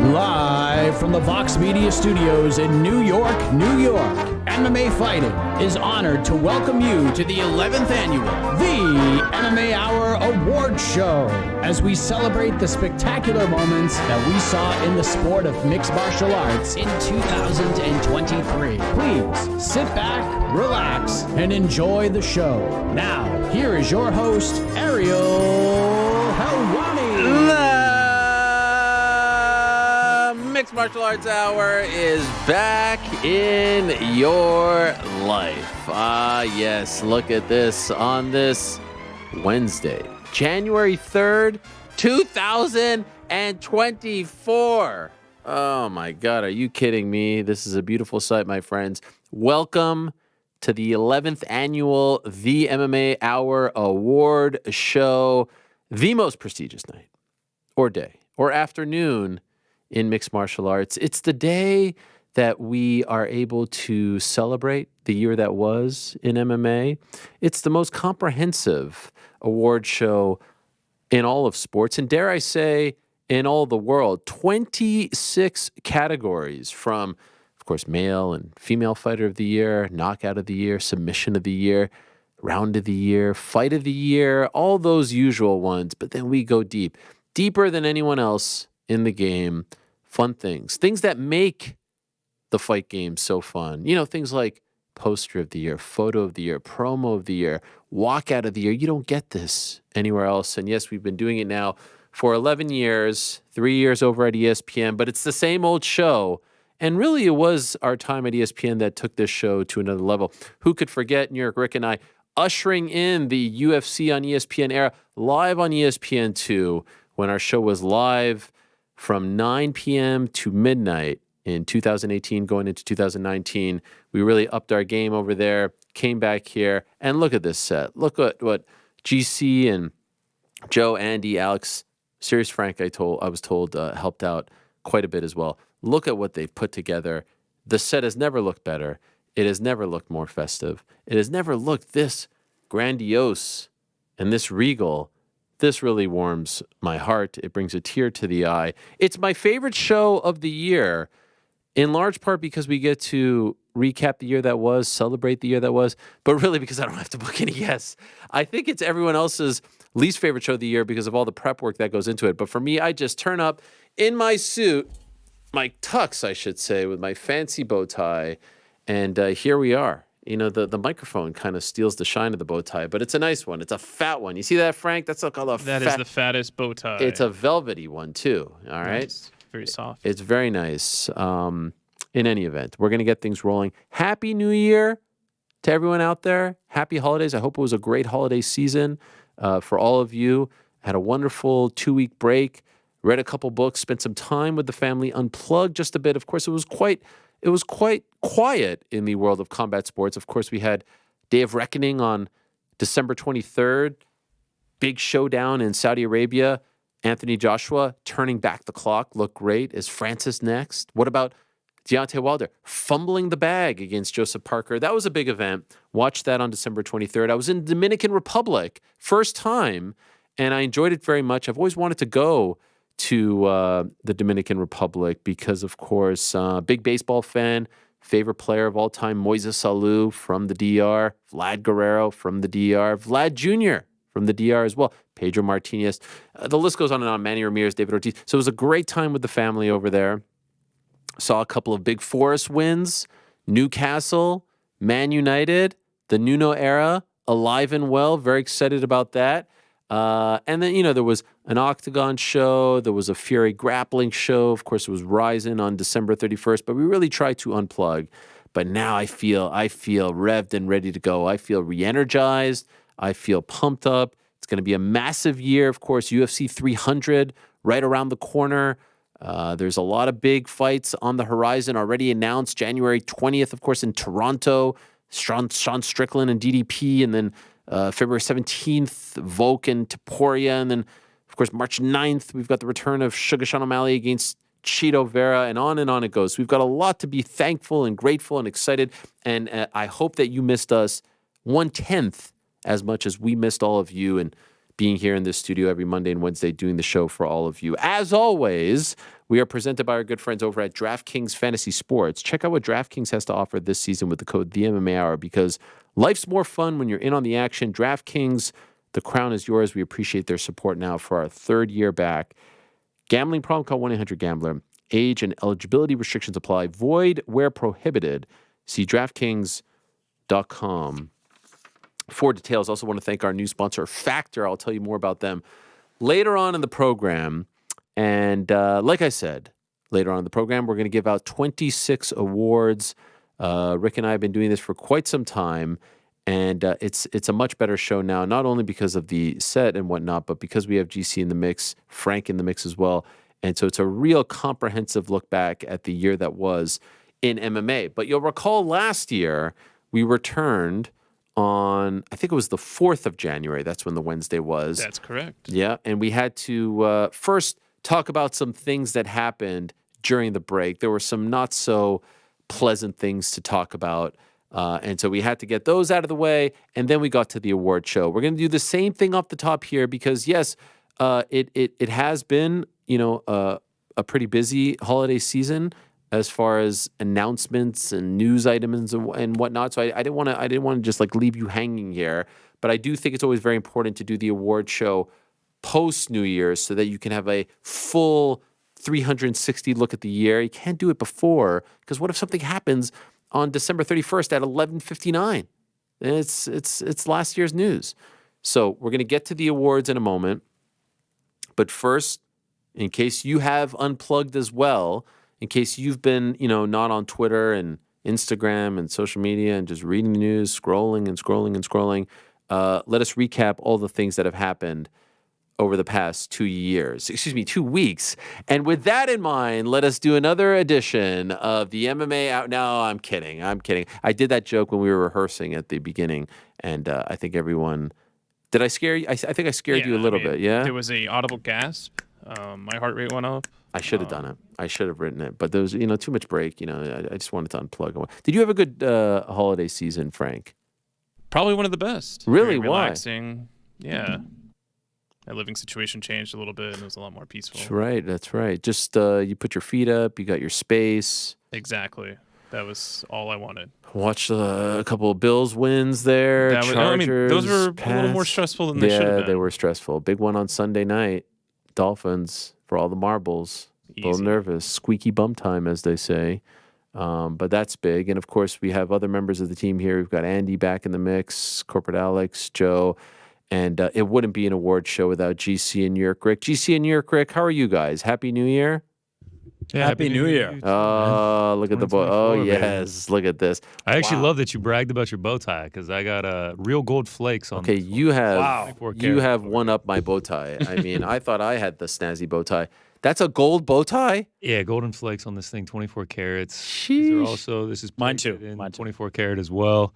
Live from the Vox Media Studios in New York, New York, MMA Fighting is honored to welcome you to the 11th annual The MMA Hour Award Show as we celebrate the spectacular moments that we saw in the sport of mixed martial arts in 2023. Please sit back, relax, and enjoy the show. Now, here is your host, Ariel Helwani. Mixed Martial Arts Hour is back in your life. Yes, look at this on this Wednesday, January 3rd, 2024. Oh my God, are you kidding me? This is a beautiful sight, my friends. Welcome to the 11th annual The MMA Hour Award Show, the most prestigious night or day or afternoon in mixed martial arts. It's the day that we are able to celebrate the year that was in MMA. It's the most comprehensive award show in all of sports, and dare I say, in all the world. 26 categories from, of course, male and female fighter of the year, knockout of the year, submission of the year, round of the year, fight of the year, all those usual ones. But then we go deep, deeper than anyone else in the game. Fun things that make the fight game so fun. You know, things like poster of the year, photo of the year, promo of the year, walkout of the year. You don't get this anywhere else. And yes, we've been doing it now for 11 years, 3 years over at ESPN, but it's the same old show. And really, it was our time at ESPN that took this show to another level. Who could forget New York Rick and I ushering in the UFC on ESPN era, live on ESPN2, when our show was live from 9 p.m. to midnight in 2018, going into 2019. We really upped our game over there, came back here, and look at this set. Look at what GC and Joe, Andy, Alex, Serious Frank, I was told helped out quite a bit as well. Look at what they've put together. The set has never looked better. It has never looked more festive. It has never looked this grandiose and this regal. This really warms my heart. It brings a tear to the eye. It's my favorite show of the year, in large part because we get to recap the year that was, celebrate the year that was, but really because I don't have to book any guests. I think it's everyone else's least favorite show of the year because of all the prep work that goes into it. But for me, I just turn up in my suit, my tux, I should say, with my fancy bow tie, and here we are. You know, the microphone kind of steals the shine of the bow tie, but it's a nice one. It's a fat one. You see that, Frank? That's called a That is the fattest bow tie. It's a velvety one, too. All right? Nice. Very soft. It's very nice. In any event, we're going to get things rolling. Happy New Year to everyone out there. Happy holidays. I hope it was a great holiday season for all of you. Had a wonderful 2-week break. Read a couple books. Spent some time with the family. Unplugged just a bit. Of course, it was quite quiet in the world of combat sports. Of course, we had Day of Reckoning on December 23rd. Big showdown in Saudi Arabia. Anthony Joshua turning back the clock. Looked great. Is Francis next? What about Deontay Wilder fumbling the bag against Joseph Parker? That was a big event. Watched that on December 23rd. I was in the Dominican Republic. First time. And I enjoyed it very much. I've always wanted to go to the Dominican Republic because, of course, big baseball fan, favorite player of all time, Moises Alou from the DR, Vlad Guerrero from the DR, Vlad Jr. from the DR as well, Pedro Martinez. The list goes on and on, Manny Ramirez, David Ortiz. So it was a great time with the family over there. Saw a couple of big Forest wins, Newcastle, Man United, the Nuno era, alive and well. Very excited about that. And then, you know, there was an Octagon show. There was a Fury grappling show. Of course, it was Ryzen on December 31st. But we really tried to unplug. But now I feel revved and ready to go. I feel re-energized. I feel pumped up. It's going to be a massive year. Of course, UFC 300 right around the corner. There's a lot of big fights on the horizon already announced. January 20th, of course, in Toronto. Sean Strickland and DDP. And then February 17th, Volk and Taporia. And then, of course, March 9th, we've got the return of Sugar Sean O'Malley against Cheeto Vera, and on it goes. We've got a lot to be thankful and grateful and excited. And I hope that you missed us 1/10 as much as we missed all of you and being here in this studio every Monday and Wednesday doing the show for all of you. As always, We are presented by our good friends over at DraftKings Fantasy Sports. Check out what DraftKings has to offer this season with the code The MMA Hour, because life's more fun when you're in on the action. DraftKings, the crown is yours. We appreciate their support now for our third year back. Gambling problem? Call 1-800-GAMBLER. Age and eligibility restrictions apply. Void where prohibited. See DraftKings.com for details. Also want to thank our new sponsor, Factor. I'll tell you more about them later on in the program. And like I said, later on in the program, we're going to give out 26 awards. Rick and I have been doing this for quite some time, and it's a much better show now, not only because of the set and whatnot, but because we have GC in the mix, Frank in the mix as well. And so it's a real comprehensive look back at the year that was in MMA. But you'll recall last year, we returned on, I think it was the 4th of January. That's when the Wednesday was. That's correct. Yeah, and we had to first talk about some things that happened during the break. There were some not so pleasant things to talk about. And so we had to get those out of the way. And then we got to the award show. We're going to do the same thing off the top here because, yes, it has been, a pretty busy holiday season as far as announcements and news items and whatnot. So I didn't want to just like leave you hanging here. But I do think it's always very important to do the award show post New Year's so that you can have a full 360 look at the year. You can't do it before, because what if something happens on December 31st at 11:59? It's last year's news. So we're going to get to the awards in a moment. But first, in case you have unplugged as well, in case you've been, not on Twitter and Instagram and social media and just reading the news, scrolling, let us recap all the things that have happened over the past 2 weeks. And with that in mind, let us do another edition of the MMA Out. No, I'm kidding. I did that joke when we were rehearsing at the beginning, and I think everyone... Did I scare you? I think I scared you a little bit, yeah? There was an audible gasp. My heart rate went up. I should have done it. I should have written it. But there was, too much break. I just wanted to unplug. Did you have a good holiday season, Frank? Probably one of the best. Really? Very Why? relaxing. Yeah. My living situation changed a little bit, and it was a lot more peaceful. That's right. Just you put your feet up, you got your space. Exactly. That was all I wanted. Watched a couple of Bills wins there. Those were a little more stressful than they should have been. Yeah, they were stressful. Big one on Sunday night. Dolphins for all the marbles. A little nervous. Squeaky bum time, as they say. But that's big. And, of course, we have other members of the team here. We've got Andy back in the mix, Corporate Alex, Joe. And it wouldn't be an award show without GC and New York Rick. GC and New York Rick, how are you guys? Happy New Year? Yeah, Happy New Year. Oh, look at the boy. Oh, yes. Look at this. I actually love that you bragged about your bow tie, because I got real gold flakes on. Okay, you have one up my bow tie. I mean, I thought I had the snazzy bow tie. That's a gold bow tie? Yeah, golden flakes on this thing, 24 carats. Sheesh. This is mine too. 24 karat as well.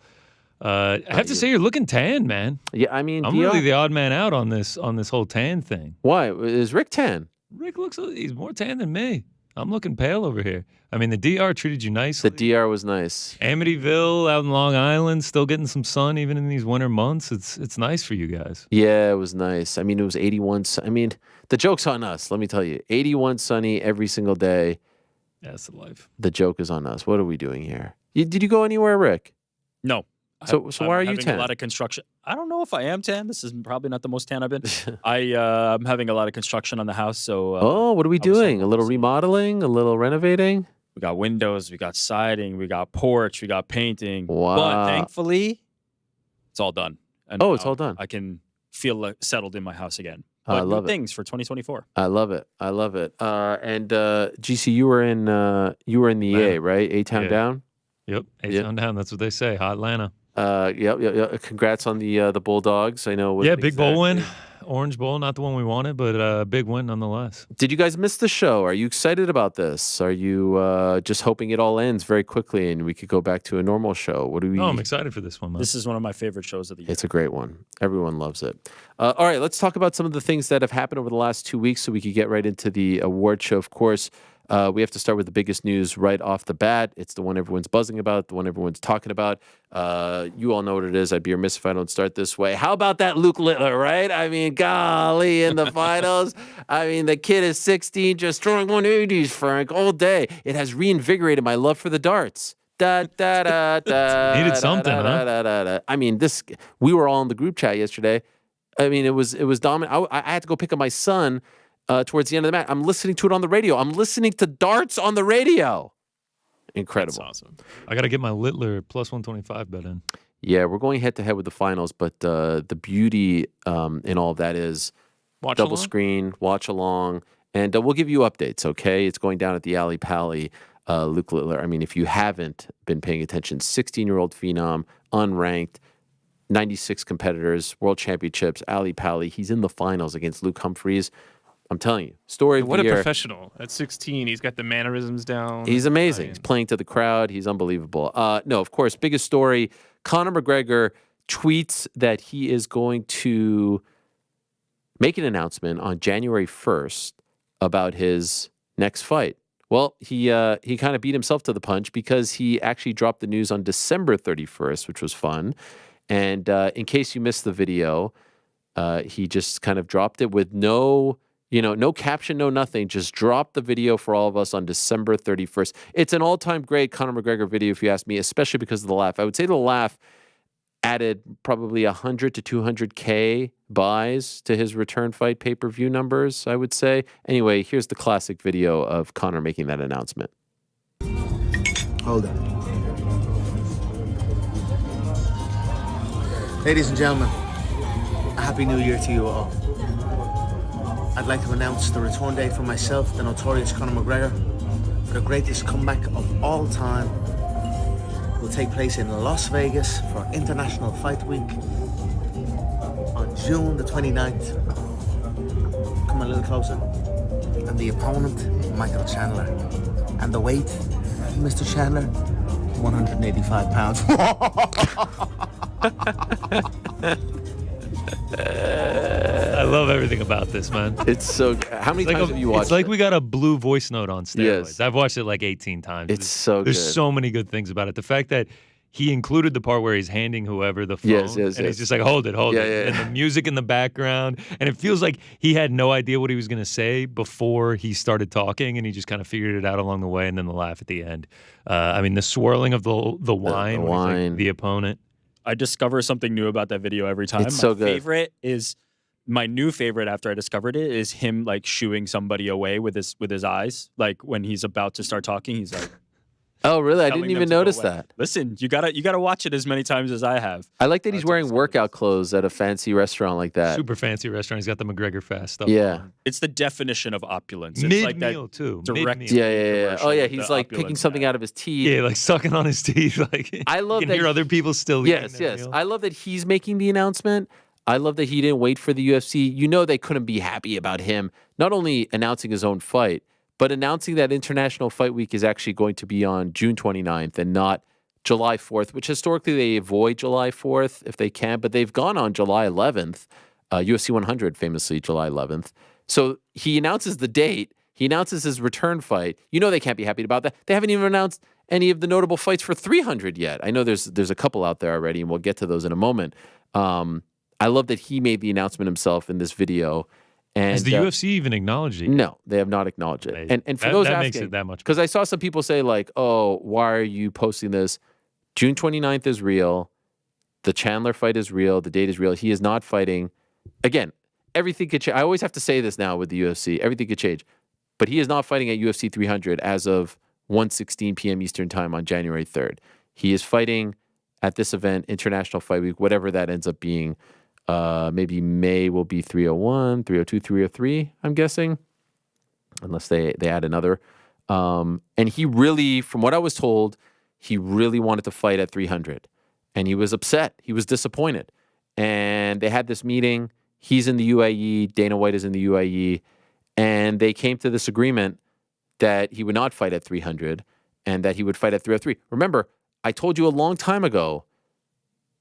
I have to say, you're looking tan, man. Yeah, I mean, I'm really the odd man out on this whole tan thing. Why? Is Rick tan? Rick he's more tan than me. I'm looking pale over here. I mean, the DR treated you nicely. The DR was nice. Amityville out in Long Island, still getting some sun even in these winter months. It's nice for you guys. Yeah, it was nice. I mean, it was 81. I mean, the joke's on us, let me tell you. 81 sunny every single day. Yeah, that's the life. The joke is on us. What are we doing here? Did you go anywhere, Rick? No. So why are you tan? A lot of construction. I don't know if I am tan. This is probably not the most tan I've been. I'm having a lot of construction on the house. So. What are we doing? A little remodeling? A little renovating? We got windows. We got siding. We got porch. We got painting. Wow. But thankfully, it's all done. And it's all done. I can feel settled in my house again. I love it. Things for 2024. I love it. And GC, you were in the A, right? A-Town down. Yep, A-Town down. That's what they say. Hot Atlanta. Yep. Congrats on the Bulldogs. I know. Big bowl win. Orange Bowl, not the one we wanted, but a big win nonetheless. Did you guys miss the show? Are you excited about this? Are you just hoping it all ends very quickly and we could go back to a normal show? What do we? No, I'm excited for this one, man. This is one of my favorite shows of the year. It's a great one. Everyone loves it. All right, let's talk about some of the things that have happened over the last 2 weeks so we could get right into the award show. Of course, We have to start with the biggest news right off the bat. It's the one everyone's buzzing about, the one everyone's talking about. You all know what it is. I'd be remiss if I don't start this way. How about that Luke Littler, right? I mean, golly, in the finals. I mean, the kid is 16, just throwing 180s, Frank, all day. It has reinvigorated my love for the darts. Da, da, da, da, Needed something, da, huh? da, da, da. I mean, we were all in the group chat yesterday. I mean, it was dominant. I had to go pick up my son towards the end of the match. I'm listening to it on the radio. I'm listening to darts on the radio. Incredible. That's awesome. I got to get my Littler plus 125 bet in. Yeah, we're going head to head with the finals, but the beauty in all of that is Watch double along? screen, watch along, and we'll give you updates, okay? It's going down at the Alley Pally. Luke Littler, I mean, if you haven't been paying attention, 16-year-old phenom, unranked, 96 competitors, world championships, Ali Pally. He's in the finals against Luke Humphreys. I'm telling you, story of What the a year. professional. At 16, he's got the mannerisms down. He's amazing. He's playing to the crowd. He's unbelievable. No, of course, biggest story, Conor McGregor tweets that he is going to make an announcement on January 1st about his next fight. Well, he kind of beat himself to the punch because he actually dropped the news on December 31st, which was fun. And in case you missed the video, he just kind of dropped it with no caption, no nothing. Just dropped the video for all of us on December 31st. It's an all-time great Conor McGregor video, if you ask me, especially because of the laugh. I would say the laugh added probably 100 to 200K buys to his return fight pay-per-view numbers, I would say. Anyway, here's the classic video of Conor making that announcement. Hold it. Ladies and gentlemen, a happy new year to you all. I'd like to announce the return date for myself, the notorious Conor McGregor, for the greatest comeback of all time. It will take place in Las Vegas for International Fight Week on June the 29th. Come a little closer. And the opponent, Michael Chandler. And the weight, Mr. Chandler, 185 pounds. I love everything about this, man. It's so. How many times have you watched It's like it? we got a blue voice note on steroids. Yes. I've watched it like 18 times. It's so There's good. so many good things about it. The fact that he included the part where he's handing whoever the phone, Yes, and he's just like, hold it. Yeah, and yeah. the music in the background, and it feels like he had no idea what he was going to say before he started talking, and he just kind of figured it out along the way, and then the laugh at the end. I mean, the swirling of the wine, when he's like, wine. the opponent. I discover something new about that video every time. It's so good. My new favorite after I discovered it is him like shooing somebody away with his eyes. Like when he's about to start talking, he's like, Oh, really? I telling didn't them even to go notice away. that. Listen, you gotta watch it as many times as I have. I like that he's to wearing discover workout this. clothes at a fancy restaurant like that. Super fancy restaurant. He's got the McGregor Fast stuff. Yeah. on. It's the definition of opulence. It's like that Mid-meal, too. direct- Mid-meal. Yeah. Oh, yeah. commercial, He's the like picking opulence, something yeah. out of his teeth. Yeah, like sucking on his teeth. Like I love you can that hear he- other people still eating Yes, their yes. meal. I love that he's making the announcement. I love that he didn't wait for the UFC. You know they couldn't be happy about him not only announcing his own fight, but announcing that International Fight Week is actually going to be on June 29th and not July 4th, which historically they avoid July 4th if they can, but they've gone on July 11th, UFC 100 famously July 11th. So he announces the date. He announces his return fight. You know they can't be happy about that. They haven't even announced any of the notable fights for 300 yet. I know there's a couple out there already, and we'll get to those in a moment. I love that he made the announcement himself in this video. And Has the UFC even acknowledged it? no, they have not acknowledged it. And for that, those that asking, makes it that much. because I saw some people say like, "Oh, why are you posting this?" June 29th is real. The Chandler fight is real. The date is real. He is not fighting. Again, everything could change. I always have to say this now with the UFC. Everything could change. But he is not fighting at UFC 300 as of 1:16 p.m. Eastern time on January 3rd. He is fighting at this event, International Fight Week, whatever that ends up being. Maybe May will be 301, 302, 303, I'm guessing. Unless they add another. And he really, from what I was told, he really wanted to fight at 300. And he was upset. He was disappointed. And they had this meeting. He's in the UAE. Dana White is in the UAE. And they came to this agreement that he would not fight at 300 and that he would fight at 303. Remember, I told you a long time ago,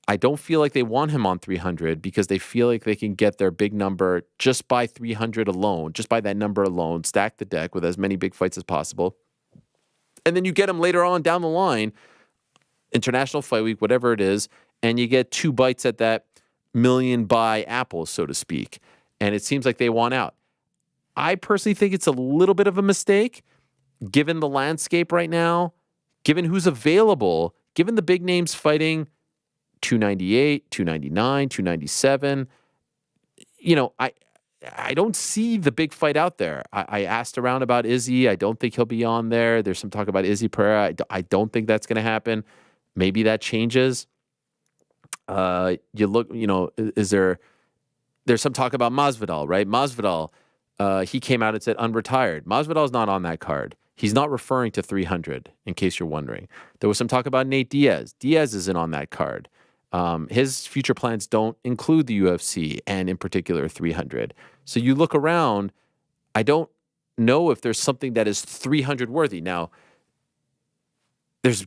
I don't feel like they want him on 300 because they feel like they can get their big number just by 300 alone, just by that number alone, stack the deck with as many big fights as possible. And then you get him later on down the line, International Fight Week, whatever it is, and you get 2 bites at that million buy apple, so to speak. And it seems like they want out. I personally think it's a little bit of a mistake, given the landscape right now, given who's available, given the big names fighting 298, 299, 297. I don't see the big fight out there. I asked around about Izzy. I don't think he'll be on there. There's some talk about Izzy Pereira. I don't think that's going to happen. Maybe that changes. There's some talk about Masvidal, right? Masvidal, he came out and said unretired. Masvidal's not on that card. He's not referring to 300, in case you're wondering. There was some talk about Nate Diaz. Diaz isn't on that card. His future plans don't include the UFC, and in particular 300. So you look around, I don't know if there's something that is 300 worthy. Now, there's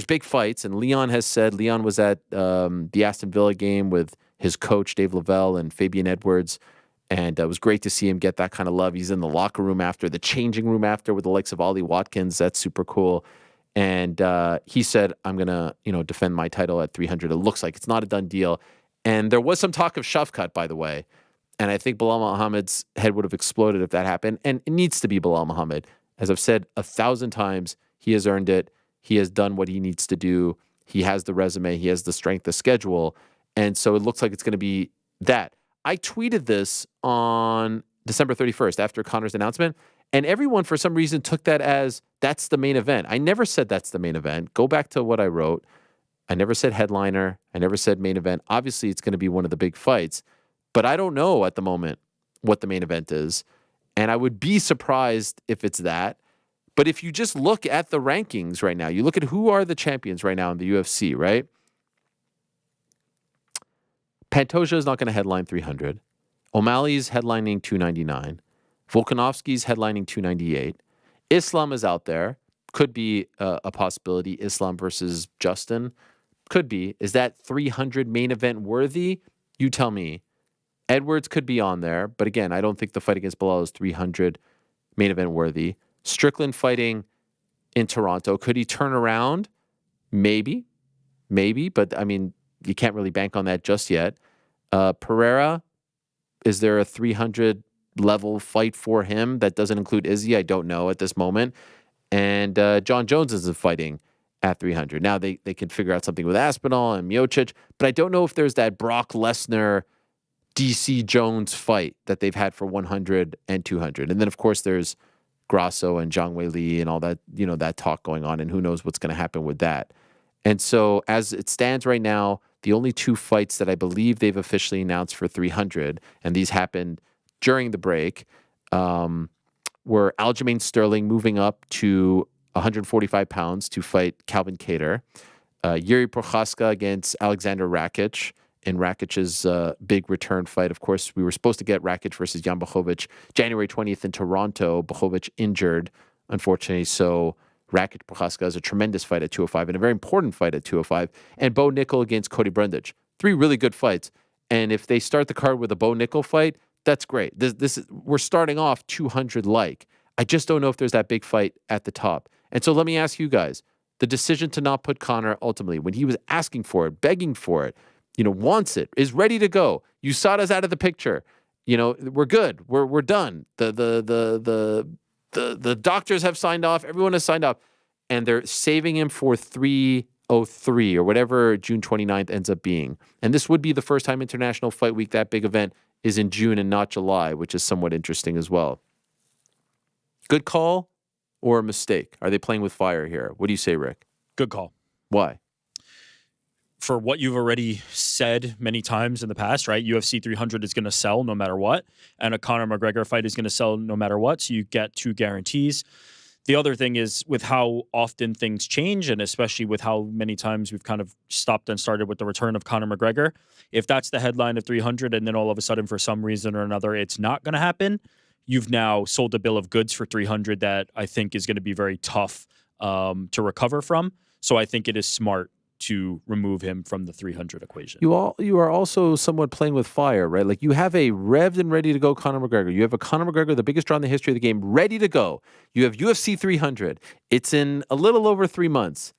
big fights, and Leon was at the Aston Villa game with his coach, Dave Lavelle, and Fabian Edwards, and it was great to see him get that kind of love. He's in the locker room after, the changing room after, with the likes of Ollie Watkins. That's super cool. And he said, I'm going to, defend my title at 300. It looks like it's not a done deal. And there was some talk of Shavkat, by the way. And I think Bilal Muhammad's head would have exploded if that happened. And it needs to be Bilal Muhammad. As I've said 1,000 times, he has earned it. He has done what he needs to do. He has the resume. He has the strength, the schedule. And so it looks like it's going to be that. I tweeted this on December 31st after Conor's announcement. And everyone, for some reason, took that as that's the main event. I never said that's the main event. Go back to what I wrote. I never said headliner. I never said main event. Obviously, it's going to be one of the big fights. But I don't know at the moment what the main event is. And I would be surprised if it's that. But if you just look at the rankings right now, you look at who are the champions right now in the UFC, right? Pantoja is not going to headline 300. O'Malley's headlining 299. Volkanovski's headlining 298. Islam is out there. Could be a possibility. Islam versus Justin. Could be. Is that 300 main event worthy? You tell me. Edwards could be on there. But again, I don't think the fight against Bilal is 300 main event worthy. Strickland fighting in Toronto. Could he turn around? Maybe. But, I mean, you can't really bank on that just yet. Pereira, is there a 300 level fight for him that doesn't include Izzy? I don't know at this moment. And John Jones isn't fighting at 300. Now they can figure out something with Aspinall and Miocic, but I don't know if there's that Brock Lesnar DC Jones fight that they've had for 100 and 200. And then of course there's Grasso and Zhang Weili and all that, that talk going on, and who knows what's going to happen with that. And so as it stands right now, the only 2 fights that I believe they've officially announced for 300, and these happened during the break, were Aljamain Sterling moving up to 145 pounds to fight Calvin Kattar, Yuri Prochaska against Alexander Rakic in Rakic's big return fight. Of course, we were supposed to get Rakic versus Jan Blachowicz January 20th in Toronto. Blachowicz injured, unfortunately, so Rakic Prochaska is a tremendous fight at 205 and a very important fight at 205. And Bo Nickel against Cody Brundage. 3 really good fights. And if they start the card with a Bo Nickel fight, that's great. This is, we're starting off 200 like. I just don't know if there's that big fight at the top. And so let me ask you guys, the decision to not put Conor ultimately, when he was asking for it, begging for it, wants it, is ready to go. USADA's out of the picture. We're good. We're done. The doctors have signed off. Everyone has signed off. And they're saving him for 303 or whatever June 29th ends up being. And this would be the first time International Fight Week, that big event, is in June and not July, which is somewhat interesting as well. Good call or a mistake? Are they playing with fire here? What do you say, Rick? Good call. Why? For what you've already said many times in the past, right? UFC 300 is going to sell no matter what, and a Conor McGregor fight is going to sell no matter what, so you get 2 guarantees. The other thing is with how often things change, and especially with how many times we've kind of stopped and started with the return of Conor McGregor, if that's the headline of 300 and then all of a sudden for some reason or another it's not going to happen, you've now sold a bill of goods for 300 that I think is going to be very tough to recover from. So I think it is smart to remove him from the 300 equation. You are also somewhat playing with fire, right? Like you have a revved and ready to go Conor McGregor. You have a Conor McGregor, the biggest draw in the history of the game, ready to go. You have UFC 300. It's in a little over 3 months.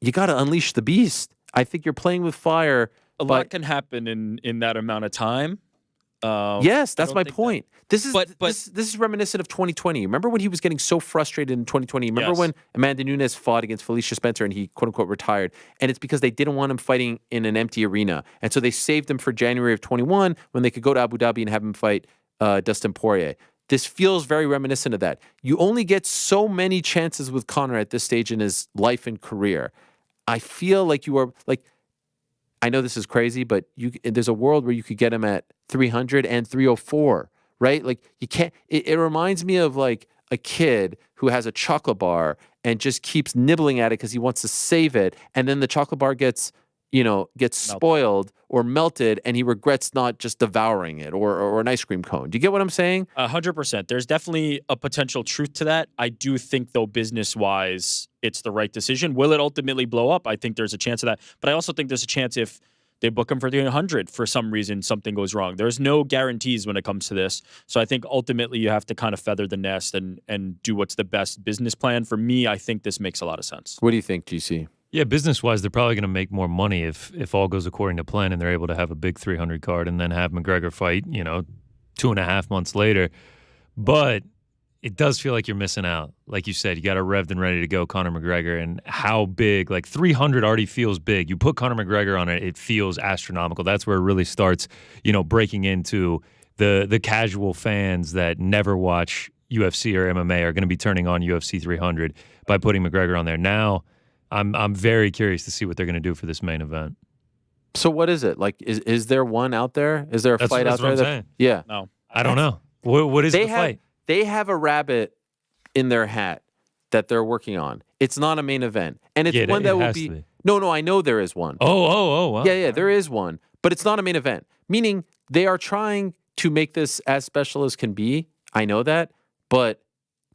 You got to unleash the beast. I think you're playing with fire. A lot can happen in that amount of time. Yes, that's my point. This is But- this is reminiscent of 2020. Remember when he was getting so frustrated in 2020? Remember Yes. when Amanda Nunes fought against Felicia Spencer and he quote unquote retired? And it's because they didn't want him fighting in an empty arena, and so they saved him for January of 21 when they could go to Abu Dhabi and have him fight Dustin Poirier. This feels very reminiscent of that. You only get so many chances with Conor at this stage in his life and career. I feel like you are like. I know this is crazy, but there's a world where you could get him at 300 and 304, right? Like you can't. It reminds me of like a kid who has a chocolate bar and just keeps nibbling at it because he wants to save it, and then the chocolate bar gets spoiled or melted, and he regrets not just devouring it, or an ice cream cone. Do you get what I'm saying? 100%. There's definitely a potential truth to that. I do think, though, business-wise, it's the right decision. Will it ultimately blow up? I think there's a chance of that. But I also think there's a chance if they book him for 300, for some reason, something goes wrong. There's no guarantees when it comes to this. So I think ultimately you have to kind of feather the nest and do what's the best business plan. For me, I think this makes a lot of sense. What do you think, GC? Yeah, business-wise, they're probably going to make more money if all goes according to plan and they're able to have a big 300 card and then have McGregor fight, 2.5 months later. But it does feel like you're missing out. Like you said, you got a revved and ready to go Conor McGregor, and how big, like 300 already feels big. You put Conor McGregor on it, it feels astronomical. That's where it really starts, breaking into the casual fans that never watch UFC or MMA are going to be turning on UFC 300 by putting McGregor on there. Now, I'm very curious to see what they're going to do for this main event. So what is it? Like, is there one out there? Is there a fight out there? That's what I'm saying. Yeah. No. I don't know. What is the fight? They have a rabbit in their hat that they're working on. It's not a main event. And it's one that will be. No, I know there is one. Oh, wow. Yeah, there is one. But it's not a main event. Meaning they are trying to make this as special as can be. I know that. But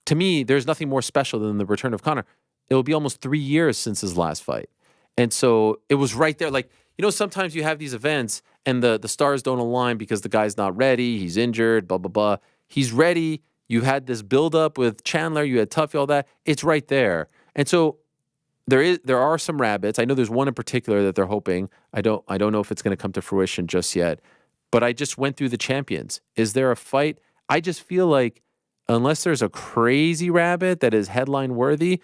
to me, there's nothing more special than the return of Conor. It will be almost 3 years since his last fight. And so it was right there. Like, sometimes you have these events and the stars don't align because the guy's not ready. He's injured, blah, blah, blah. He's ready. You had this buildup with Chandler. You had Tuffy, all that. It's right there. And so there are some rabbits. I know there's one in particular that they're hoping. I don't know if it's going to come to fruition just yet. But I just went through the champions. Is there a fight? I just feel like unless there's a crazy rabbit that is headline worthy,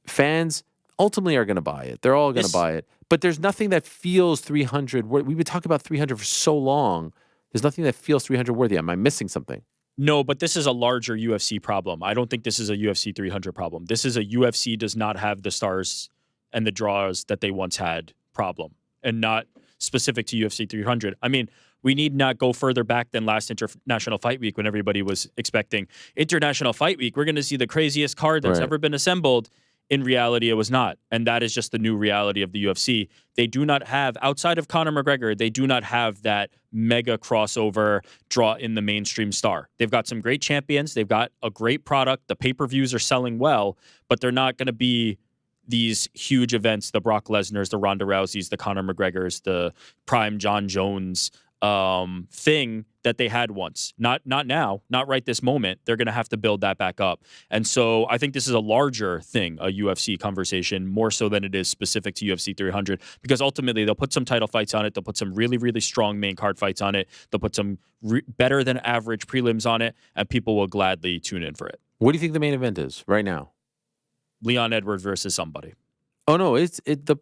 fans ultimately are going to buy it. They're all going to buy it. But there's nothing that feels 300. We've been talking about 300 for so long. There's nothing that feels 300 worthy. Am I missing something? No, but this is a larger UFC problem. I don't think this is a UFC 300 problem. This is a UFC does not have the stars and the draws that they once had problem, and not specific to UFC 300. I mean, we need not go further back than last International Fight Week when everybody was expecting International Fight Week. We're going to see the craziest card that's ever been assembled. In reality, it was not. And that is just the new reality of the UFC. They do not have, outside of Conor McGregor, they do not have that mega crossover draw in the mainstream star. They've got some great champions. They've got a great product. The pay-per-views are selling well, but they're not going to be these huge events, the Brock Lesnar's, the Ronda Rousey's, the Conor McGregor's, the prime John Jones thing that they had once. Not now, not right this moment. They're going to have to build that back up. And so I think this is a larger thing, a UFC conversation, more so than it is specific to UFC 300, because ultimately they'll put some title fights on it. They'll put some really, really strong main card fights on it. They'll put some better than average prelims on it, and people will gladly tune in for it. What do you think the main event is right now? Leon Edwards versus somebody. Oh, no, the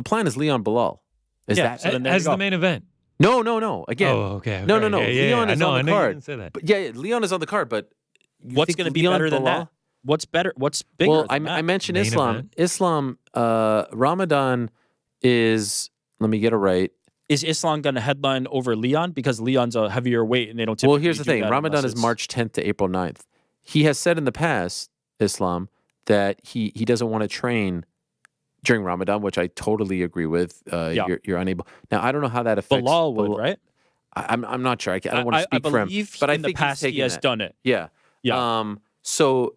plan is Leon Bilal. Is that so then there as you go. the main event? No. Again. Oh, okay. No. Yeah, Leon is on the I know you card. didn't say that. But yeah, Leon is on the card. But What's going to be better than that? What's better? What's bigger? Well, than that? I mentioned Main Islam. event. Ramadan is. Let me get it right. Is Islam going to headline over Leon because Leon's a heavier weight and they don't typically Well, here's the do thing. that Ramadan unless is it's- March 10th to April 9th. He has said in the past, Islam, that he doesn't want to train during Ramadan, which I totally agree with. You're unable. Now, I don't know how that affects. Bilal would, right? I'm not sure. I don't want to speak for him. believe But I in the think past he's he has that. done it. Yeah. Yeah. So,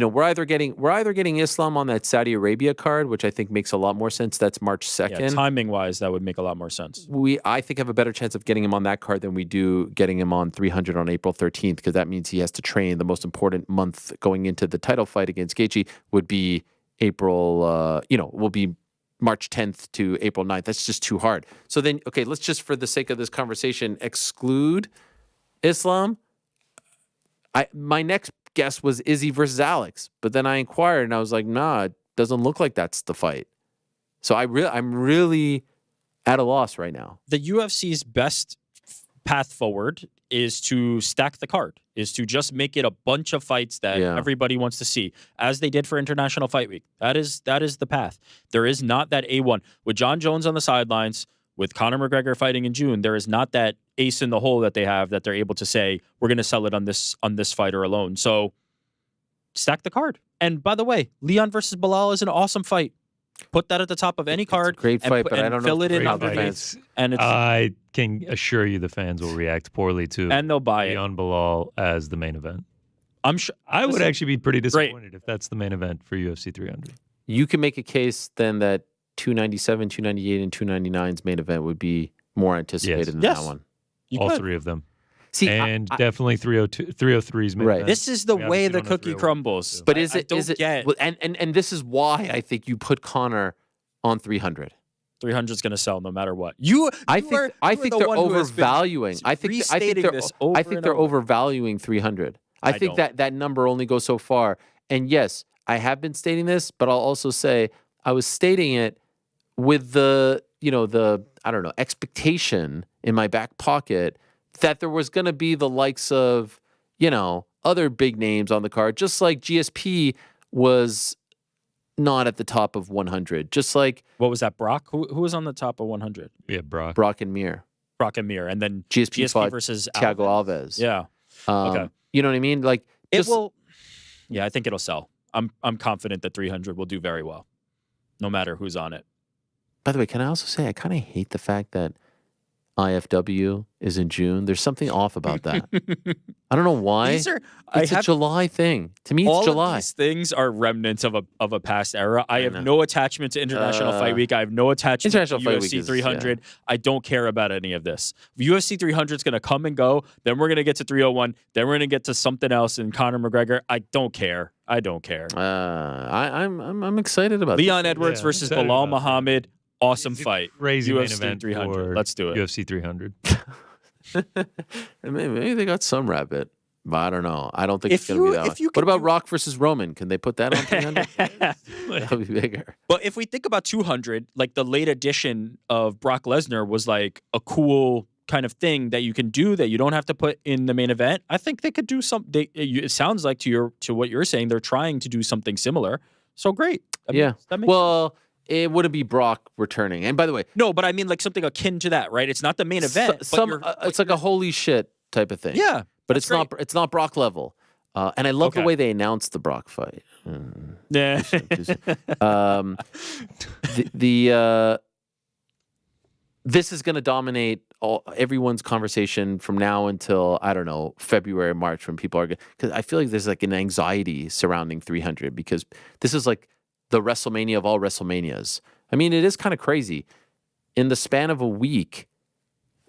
we're either getting Islam on that Saudi Arabia card, which I think makes a lot more sense. That's March 2nd. Yeah, timing wise, that would make a lot more sense. I think have a better chance of getting him on that card than we do getting him on 300 on April 13th, because that means he has to train. The most important month going into the title fight against Gaethje would be will be March 10th to April 9th. That's just too hard. So then, okay, let's just, for the sake of this conversation, exclude Islam. My next guess was Izzy versus Alex, but then I inquired and I was like, nah, it doesn't look like that's the fight. So I'm really at a loss right now. The UFC's best path forward is to stack the card, is to just make it a bunch of fights that everybody wants to see, as they did for International Fight Week. That is the path. There is not that A1. With John Jones on the sidelines, with Conor McGregor fighting in June, there is not that ace in the hole that they have that they're able to say, we're going to sell it on this fighter alone. So stack the card. And by the way, Leon versus Bilal is an awesome fight. Put that at the top of any card. Great fight, but I don't know. Fill it in underneath. And I can assure you the fans will react poorly to and they'll buy it. Leon Bilal as the main event. I'm sure. I would actually be pretty disappointed if that's the main event for UFC 300. You can make a case then that 297, 298, and 299's main event would be more anticipated than that one. All three of them. See, and definitely 303's main event. This is the way the cookie crumbles. But is it? Well, and this is why I think you put Conor on 300. 300 is going to sell no matter what. I think they're overvaluing. I think they're overvaluing 300. I think that number only goes so far. And yes, I have been stating this, but I'll also say I was stating it with the expectation in my back pocket that there was going to be the likes of, other big names on the card, just like GSP was not at the top of 100. Just like, what was that, Brock? Who was on the top of 100? Yeah, Brock. Brock and Mir. And then GSP versus Thiago Alves. Yeah. Okay. You know what I mean? Like, it will. Yeah, I think it'll sell. I'm confident that 300 will do very well, no matter who's on it. By the way, can I also say I kind of hate the fact that IFW is in June. There's something off about that. I don't know why. It's a July thing. To me, it's July. All of these things are remnants of a past era. I have no attachment to International Fight Week. I have no attachment to UFC 300. I don't care about any of this. UFC 300 is going to come and go. Then we're going to get to 301. Then we're going to get to something else in Conor McGregor. I don't care. I'm excited about Leon Edwards versus Bilal Muhammad. Awesome fight. Crazy UFC main event 300. Let's do it. UFC 300. Maybe they got some rabbit, but I don't know. I don't think it's going to be that one. What about Rock versus Roman? Can they put that on 300? That would be bigger. But if we think about 200, like the late edition of Brock Lesnar was like a cool kind of thing that you can do that you don't have to put in the main event. I think they could do something. It sounds like to what you're saying, they're trying to do something similar. So great. That makes sense. It wouldn't be Brock returning. And by the way, no, but I mean like something akin to that, right? It's not the main event. It's like a holy shit type of thing. Yeah, but it's great. It's not Brock level. And I love the way they announced the Brock fight. Yeah. This is going to dominate everyone's conversation from now until, I don't know, February, March, when people are going to, because I feel like there's like an anxiety surrounding 300 because this is like the WrestleMania of all WrestleManias. I mean, it is kind of crazy. In the span of a week,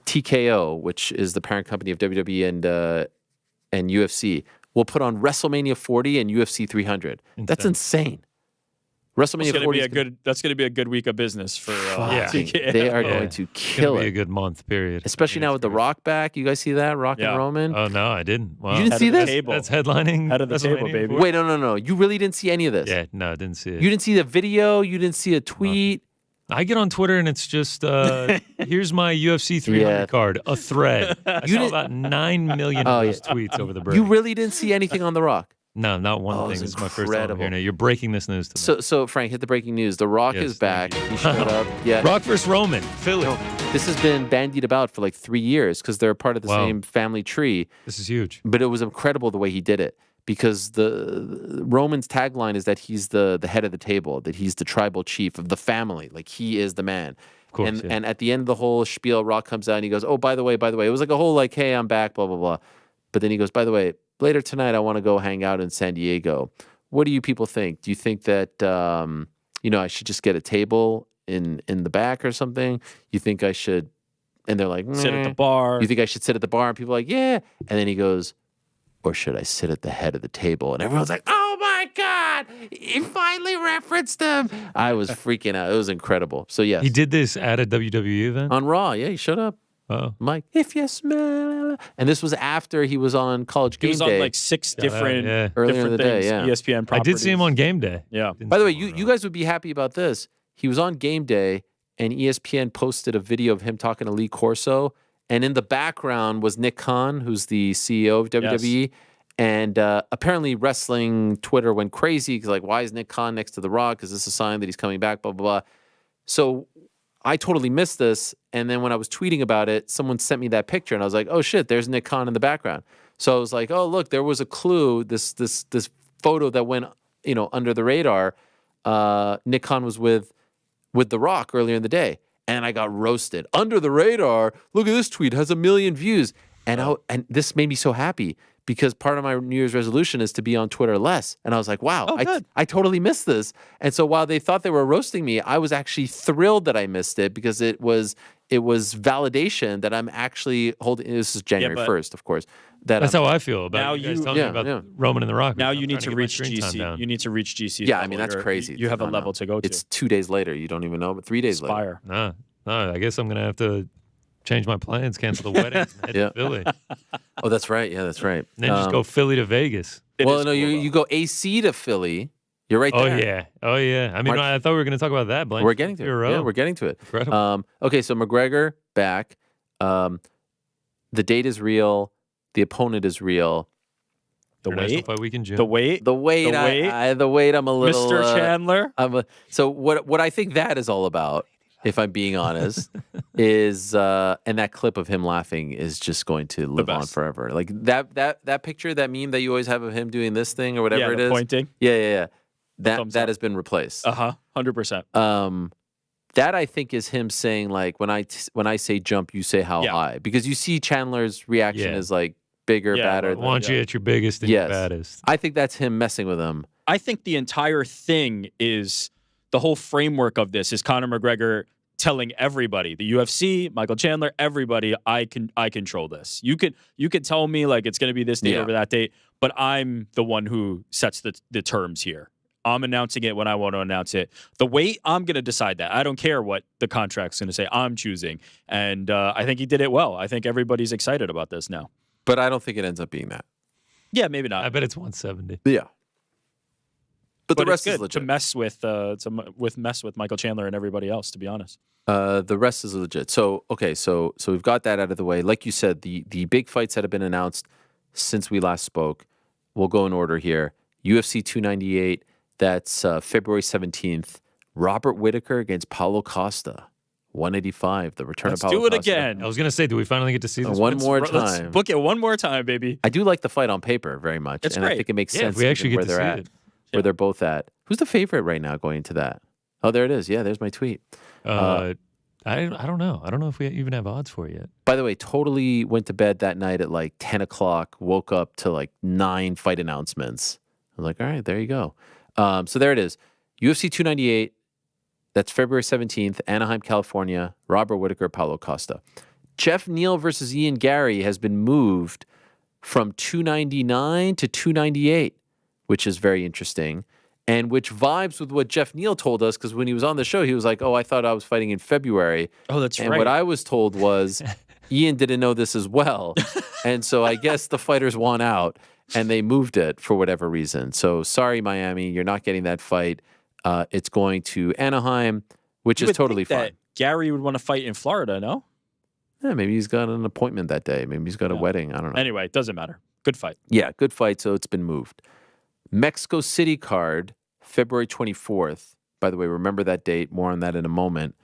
TKO, which is the parent company of WWE and UFC, will put on WrestleMania 40 and UFC 300. That's insane. WrestleMania 40 that's going to be a good week of business for TKO. They are going to kill it. A good month period. Especially now with The Rock back. You guys see that? Rock and Roman? Oh, no, I didn't. Wow. You didn't see this? That's headlining. Head of the table, baby. Wait, no. You really didn't see any of this? Yeah, no, I didn't see it. You didn't see the video? You didn't see a tweet? I get on Twitter and it's just, here's my UFC 300 card, a thread. I saw about 9 million of those tweets over the break. You really didn't see anything on The Rock? No, not one thing. This is my first time hearing it. You're breaking this news to me. So Frank, hit the breaking news. The Rock is back. He showed up. Yeah. Rock versus Roman, Philly. No, this has been bandied about for like 3 years because they're part of the same family tree. This is huge. But it was incredible the way he did it because the Roman's tagline is that he's the head of the table, that he's the tribal chief of the family. Like he is the man. Of course, and at the end of the whole spiel, Rock comes out and he goes, oh, by the way. It was like a whole like, hey, I'm back, blah, blah, blah. But then he goes, by the way, later tonight, I want to go hang out in San Diego what do you people think? Do you think that I should just get a table in the back or something? You think I should? And they're like, Sit at the bar. You think I should sit at the bar? And people are like, yeah. And then he goes, or should I sit at the head of the table? And everyone's like, oh my God, he finally referenced him. I was freaking out. It was incredible. So yes, He did this at a WWE event? on Raw. Yeah, he showed up. Oh. Mike, if you smell. And this was after he was on College He Game was Day on like 6 different, yeah. earlier in different the day. things. Yeah. ESPN I properties. did see him on game day. Yeah. By the way, you guys would be happy about this. He was on Game Day, and ESPN posted a video of him talking to Lee Corso, and in the background was Nick Khan, who's the CEO of WWE. And apparently wrestling Twitter went crazy because, like, why is Nick Khan next to The Rock? Is this a sign that he's coming back? Blah, blah, blah. So I totally missed this. And then when I was tweeting about it, someone sent me that picture, and I was like, oh, shit, there's Nick Khan in the background. So I was like, oh, look, there was a clue, this photo that went, under the radar. Nick Khan was with The Rock earlier in the day. And I got roasted. Under the radar, look at this tweet, has 1 million views. And this made me so happy because part of my New Year's resolution is to be on Twitter less. And I was like, wow, I totally missed this. And so while they thought they were roasting me, I was actually thrilled that I missed it because it was validation that I'm actually holding. This is January 1st, of course. That's how I feel about Now you guys you- telling me about Roman and The Rock. Now I'm you need trying to get my reach screen time GC. down. You need to reach GC. Yeah, I mean, that's crazy. You have a No, level to go to. It's 2 days later. You don't even know, but 3 days later. Aspire. No, I guess I'm going to have to change my plans, cancel the wedding, and head to Philly. Oh, that's right. Yeah, that's right. And then just go Philly to Vegas. Well, no, you go AC to Philly. You're right there. Oh, yeah. I mean, I thought we were going to talk about that, Blaine. We're getting to it. Yeah, we're getting to it. Incredible. Okay, so McGregor back. The date is real. The opponent is real. The International weight. Fight Week in June. The weight. The weight. The weight. I'm a little. Mr. Chandler. So what I think that is all about, if I'm being honest, is and that clip of him laughing is just going to live on forever. Like that picture, that meme that you always have of him doing this thing or whatever it is. Pointing. Yeah. That has been replaced. 100%. That I think is him saying, like, when I say jump, you say how high, because you see Chandler's reaction is like bigger, badder. I want you at your biggest and your baddest. I think that's him messing with him. I think the entire thing is the whole framework of this is Conor McGregor telling everybody, the UFC, Michael Chandler, everybody, I control this. You could tell me like it's going to be this date over that date, but I'm the one who sets the terms here. I'm announcing it when I want to announce it. The weight, I'm going to decide that. I don't care what the contract's going to say. I'm choosing. And I think he did it well. I think everybody's excited about this now. But I don't think it ends up being that. Yeah, maybe not. I bet it's 170. Yeah. But the it's rest good is legit. to mess with Michael Chandler and everybody else, to be honest. The rest is legit. So we've got that out of the way. Like you said, the big fights that have been announced since we last spoke, we'll go in order here. UFC 298, that's February 17th. Robert Whittaker against Paulo Costa. 185, the return Let's of Paulo do it Costa. again. I was going to say, do we finally get to see this? One more Let's time. book it one more time, baby. I do like the fight on paper very much. It's and I great. think it makes Yeah, sense if we actually given get where to they're see at. it. Where they're both at. Who's the favorite right now going into that? Oh, there it is. Yeah, there's my tweet. I don't know. I don't know if we even have odds for it yet. By the way, totally went to bed that night at like 10 o'clock, woke up to like 9 fight announcements. I was like, all right, there you go. So there it is. UFC 298, that's February 17th, Anaheim, California, Robert Whittaker, Paulo Costa. Jeff Neal versus Ian Gary has been moved from 299 to 298, which is very interesting, and which vibes with what Jeff Neal told us, because when he was on the show, he was like, oh, I thought I was fighting in February. Oh, that's and right. what I was told was Ian didn't know this as well. And so I guess the fighters won out, and they moved it for whatever reason. So sorry, Miami, you're not getting that fight. It's going to Anaheim, which You is would totally think fine. that Gary would want to fight in Florida, no? Yeah, maybe he's got an appointment that day. Maybe he's got a wedding. I don't know. Anyway, it doesn't matter. Good fight. Yeah, good fight, so it's been moved. Mexico City card, February 24th. By the way, remember that date. More on that in a moment.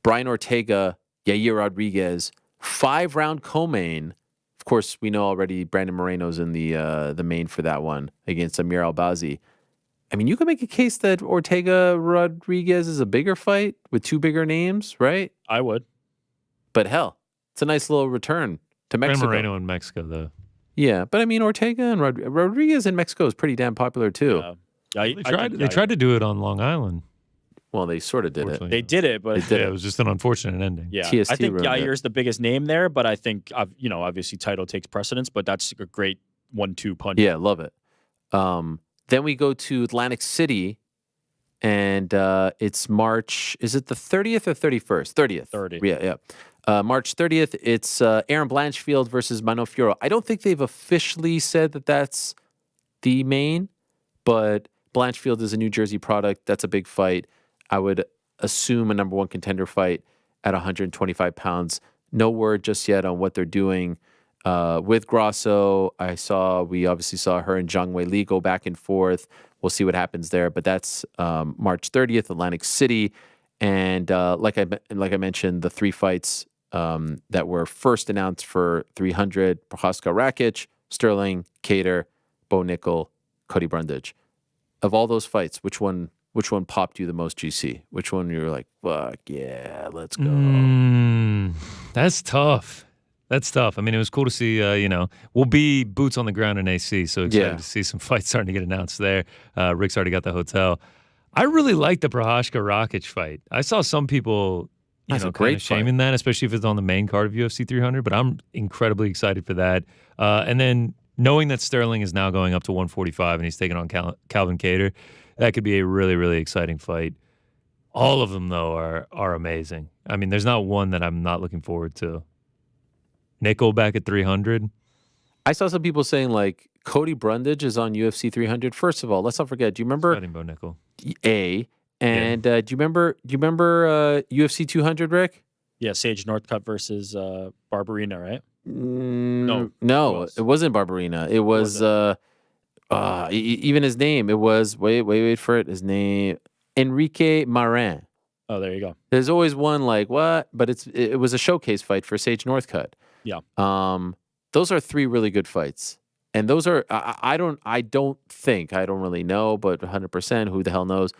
Brian Ortega, Yair Rodriguez, 5-round co-main. Of course, we know already Brandon Moreno's in the main for that one against Amir Albazi. I mean, you can make a case that Ortega Rodriguez is a bigger fight with 2 bigger names, right? I would. But hell, it's a nice little return to Brandon Mexico. Moreno in Mexico, though. Yeah, but I mean, Ortega and Rodriguez in Mexico is pretty damn popular too. They tried to do it on Long Island. Well, they sort of did it. Unfortunately, They did it, but Yeah, it was just an unfortunate ending. yeah, TST I think ruined it. Yair's the biggest name there, but I think obviously title takes precedence. But that's a great 1-2 punch. Yeah, love it. Then we go to Atlantic City, and it's March. Is it the 30th or 31st? 30th. 30. Yeah. March 30th. It's Aaron Blanchfield versus Mano Fioro. I don't think they've officially said that that's the main, but Blanchfield is a New Jersey product. That's a big fight. I would assume a number one contender fight at 125 pounds. No word just yet on what they're doing with Grasso. We obviously saw her and Zhang Wei Li go back and forth. We'll see what happens there. But that's March 30th, Atlantic City. And like I mentioned, the three fights that were first announced for 300, Prochazka Rakic, Sterling, Cater, Bo Nickel, Cody Brundage. Of all those fights, which one popped you the most, GC? Which one you were like, fuck yeah, let's go? That's tough. I mean, it was cool to see, we'll be boots on the ground in AC, so excited to see some fights starting to get announced there. Rick's already got the hotel. I really like the Prochazka Rakic fight. I saw some people, That's a kind great of shaming that, especially if it's on the main card of UFC 300, but I'm incredibly excited for that. And then knowing that Sterling is now going up to 145 and he's taking on Calvin Kattar, that could be a really, really exciting fight. All of them, though, are amazing. I mean, there's not one that I'm not looking forward to. Nickel back at 300. I saw some people saying, like, Cody Brundage is on UFC 300. First of all, let's not forget, do you remember Fighting Bo Nickel. And do you remember UFC 200, Rick? Yeah, Sage Northcutt versus Barbarina, right? No, it wasn't Barbarina. It was even his name. It was wait for it. His name Enrique Marin. Oh, there you go. There's always one like what, but it was a showcase fight for Sage Northcutt. Yeah. Those are three really good fights, and those are I don't really know, but 100%, who the hell knows?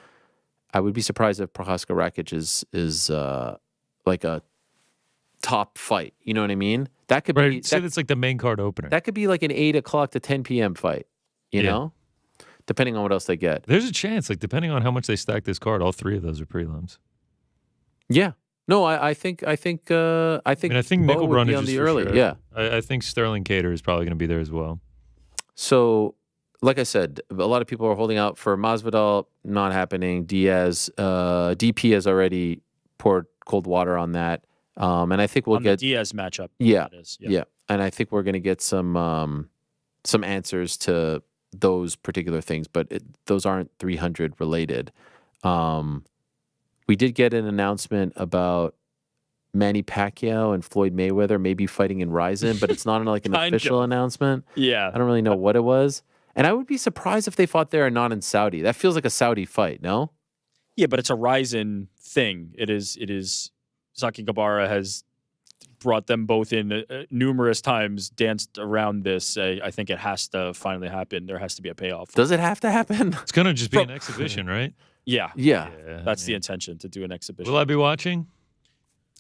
I would be surprised if Prochazka Rakic is like a top fight. You know what I mean? That could be. Say that's like the main card opener. That could be like an 8 o'clock to 10 p.m. fight. You know, depending on what else they get. There's a chance, like depending on how much they stack this card, all three of those are prelims. Yeah. No, I think Nickel Bo would be Brundage on is the for early. sure. Yeah. I think Sterling Cater is probably going to be there as well. So, like I said, a lot of people are holding out for Masvidal. Not happening. Diaz, DP has already poured cold water on that. And I think we'll get the Diaz matchup. Yeah, that is. yeah. And I think we're going to get some answers to those particular things, but those aren't 300 related. We did get an announcement about Manny Pacquiao and Floyd Mayweather maybe fighting in Ryzen, but it's not like an official announcement. Yeah. I don't really know what it was. And I would be surprised if they fought there and not in Saudi. That feels like a Saudi fight, no? Yeah, but it's a Ryzen thing. It is. Saki Gabara has brought them both in numerous times, danced around this. I think it has to finally happen. There has to be a payoff. Does it have to happen? It's going to just be an exhibition, right? Yeah. Yeah. That's the intention, to do an exhibition. Will I be watching?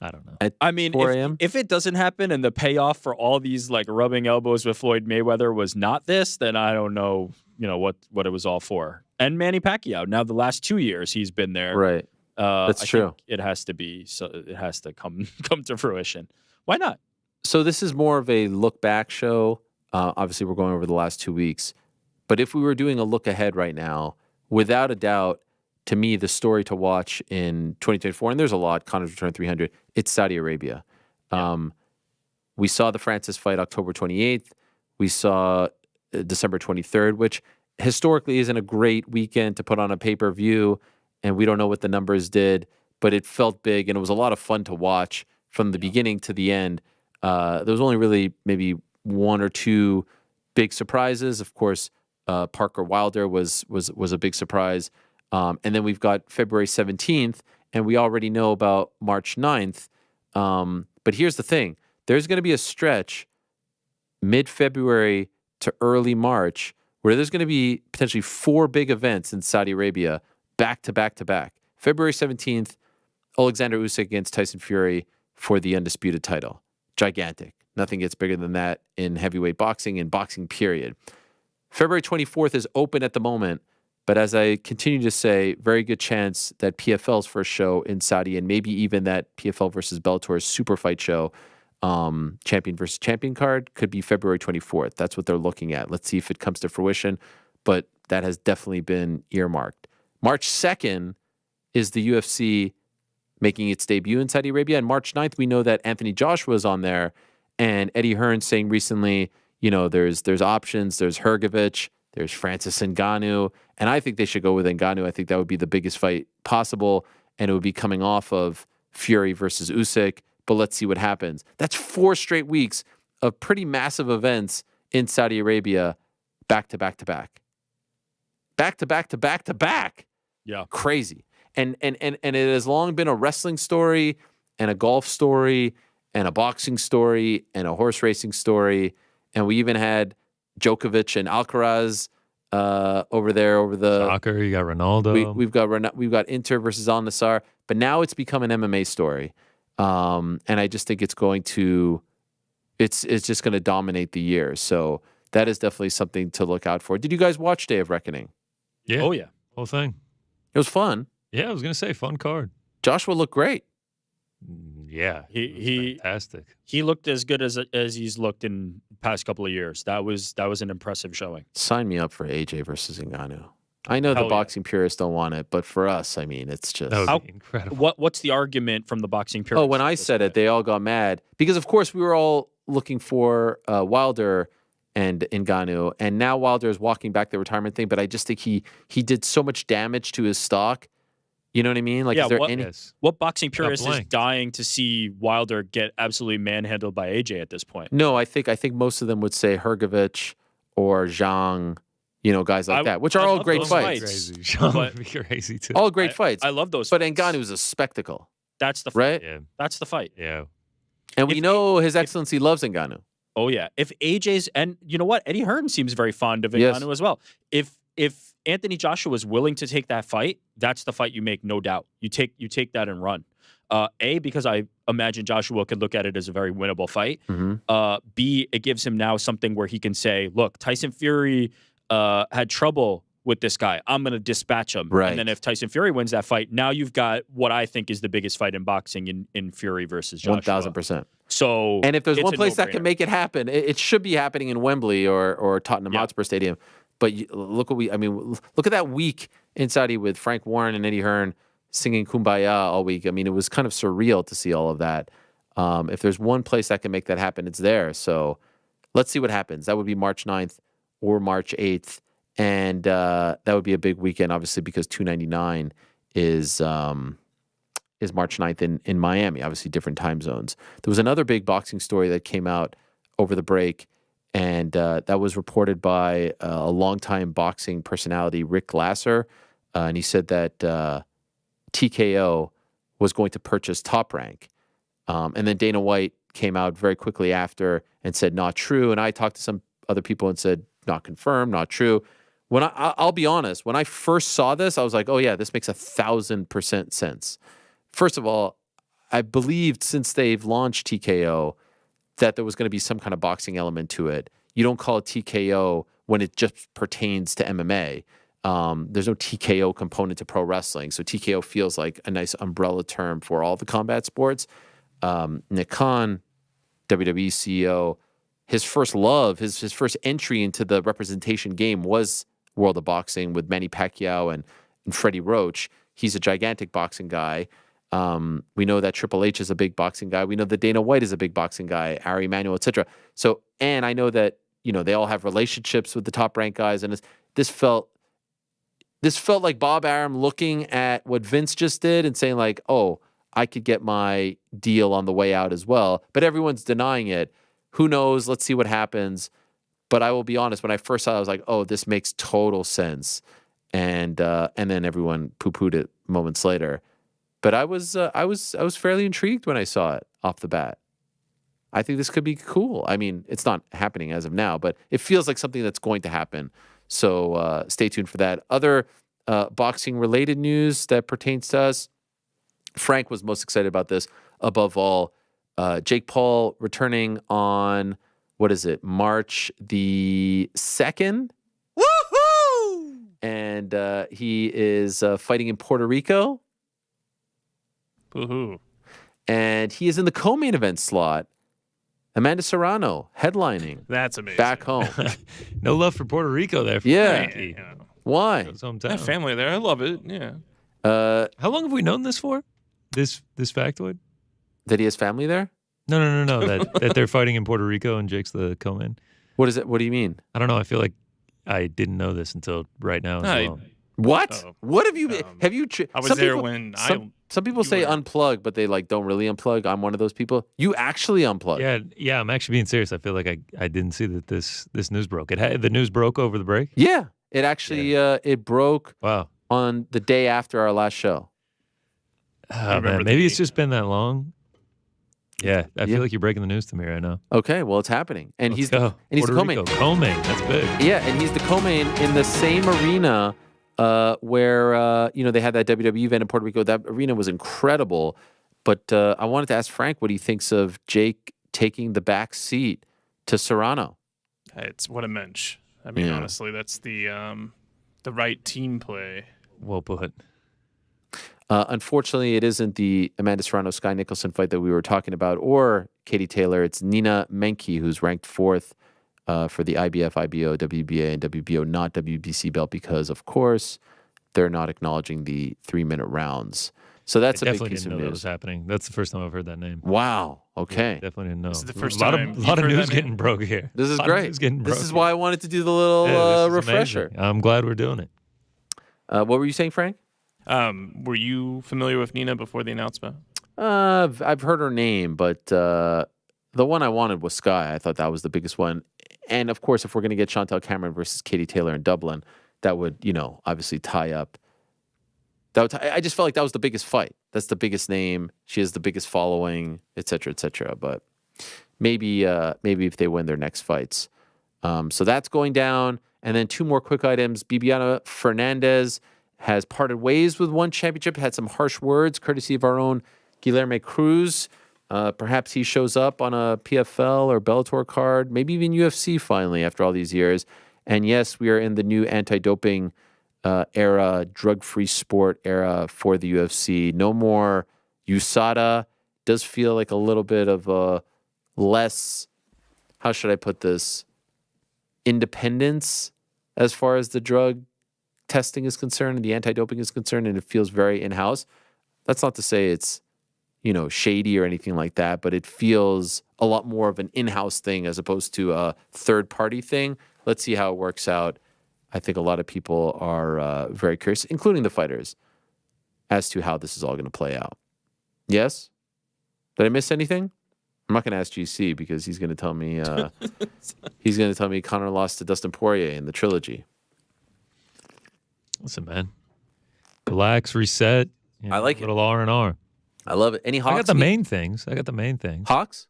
I don't know. At I mean, 4 a.m.? if it doesn't happen and the payoff for all these like rubbing elbows with Floyd Mayweather was not this, then I don't know, what it was all for. And Manny Pacquiao. Now the last 2 years he's been there. Right. That's true. Think it has to be. So it has to come to fruition. Why not? So this is more of a look back show. Obviously, we're going over the last 2 weeks. But if we were doing a look ahead right now, without a doubt, to me, the story to watch in 2024, and there's a lot, Conor's Return 300, it's Saudi Arabia. We saw the Francis fight October 28th. We saw December 23rd, which historically isn't a great weekend to put on a pay-per-view, and we don't know what the numbers did, but it felt big, and it was a lot of fun to watch from the beginning to the end. There was only really maybe one or two big surprises. Of course, Parker Wilder was a big surprise. And then we've got February 17th, and we already know about March 9th. But here's the thing. There's going to be a stretch mid-February to early March where there's going to be potentially 4 big events in Saudi Arabia back to back to back. February 17th, Alexander Usyk against Tyson Fury for the undisputed title. Gigantic. Nothing gets bigger than that in heavyweight boxing and boxing period. February 24th is open at the moment. But as I continue to say, very good chance that PFL's first show in Saudi, and maybe even that PFL versus Bellator's super fight show, champion versus champion card, could be February 24th. That's what they're looking at. Let's see if it comes to fruition. But that has definitely been earmarked. March 2nd is the UFC making its debut in Saudi Arabia. And March 9th, we know that Anthony Joshua is on there. And Eddie Hearn saying recently, there's options. There's Hrgovic. There's Francis Ngannou. And I think they should go with Ngannou. I think that would be the biggest fight possible. And it would be coming off of Fury versus Usyk. But let's see what happens. That's 4 straight weeks of pretty massive events in Saudi Arabia, back to back to back. Back to back to back to back. Yeah. Crazy. And it has long been a wrestling story and a golf story and a boxing story and a horse racing story. And we even had Djokovic and Alcaraz over there over the soccer. You got Ronaldo. We've got Inter versus Al Nassr, but now it's become an MMA story, and I just think it's just going to dominate the year. So that is definitely something to look out for. Did you guys watch Day of Reckoning? Yeah. Oh yeah. Whole thing. It was fun. Yeah, I was gonna say fun card. Joshua looked great. Yeah, he fantastic. He looked as good as he's looked in the past couple of years. That was an impressive showing. Sign me up for AJ versus Ngannou. I know Hell the boxing purists don't want it, but for us, I mean, it's just That would be incredible. What's the argument from the boxing purists? Oh, when I said it, they all got mad because, of course, we were all looking for Wilder and Ngannou, and now Wilder is walking back the retirement thing. But I just think he did so much damage to his stock. You know what I mean? Like, Yeah, is there what- any? Yes. What boxing purist is blanked. dying to see Wilder get absolutely manhandled by AJ at this point? No, I think most of them would say Hrgovic or Zhang. Guys like that, which are I all love great those fights. Crazy. Sean But- would be crazy too. All great fights. I love those. But fights. Ngannou is a spectacle, That's the fight. right? Yeah, That's the fight. yeah. And we If- know His Excellency loves Ngannou. Oh yeah. If AJ's and you know what, Eddie Hearn seems very fond of Yes. Ngannou as well. If Anthony Joshua was willing to take that fight, that's the fight you make, no doubt. You take that and run. Because I imagine Joshua could look at it as a very winnable fight. Mhm. B, it gives him now something where he can say, look, Tyson Fury had trouble with this guy. I'm going to dispatch him. Right. And then if Tyson Fury wins that fight, now you've got what I think is the biggest fight in boxing in Fury versus Joshua. 1,000%. So, And if there's it's one a place that no-brainer. can make it happen, it should be happening in Wembley or Tottenham Yeah. Hotspur Stadium. But look at that week in Saudi with Frank Warren and Eddie Hearn singing Kumbaya all week. I mean, it was kind of surreal to see all of that. If there's one place that can make that happen, it's there. So let's see what happens. That would be March 9th or March 8th. And that would be a big weekend, obviously, because 299 is March 9th in Miami, obviously different time zones. There was another big boxing story that came out over the break, and that was reported by a longtime boxing personality, Rick Glasser, and he said that TKO was going to purchase Top Rank. And then Dana White came out very quickly after and said, not true. And I talked to some other people and said, not confirmed, not true. When I'll be honest, when I first saw this, I was like, oh yeah, this makes 1,000% sense. First of all, I believed since they've launched TKO that there was going to be some kind of boxing element to it. You don't call it TKO when it just pertains to MMA. There's no TKO component to pro wrestling. So TKO feels like a nice umbrella term for all the combat sports. Nick Khan, WWE CEO, his first love, his first entry into the representation game was World of Boxing with Manny Pacquiao and Freddie Roach. He's a gigantic boxing guy. We know that Triple H is a big boxing guy. We know that Dana White is a big boxing guy, Ari Emanuel, etc. So, and I know that, they all have relationships with the Top Rank guys. And this felt like Bob Arum looking at what Vince just did and saying like, oh, I could get my deal on the way out as well. But everyone's denying it. Who knows? Let's see what happens. But I will be honest, when I first saw it, I was like, oh, this makes total sense. And then everyone poo-pooed it moments later. But I was fairly intrigued when I saw it off the bat. I think this could be cool. I mean, it's not happening as of now, but it feels like something that's going to happen. So stay tuned for that. Other boxing-related news that pertains to us. Frank was most excited about this. Above all, Jake Paul returning on, what is it, March the 2nd? Woohoo! and he is fighting in Puerto Rico. Woohoo. And he is in the co-main event slot. Amanda Serrano headlining That's amazing. back home. No love for Puerto Rico there. For Yeah. Frankie. You know. Why? His I hometown. have family there. I love it. Yeah. How long have we known this for? This factoid? That he has family there? No. that they're fighting in Puerto Rico and Jake's the co-man. What is it? What do you mean? I don't know. I feel like I didn't know this until right now as well. What? Oh. What have you been? Have you? I was some there people, when some people you say were- unplug, but they like don't really unplug. I'm one of those people. You actually unplug. Yeah. I'm actually being serious. I feel like I didn't see that this news broke. The news broke over the break. Yeah. It actually it broke Wow. on the day after our last show. Oh, remember man, the maybe it's meeting. just been that long. Yeah, I Yeah. feel like you're breaking the news to me right now. Okay, well it's happening, and Let's he's go. the, and he's the Puerto co-main. Rico, co-main. That's big. Yeah, and he's the co-main in the same arena where they had that WWE event in Puerto Rico. That arena was incredible. But I wanted to ask Frank what he thinks of Jake taking the back seat to Serrano. It's what a mensch. I mean, Yeah. honestly, that's the right team play. Well put. Unfortunately, it isn't the Amanda Serrano Sky Nicholson fight that we were talking about, or Katie Taylor. It's Nina Menke, who's ranked 4th for the IBF, IBO, WBA, and WBO, not WBC belt, because of course they're not acknowledging the 3-minute rounds. So that's I a big definitely piece didn't of know that was news. happening. That's the first time I've heard that name. Wow. Okay. Definitely didn't know. This is the first a lot time of, you've lot of heard news that name? getting broke here. This is A lot of great. news getting This broke is here. why I wanted to do the little Yeah, this is refresher. amazing. I'm glad we're doing it. What were you saying, Frank? Were you familiar with Nina before the announcement? I've heard her name, but the one I wanted was Sky. I thought that was the biggest one. And of course, if we're going to get Chantel Cameron versus Katie Taylor in Dublin, that would, obviously tie up. I just felt like that was the biggest fight. That's the biggest name. She has the biggest following, et cetera, et cetera. But maybe if they win their next fights. So that's going down. And then 2 more quick items. Bibiana Fernandez has parted ways with one championship, had some harsh words, courtesy of our own Guilherme Cruz. Perhaps he shows up on a PFL or Bellator card, maybe even UFC finally after all these years. And yes, we are in the new anti-doping era, drug-free sport era for the UFC. No more USADA. Does feel like a little bit of a less, how should I put this, independence as far as the drug testing is concerned and the anti-doping is concerned, and it feels very in-house. That's not to say it's, shady or anything like that, but it feels a lot more of an in-house thing as opposed to a third-party thing. Let's see how it works out. I think a lot of people are very curious, including the fighters, as to how this is all going to play out. Yes? Did I miss anything? I'm not going to ask GC because he's going to tell me Conor lost to Dustin Poirier in the trilogy. Listen, man. Relax, reset. I like it. Little R&R. I love it. Any Hawks? I got the main things. Hawks?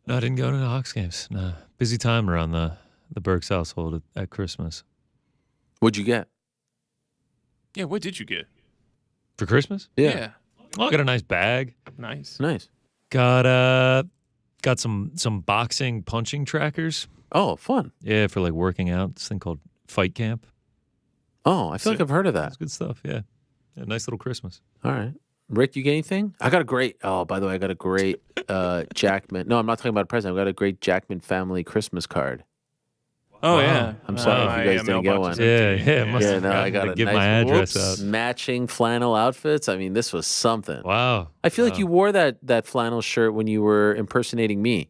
No, I didn't go to the Hawks games. No. Busy time around the Burks household at Christmas. What'd you get? Yeah, what did you get? For Christmas? Yeah. Oh, I got a nice bag. Nice. Nice. Got some boxing punching trackers. Oh, fun. Yeah, for like working out. This thing called Fight Camp. Oh, I feel like I've heard of that. That's good stuff. Yeah. Nice little Christmas. All right. Rick, you get anything? I got a great, by the way, I got a great Jackman. No, I'm not talking about a present. I got a great Jackman family Christmas card. Oh, Wow. yeah. I'm sorry if you guys didn't get mailbox one. is Yeah, empty. yeah. Must Yeah, have no, I forgotten got to a give nice my address whoops, out. matching flannel outfits. I mean, this was something. Wow. I feel like Wow. you wore that flannel shirt when you were impersonating me.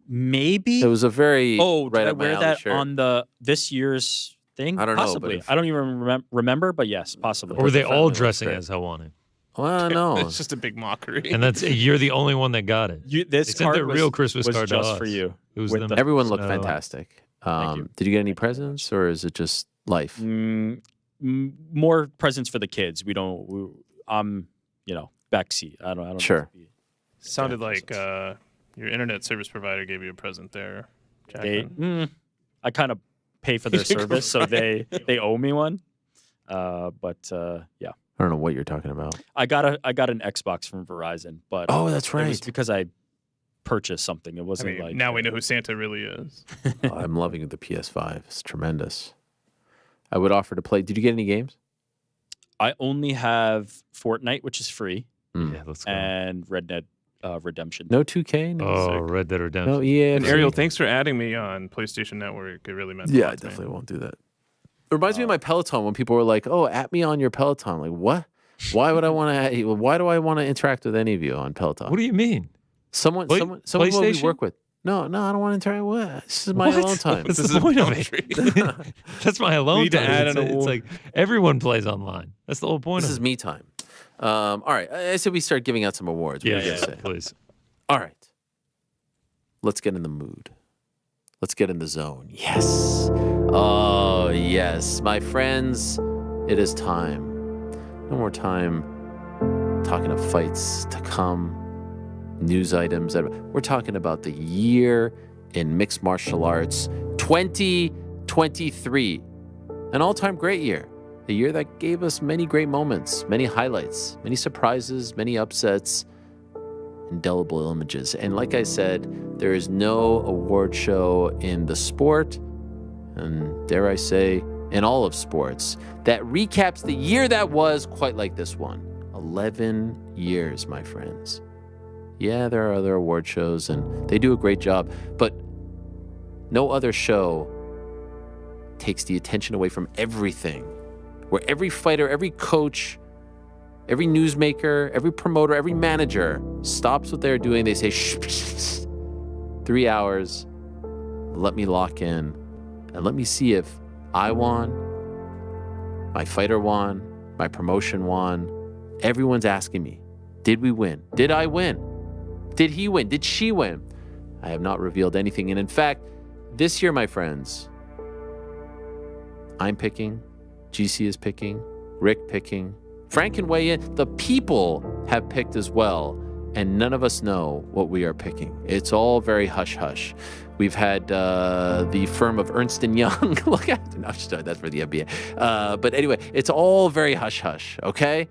Maybe. It was a very Oh, right did I up my wear alley that shirt. on this year's thing? I don't know, but Possibly. if- I don't even remember, but yes, possibly. Or were they Family all looks dressing great. as Hawaii? Well, no. It's just a big mockery. And you're the only one that got it. This They sent card their real Christmas was card to just for us. you. It was with them. the- Everyone looked No. fantastic. Thank you. Did you get any presents, or is it just life? More presents for the kids. I'm, backseat. I don't. Sure. have to be- Sounded like your internet service provider gave you a present there, They, Jackman. I kind of pay for their service, so they owe me one. But yeah, I don't know what you're talking about. I got an Xbox from Verizon, but Oh, that's it was right. because I purchased something. It I wasn't mean, like now we know who Santa really is. Oh, I'm loving the PS5. It's tremendous. I would offer to play. Did you get any games? I only have Fortnite, which is free, Yeah, let's go. and Red Dead Redemption. No 2K? No, Oh, Red Dead Redemption. no EA? And Ariel, thanks for adding me on PlayStation Network. It really meant a Yeah, lot I to me. definitely won't do that. It reminds me of my Peloton when people were like, "Oh, at me on your Peloton." Like, what? Why would I want to? Why do I want to interact with any of you on Peloton? What do you mean? Someone Play- who we PlayStation? work with. No, I don't want to interact. What? This is my What? alone time. What's This the is point of adultery. it? That's my alone need to time. add It's, an it's award. like everyone plays online. That's the whole point This of is it. me time. All right, I said we start giving out some awards. What Yeah, do you yeah, guys say? please. All right. Let's get in the mood. Let's get in the zone. Yes. Oh, yes. My friends, it is time. No more time talking of fights to come, news items. We're talking about the year in mixed martial arts 2023. An all-time great year. A year that gave us many great moments, many highlights, many surprises, many upsets, indelible images. And like I said, there is no award show in the sport, and dare I say, in all of sports, that recaps the year that was quite like this one. 11 years, my friends. Yeah, there are other award shows, and they do a great job, but no other show takes the attention away from everything, where every fighter, every coach, every newsmaker, every promoter, every manager stops what they're doing. They say, shh, 3 hours, let me lock in, and let me see if I won, my fighter won, my promotion won. Everyone's asking me, did we win? Did I win? Did he win? Did she win? I have not revealed anything. And in fact, this year, my friends, I'm picking, GC is picking, Rick picking, Frank can weigh in. The people have picked as well, and none of us know what we are picking. It's all very hush-hush. We've had the firm of Ernst & Young look at. No, that's for the NBA. But anyway, it's all very hush-hush, okay?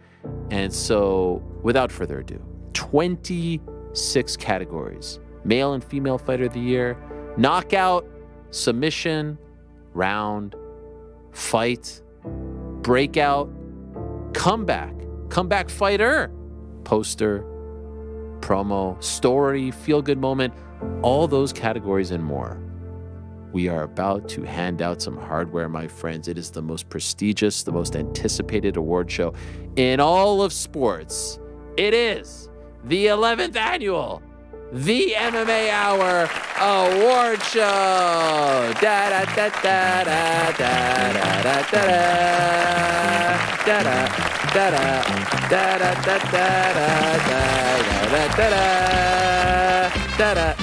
And so, without further ado, 26 categories. Male and female fighter of the year, knockout, submission, round, fight, breakout, comeback fighter, poster, promo, story, feel-good moment, all those categories and more. We are about to hand out some hardware, my friends. It is the most prestigious, the most anticipated award show in all of sports. It is the 11th annual The MMA Hour Award Show. Da da da da da da da da da da da da da da da.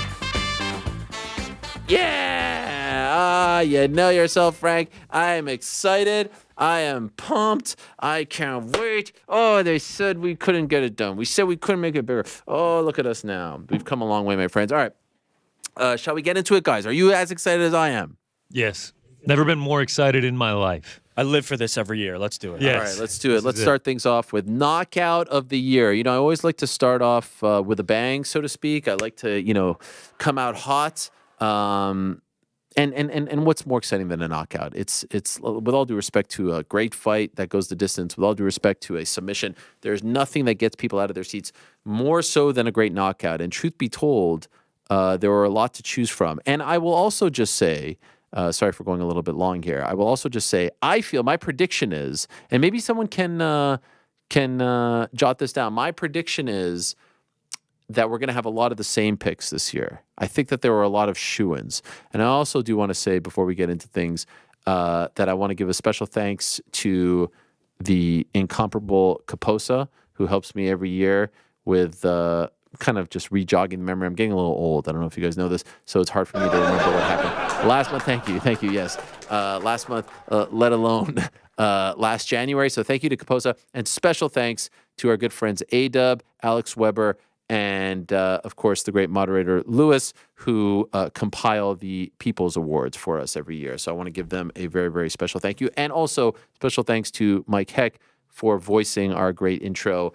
Yeah! You know yourself, Frank. I am excited. I am pumped. I can't wait. Oh, they said we couldn't get it done. We said we couldn't make it bigger. Oh, look at us now. We've come a long way, my friends. All right. Shall we get into it, guys? Are you as excited as I am? Yes. Never been more excited in my life. I live for this every year. Let's do it. Yes. All right, let's do it. This Let's is start things off with knockout of the year. You know, I always like to start off with a bang, so to speak. I like to, come out hot. And what's more exciting than a knockout? It's with all due respect to a great fight that goes the distance, with all due respect to a submission, there's nothing that gets people out of their seats more so than a great knockout. And truth be told, there were a lot to choose from. And I will also just say, sorry for going a little bit long here. I will also just say, I feel my prediction is, and maybe someone can jot this down. My prediction is that we're going to have a lot of the same picks this year. I think that there were a lot of shoo-ins. And I also do want to say, before we get into things, that I want to give a special thanks to the incomparable Kaposa, who helps me every year with kind of just re-jogging the memory. I'm getting a little old. I don't know if you guys know this, so it's hard for me to remember what happened. Last month, thank you, yes. Last month, let alone last January. So thank you to Kaposa, and special thanks to our good friends A-Dub, Alex Weber, and, of course, the great moderator, Lewis, who compile the People's Awards for us every year. So I want to give them a very, very special thank you. And also special thanks to Mike Heck for voicing our great intro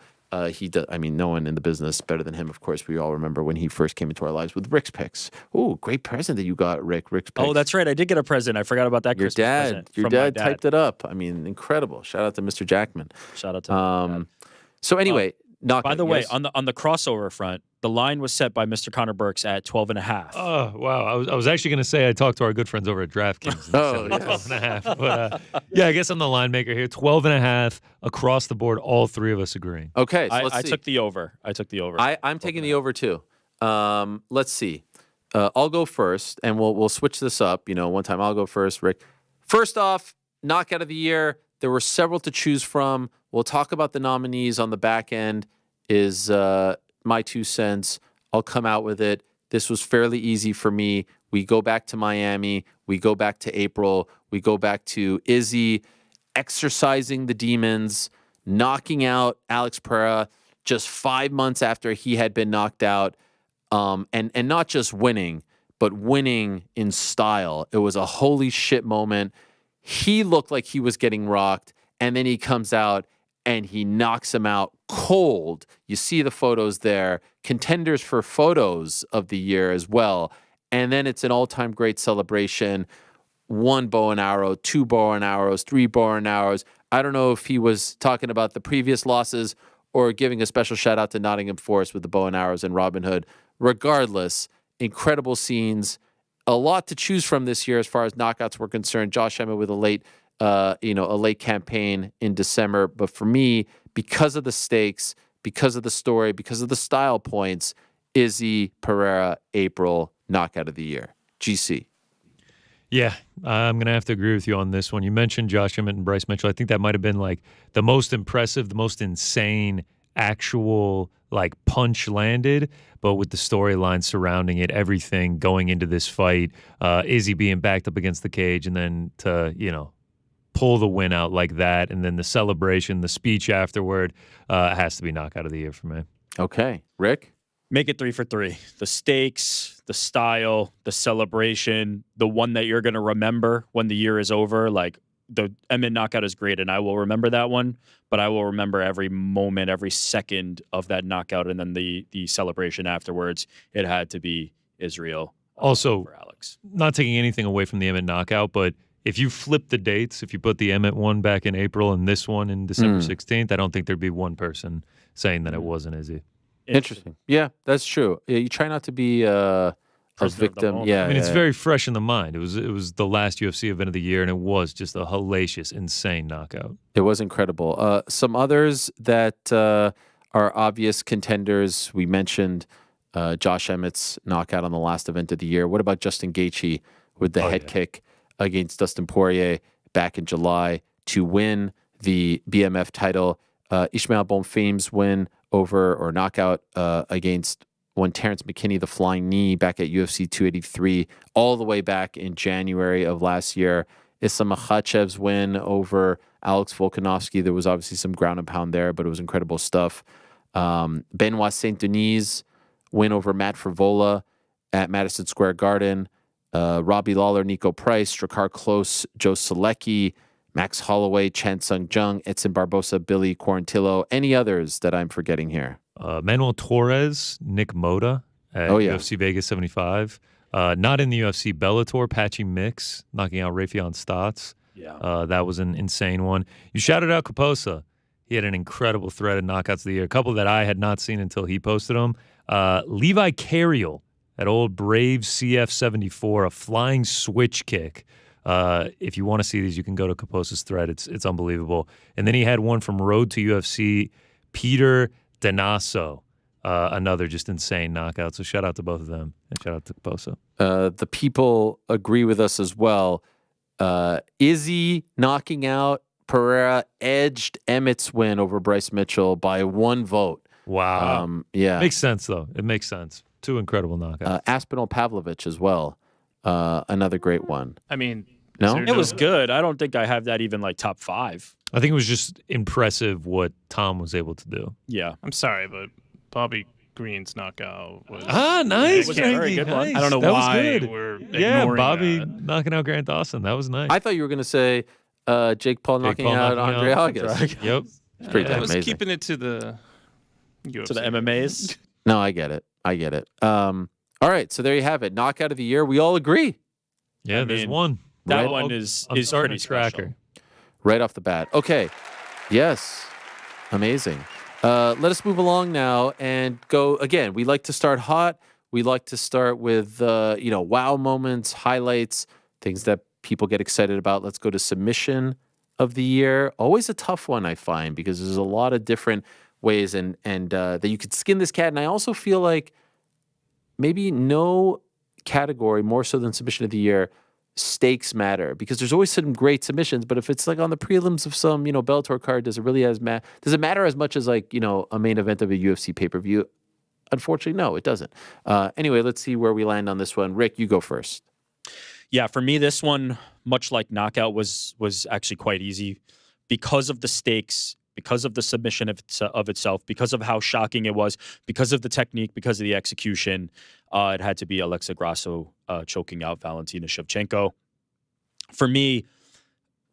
He does. I mean, no one in the business better than him. Of course, we all remember when he first came into our lives with Rick's picks. Oh, great present that you got, Rick. Rick's picks. Oh, that's right. I did get a present. I forgot about that. Your Christmas present your from my dad typed it up. I mean, incredible. Shout out to Mr. Jackman. Shout out to my dad. So anyway, By the way, on the crossover front, the line was set by Mr. Connor Burks at 12.5. Oh, wow. I was actually going to say I talked to our good friends over at DraftKings. Oh, yes. 12.5. But yeah, I guess I'm the line maker here. 12.5 across the board, all three of us agreeing. Okay, so let's I see. took the over. I'm taking the over too. Let's see. I'll go first, and we'll switch this up. One time I'll go first, Rick. First off, knockout of the year. There were several to choose from. We'll talk about the nominees on the back end. Is my 2 cents. I'll come out with it. This was fairly easy for me. We go back to Miami. We go back to April. We go back to Izzy exercising the demons, knocking out Alex Pereira just 5 months after he had been knocked out, and not just winning, but winning in style. It was a holy shit moment. He looked like he was getting rocked, and then he comes out and he knocks him out cold. You see the photos there. Contenders for photos of the year as well. And then it's an all-time great celebration. 1 bow and arrow, 2 bow and arrows, 3 bow and arrows. I don't know if he was talking about the previous losses or giving a special shout out to Nottingham Forest with the bow and arrows and Robin Hood. Regardless, incredible scenes. A lot to choose from this year as far as knockouts were concerned. Josh Emmett with a late campaign in December. But for me, because of the stakes, because of the story, because of the style points, Izzy Pereira, April, knockout of the year. GC. Yeah, I'm going to have to agree with you on this one. You mentioned Josh Emmett and Bryce Mitchell. I think that might have been like the most impressive, the most insane actual like punch landed, but with the storyline surrounding it, everything going into this fight, Izzy being backed up against the cage and then to, pull the win out like that, and then the celebration, the speech afterward, has to be knockout of the year for me. Okay. Rick? Make it 3 for 3. The stakes, the style, the celebration, the one that you're going to remember when the year is over. Like, the Emmett knockout is great, and I will remember that one, but I will remember every moment, every second of that knockout, and then the celebration afterwards. It had to be Israel. Also, for Alex. Not taking anything away from the Emmett knockout, but if you flip the dates, if you put the Emmett one back in April and this one in December 16th, I don't think there'd be one person saying that it wasn't Izzy. Interesting. Yeah, that's true. You try not to be a victim. Yeah, I mean, it's very fresh in the mind. It was the last UFC event of the year, and it was just a hellacious, insane knockout. It was incredible. Some others that are obvious contenders. We mentioned Josh Emmett's knockout on the last event of the year. What about Justin Gaethje with the head kick against Dustin Poirier back in July to win the BMF title? Ishmael Bonfim's win over or knockout against Terrence McKinney, the flying knee back at UFC 283, all the way back in January of last year. Islam Makhachev's win over Alex Volkanovski. There was obviously some ground and pound there, but it was incredible stuff. Benoit Saint Denis' win over Matt Frivola at Madison Square Garden. Robbie Lawler, Nico Price, Drakkar Klose, Joe Selecki, Max Holloway, Chan Sung Jung, Edson Barbosa, Billy Quarantillo. Any others that I'm forgetting here? Manuel Torres, Nick Moda at UFC Vegas 75. Not in the UFC, Bellator, Patchy Mix, knocking out Raytheon Stotts. Yeah. That was an insane one. You shouted out Kaposa. He had an incredible thread of knockouts of the year. A couple that I had not seen until he posted them. Levi Carriel, that old Brave CF74, a flying switch kick. If you want to see these, you can go to Kaposa's thread. It's unbelievable. And then he had one from Road to UFC, Peter Danasso, another just insane knockout. So shout out to both of them, and shout out to Kaposa. The people agree with us as well. Izzy knocking out Pereira edged Emmett's win over Bryce Mitchell by 1 vote. Wow. Yeah. Makes sense, though. It makes sense. 2 incredible knockouts. Aspinall Pavlovich as well. Another great one. I mean, No? is there It was good. I don't think I have that even like top 5. I think it was just impressive what Tom was able to do. Yeah. I'm sorry, but Bobby Green's knockout was Nice. was a very Frankie, good one. nice. I don't know That was why good. we're Yeah, ignoring Bobby that. knocking out Grant Dawson. That was nice. I thought you were going to say Jake Paul knocking out Andre August. Yep. It's pretty damn I was amazing. keeping it to the to the MMAs. No, I get it. All right, so there you have it. Knockout of the year. We all agree. Yeah, there's one. That one is starting pretty a tracker. Right off the bat. Okay. Yes. Amazing. Let us move along now and go again. We like to start hot. We like to start with wow moments, highlights, things that people get excited about. Let's go to submission of the year. Always a tough one, I find, because there's a lot of different ways and that you could skin this cat. And I also feel like maybe no category more so than submission of the year stakes matter, because there's always some great submissions, but if it's like on the prelims of some Bellator card, does it matter as much as like a main event of a UFC pay-per-view? Unfortunately, no, it doesn't. Anyway, let's see where we land on this one. Rick, you go first. Yeah, for me, this one, much like Knockout, was actually quite easy because of the stakes, because of the submission of itself, because of how shocking it was, because of the technique, because of the execution. It had to be Alexa Grasso choking out Valentina Shevchenko. For me,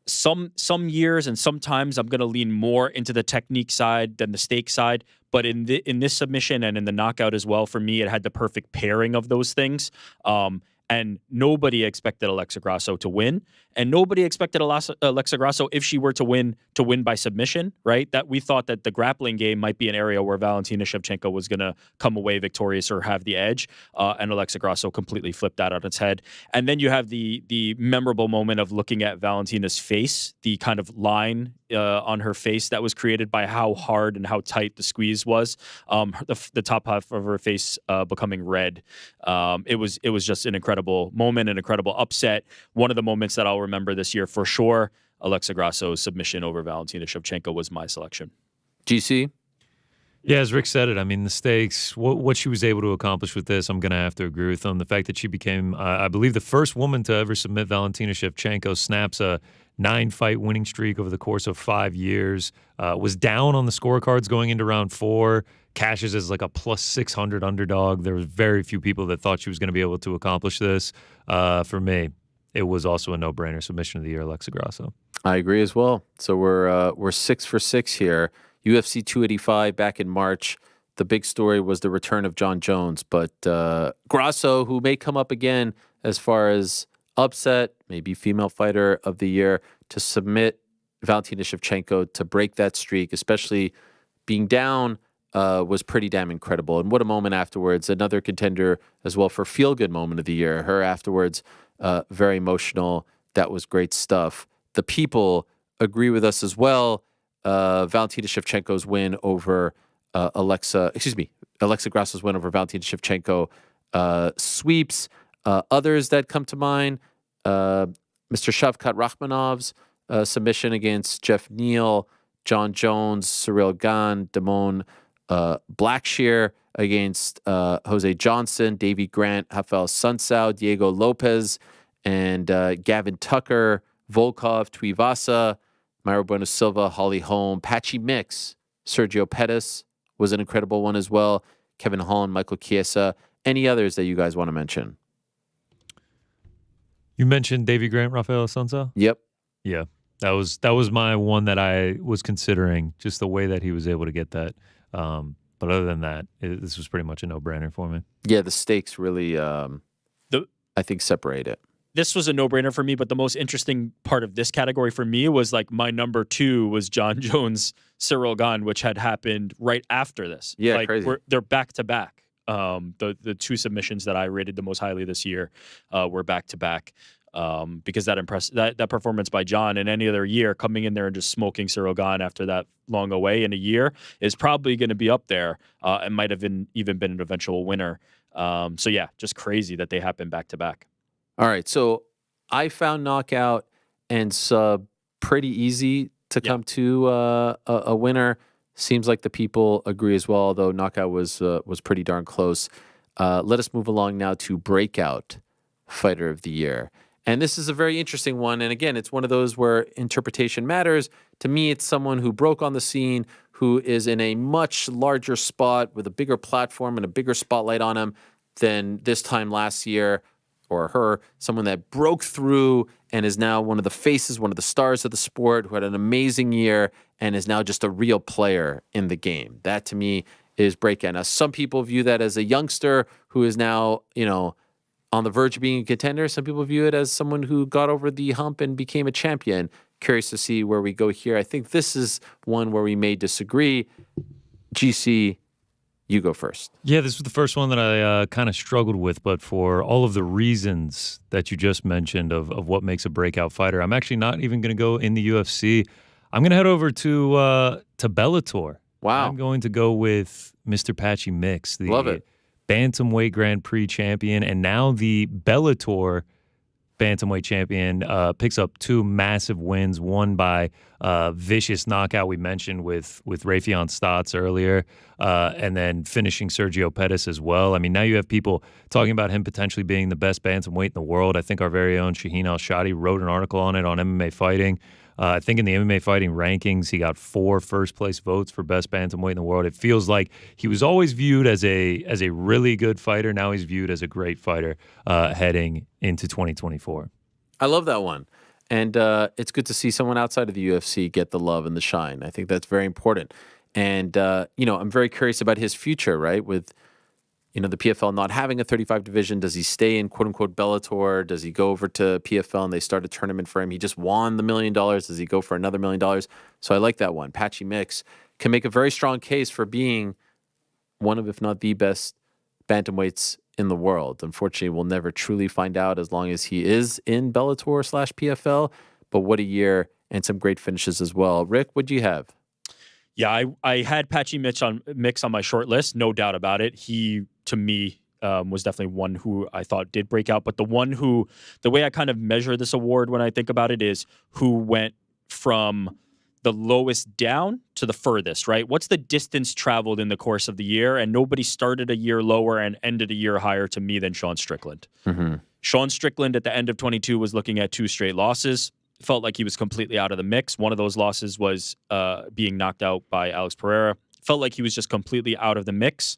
some years and sometimes I'm going to lean more into the technique side than the stake side. But in this submission and in the knockout as well, for me, it had the perfect pairing of those things. And nobody expected Alexa Grasso to win, and nobody expected Alexa Grasso, if she were to win by submission, right? That we thought that the grappling game might be an area where Valentina Shevchenko was going to come away victorious or have the edge, and Alexa Grasso completely flipped that on its head. And then you have the memorable moment of looking at Valentina's face, the kind of line on her face that was created by how hard and how tight the squeeze was. The top half of her face becoming red. It was just an incredible moment, an incredible upset. One of the moments that I'll remember this year for sure. Alexa Grasso's submission over Valentina Shevchenko was my selection. GC? Yeah, as Rick said it, I mean, the stakes, what she was able to accomplish with this, I'm going to have to agree with him. The fact that she became, I believe, the first woman to ever submit Valentina Shevchenko, snaps a 9-fight winning streak over the course of 5 years, was down on the scorecards going into round 4, cashes as like a plus 600 underdog. There was very few people that thought she was going to be able to accomplish this. For me, it was also a no-brainer. Submission of the year, Alexa Grasso. I agree as well. So we're 6 for 6 here. UFC 285 back in March. The big story was the return of John Jones, but Grasso, who may come up again as far as upset, maybe female fighter of the year, to submit Valentina Shevchenko to break that streak, especially being down, was pretty damn incredible. And what a moment afterwards. Another contender as well for feel-good moment of the year. Her afterwards, very emotional. That was great stuff. The people agree with us as well. Valentina Shevchenko's win over Alexa Grasso's win over Valentina Shevchenko sweeps. Others that come to mind, Mr. Shavkat Rakhmanov's submission against Jeff Neal, John Jones, Cyril Gane, Damon Blackshear against Jose Johnson, Davey Grant, Rafael Sunsao, Diego Lopez, and Gavin Tucker, Volkov, Tuivasa, Myra Bueno Silva, Holly Holm, Patchy Mix, Sergio Pettis was an incredible one as well. Kevin Holland, Michael Chiesa. Any others that you guys want to mention? You mentioned Davey Grant, Rafael Sunsao? Yep. Yeah, that was my one that I was considering, just the way that he was able to get that. But other than that, this was pretty much a no-brainer for me. Yeah, the stakes really, I think, separate it. This was a no-brainer for me, but the most interesting part of this category for me was like my number 2 was John Jones, Cyril Gane, which had happened right after this. Yeah, like, crazy. They're back-to-back. The 2 submissions that I rated the most highly this year were back-to-back. Because that performance by John in any other year, coming in there and just smoking Cyril Gane after that long away in a year, is probably going to be up there and might have even been an eventual winner. So yeah, just crazy that they happen back-to-back. All right, so I found knockout and sub pretty easy to come to a winner. Seems like the people agree as well, although knockout was pretty darn close. Let us move along now to breakout fighter of the year. And this is a very interesting one. And again, it's one of those where interpretation matters. To me, it's someone who broke on the scene, who is in a much larger spot with a bigger platform and a bigger spotlight on him than this time last year, or her, someone that broke through and is now one of the faces, one of the stars of the sport, who had an amazing year and is now just a real player in the game. That, to me, is Breakout. Now, some people view that as a youngster who is now, on the verge of being a contender. Some people view it as someone who got over the hump and became a champion. Curious to see where we go here. I think this is one where we may disagree. GC, you go first. Yeah, this was the first one that I kind of struggled with, but for all of the reasons that you just mentioned of what makes a breakout fighter, I'm actually not even going to go in the UFC. I'm going to head over to Bellator. Wow. I'm going to go with Mr. Patchy Mix, Love it. Bantamweight Grand Prix champion, and now the Bellator Bantamweight champion. Picks up 2 massive wins, one by vicious knockout we mentioned with Raytheon Stotts earlier, and then finishing Sergio Pettis as well. I mean, now you have people talking about him potentially being the best bantamweight in the world. I think our very own Shaheen Al-Shadi wrote an article on it on MMA Fighting. I think in the MMA Fighting rankings, he got 4 first-place votes for best bantamweight in the world. It feels like he was always viewed as a really good fighter. Now he's viewed as a great fighter heading into 2024. I love that one. And it's good to see someone outside of the UFC get the love and the shine. I think that's very important. And, I'm very curious about his future, right? With, the PFL not having a 35 division, does he stay in quote-unquote Bellator? Does he go over to PFL and they start a tournament for him? He just won the $1 million. Does he go for another $1 million? So I like that one. Patchy Mix can make a very strong case for being one of, if not the best bantamweights in the world. Unfortunately, we'll never truly find out as long as he is in Bellator/PFL. But what a year and some great finishes as well. Rick, what do you have? Yeah, I had Patchy Mix on my short list, no doubt about it. He, to me, was definitely one who I thought did break out. But the way I kind of measure this award when I think about it is who went from the lowest down to the furthest, right? What's the distance traveled in the course of the year? And nobody started a year lower and ended a year higher to me than Sean Strickland. Mm-hmm. Sean Strickland at the end of 22 was looking at 2 straight losses. Felt like he was completely out of the mix. One of those losses was being knocked out by Alex Pereira. Felt like he was just completely out of the mix.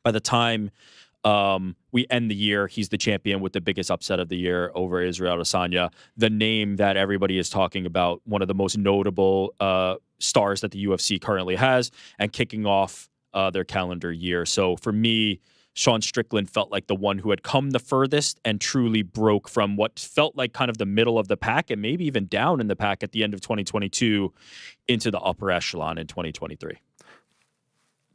By the time we end the year, he's the champion with the biggest upset of the year over Israel Adesanya, the name that everybody is talking about, one of the most notable stars that the UFC currently has, and kicking off their calendar year. So for me, Sean Strickland felt like the one who had come the furthest and truly broke from what felt like kind of the middle of the pack and maybe even down in the pack at the end of 2022 into the upper echelon in 2023.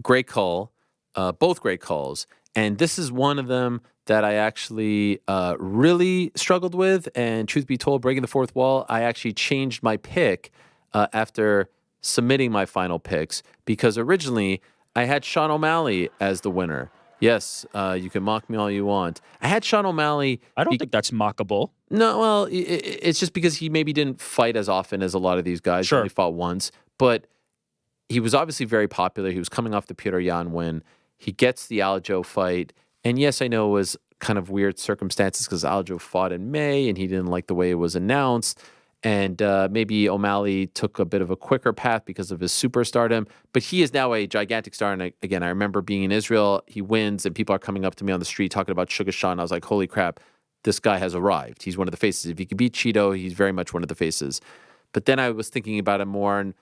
Great call. Both great calls. And this is one of them that I actually really struggled with. And truth be told, breaking the fourth wall, I actually changed my pick after submitting my final picks because originally I had Sean O'Malley as the winner. Yes, you can mock me all you want. I had Sean O'Malley. I don't think that's mockable. No, well, it's just because he maybe didn't fight as often as a lot of these guys. Sure. He only fought once. But he was obviously very popular. He was coming off the Peter Yan win. He gets the Aljo fight. And yes, I know it was kind of weird circumstances because Aljo fought in May and he didn't like the way it was announced. And maybe O'Malley took a bit of a quicker path because of his superstardom. But he is now a gigantic star. And again, I remember being in Israel. He wins and people are coming up to me on the street talking about Sugar Sean. I was like, holy crap, this guy has arrived. He's one of the faces. If he could beat Cheeto, he's very much one of the faces. But then I was thinking about it more and,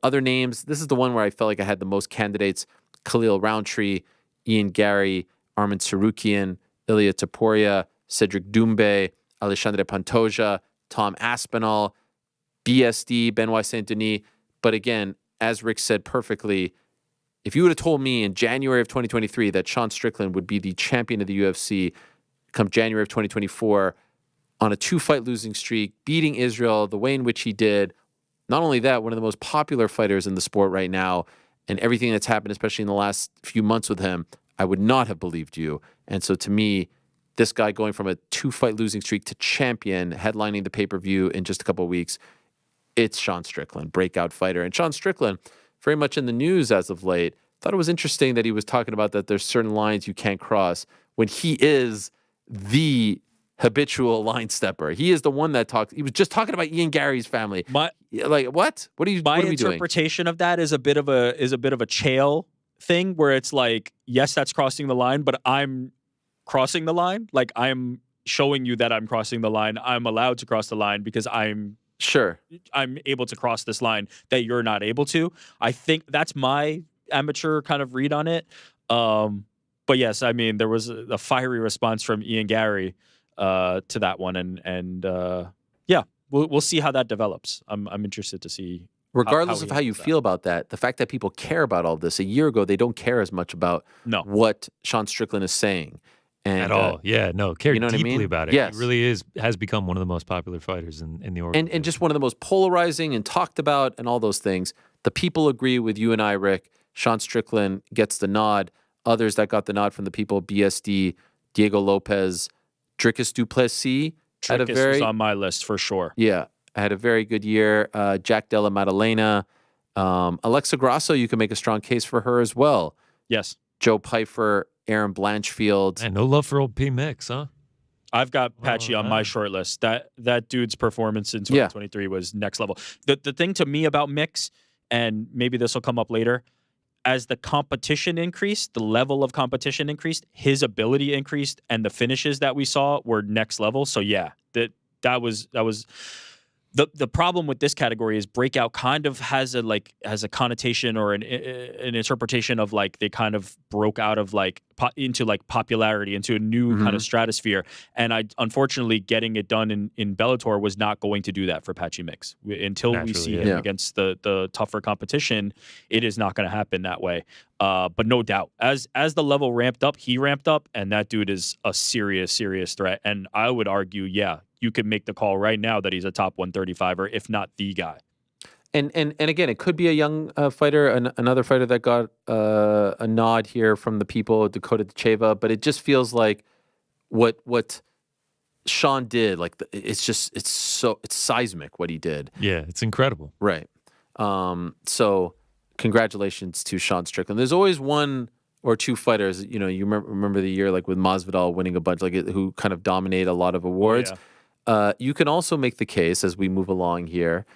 other names. This is the one where I felt like I had the most candidates. Khalil Roundtree, Ian Gary, Armin Sarukian, Ilya Taporia, Cedric Doumbé, Alexandre Pantoja, Tom Aspinall, BSD, Benoit Saint-Denis. But again, as Rick said perfectly, if you would have told me in January of 2023 that Sean Strickland would be the champion of the UFC come January of 2024 on a 2-fight losing streak, beating Israel the way in which he did, not only that, one of the most popular fighters in the sport right now, and everything that's happened, especially in the last few months with him, I would not have believed you. And so to me, this guy going from a 2-fight losing streak to champion, headlining the pay-per-view in just a couple of weeks, it's Sean Strickland, breakout fighter. And Sean Strickland, very much in the news as of late, thought it was interesting that he was talking about that there's certain lines you can't cross when he is the habitual line stepper. He is the one that talks. He was just talking about Ian Gary's family. What? What are you? My what are we doing? interpretation of that is a bit of a Chael thing where it's like, yes, that's crossing the line, but I'm crossing the line. Like I'm showing you that I'm crossing the line. I'm allowed to cross the line because I'm able to cross this line that you're not able to. I think that's my amateur kind of read on it. But yes, I mean, there was a fiery response from Ian Gary to that one, and yeah, we'll see how that develops. I'm interested to see. Regardless of he how you handles that. feel about that, the fact that people care about all this, a year ago, they don't care as much about No. what Sean Strickland is saying. And, At all. Yeah, no, care you know what I deeply mean? about it. Yes. He really has become one of the most popular fighters in the organization. and just one of the most polarizing and talked about and all those things. The people agree with you and I, Rick. Sean Strickland gets the nod. Others that got the nod from the people, BSD, Diego Lopez, Dricus Duplessis had a Trickus very was on my list for sure. yeah, had a very good year. Jack Della Maddalena, Alexa Grasso, you can make a strong case for her as well. Yes. Joe Pfeiffer, Aaron Blanchfield. Man, no love for old P Mix, huh? I've got Patchy on my short list. That dude's performance in 2023 was next level. The thing to me about Mix, and maybe this will come up later, as the competition increased, the level of competition increased, his ability increased, and the finishes that we saw were next level. So yeah, that was the problem with this category is Breakout kind of has a connotation or an interpretation of like they kind of broke out of like into like popularity, into a new kind of stratosphere. And unfortunately getting it done in Bellator was not going to do that for Patchy Mix. Until we see him against the tougher competition, it is not going to happen that way. But no doubt, as the level ramped up, he ramped up, and that dude is a serious threat. And I would argue, yeah, you could make the call right now that he's a top 135er, if not the guy. And again, it could be a young fighter, another fighter that got a nod here from the people, Dakota Dacheva, but it just feels like what Sean did, like it's seismic what he did. Yeah, it's incredible. Right. So congratulations to Sean Strickland. There's always one or two fighters, you know, you remember the year like with Masvidal winning a bunch, like who kind of dominate a lot of awards. You can also make the case as we move along here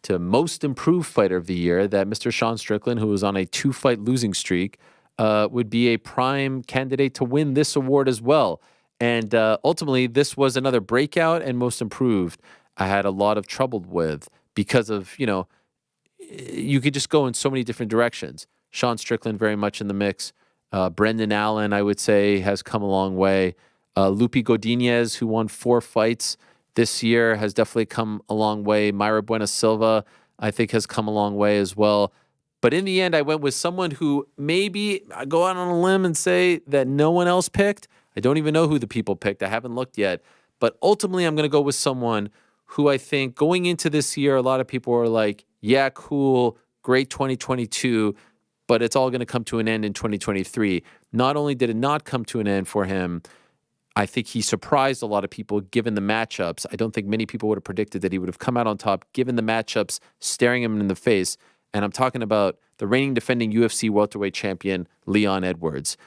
to most improved fighter of the year that Mr. Sean Strickland, who was on a 2-fight losing streak, would be a prime candidate to win this award as well. And ultimately, this was another breakout and most improved I had a lot of trouble with because of, you know, you could just go in so many different directions. Sean Strickland very much in the mix. Brendan Allen, I would say, has come a long way. Lupi Godinez, who won 4 fights this year, has definitely come a long way. Mayra Buena Silva, I think, has come a long way as well. But in the end, I went with someone who maybe I go out on a limb and say that no one else picked. I don't even know who the people picked. I haven't looked yet. But ultimately, I'm going to go with someone who I think going into this year, a lot of people were like, yeah, cool, great 2022, but it's all going to come to an end in 2023. Not only did it not come to an end for him, I think he surprised a lot of people given the matchups. I don't think many people would have predicted that he would have come out on top given the matchups staring him in the face. And I'm talking about the reigning defending UFC welterweight champion, Leon Edwards.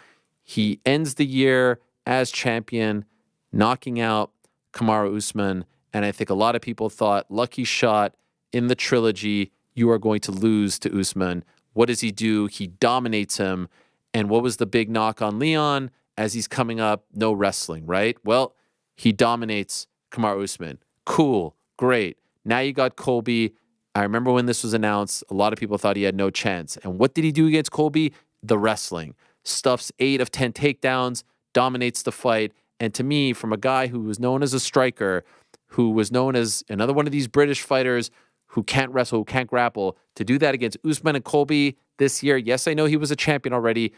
He ends the year as champion, knocking out Kamaru Usman. And I think a lot of people thought, lucky shot in the trilogy, you are going to lose to Usman. What does he do? He dominates him. And what was the big knock on Leon? As he's coming up, no wrestling, right? Well, he dominates Kamaru Usman. Cool, great. Now you got Colby. I remember when this was announced, a lot of people thought he had no chance. And what did he do against Colby? The wrestling. Stuffs 8 of 10 takedowns, dominates the fight. And to me, from a guy who was known as a striker, who was known as another one of these British fighters who can't wrestle, who can't grapple, to do that against Usman and Colby this year, yes, I know he was a champion already.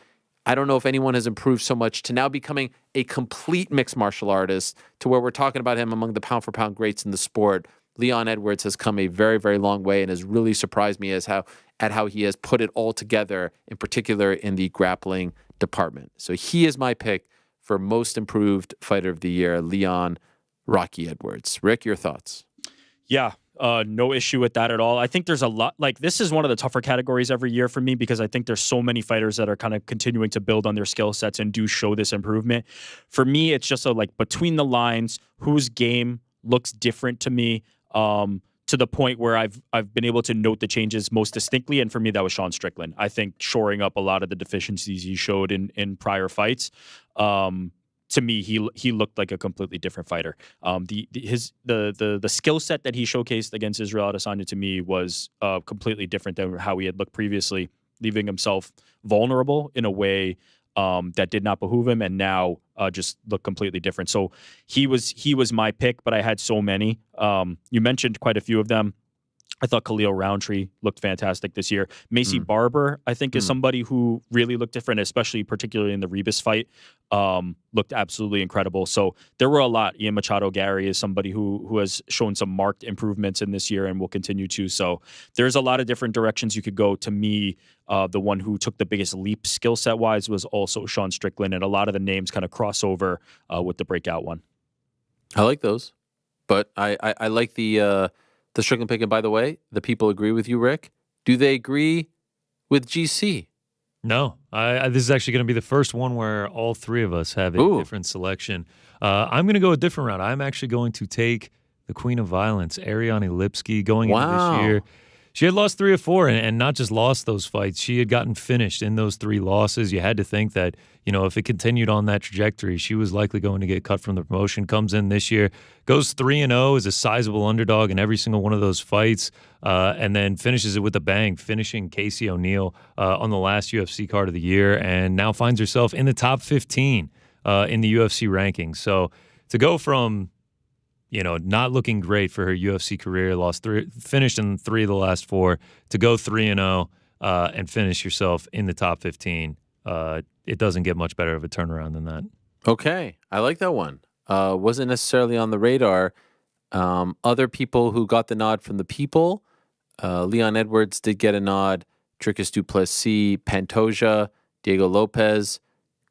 I don't know if anyone has improved so much to now becoming a complete mixed martial artist to where we're talking about him among the pound-for-pound greats in the sport. Leon Edwards has come a very, very long way and has really surprised me at how he has put it all together, in particular in the grappling department. So he is my pick for most improved fighter of the year, Leon Rocky Edwards. Rick, your thoughts? Yeah. No issue with that at all. I think there's a lot, like this is one of the tougher categories every year for me because I think there's so many fighters that are kind of continuing to build on their skill sets and do show this improvement. For me, it's just like between the lines, whose game looks different to me to the point where I've been able to note the changes most distinctly. And for me, that was Sean Strickland. I think shoring up a lot of the deficiencies he showed in prior fights. To me, he looked like a completely different fighter. The skill set that he showcased against Israel Adesanya to me was completely different than how he had looked previously. leaving himself vulnerable in a way that did not behoove him, and now just look completely different. So he was my pick, but I had so many. You mentioned quite a few of them. I thought Khalil Roundtree looked fantastic this year. Macy Barber, I think, is somebody who really looked different, especially particularly in the Rebus fight. Looked absolutely incredible. So there were a lot. Ian Machado Gary is somebody who has shown some marked improvements in this year and will continue to. So there's a lot of different directions you could go. To me, the one who took the biggest leap skill set wise was also Sean Strickland, and a lot of the names kind of cross over with the breakout one. I like those, but I like the Strickland pick. And by the way, the people agree with you, Rick. Do they agree with GC? No, this is actually going to be the first one where all three of us have a different selection. I'm going to go a different route. I'm actually going to take the Queen of Violence, Ariane Lipski, going into this year. She had lost 3 or 4 and not just lost those fights. She had gotten finished in those 3 losses. You had to think that, if it continued on that trajectory, she was likely going to get cut from the promotion. Comes in this year, goes 3-0, is a sizable underdog in every single one of those fights, and then finishes it with a bang, finishing Casey O'Neill on the last UFC card of the year, and now finds herself in the top 15 in the UFC rankings. So to go from not looking great for her UFC career, finished in 3 of the last 4, to go 3-0 and finish yourself in the top 15. It doesn't get much better of a turnaround than that. Okay, I like that one. Wasn't necessarily on the radar. Other people who got the nod from the people, Leon Edwards did get a nod, Dricus du Plessis, Pantoja, Diego Lopez,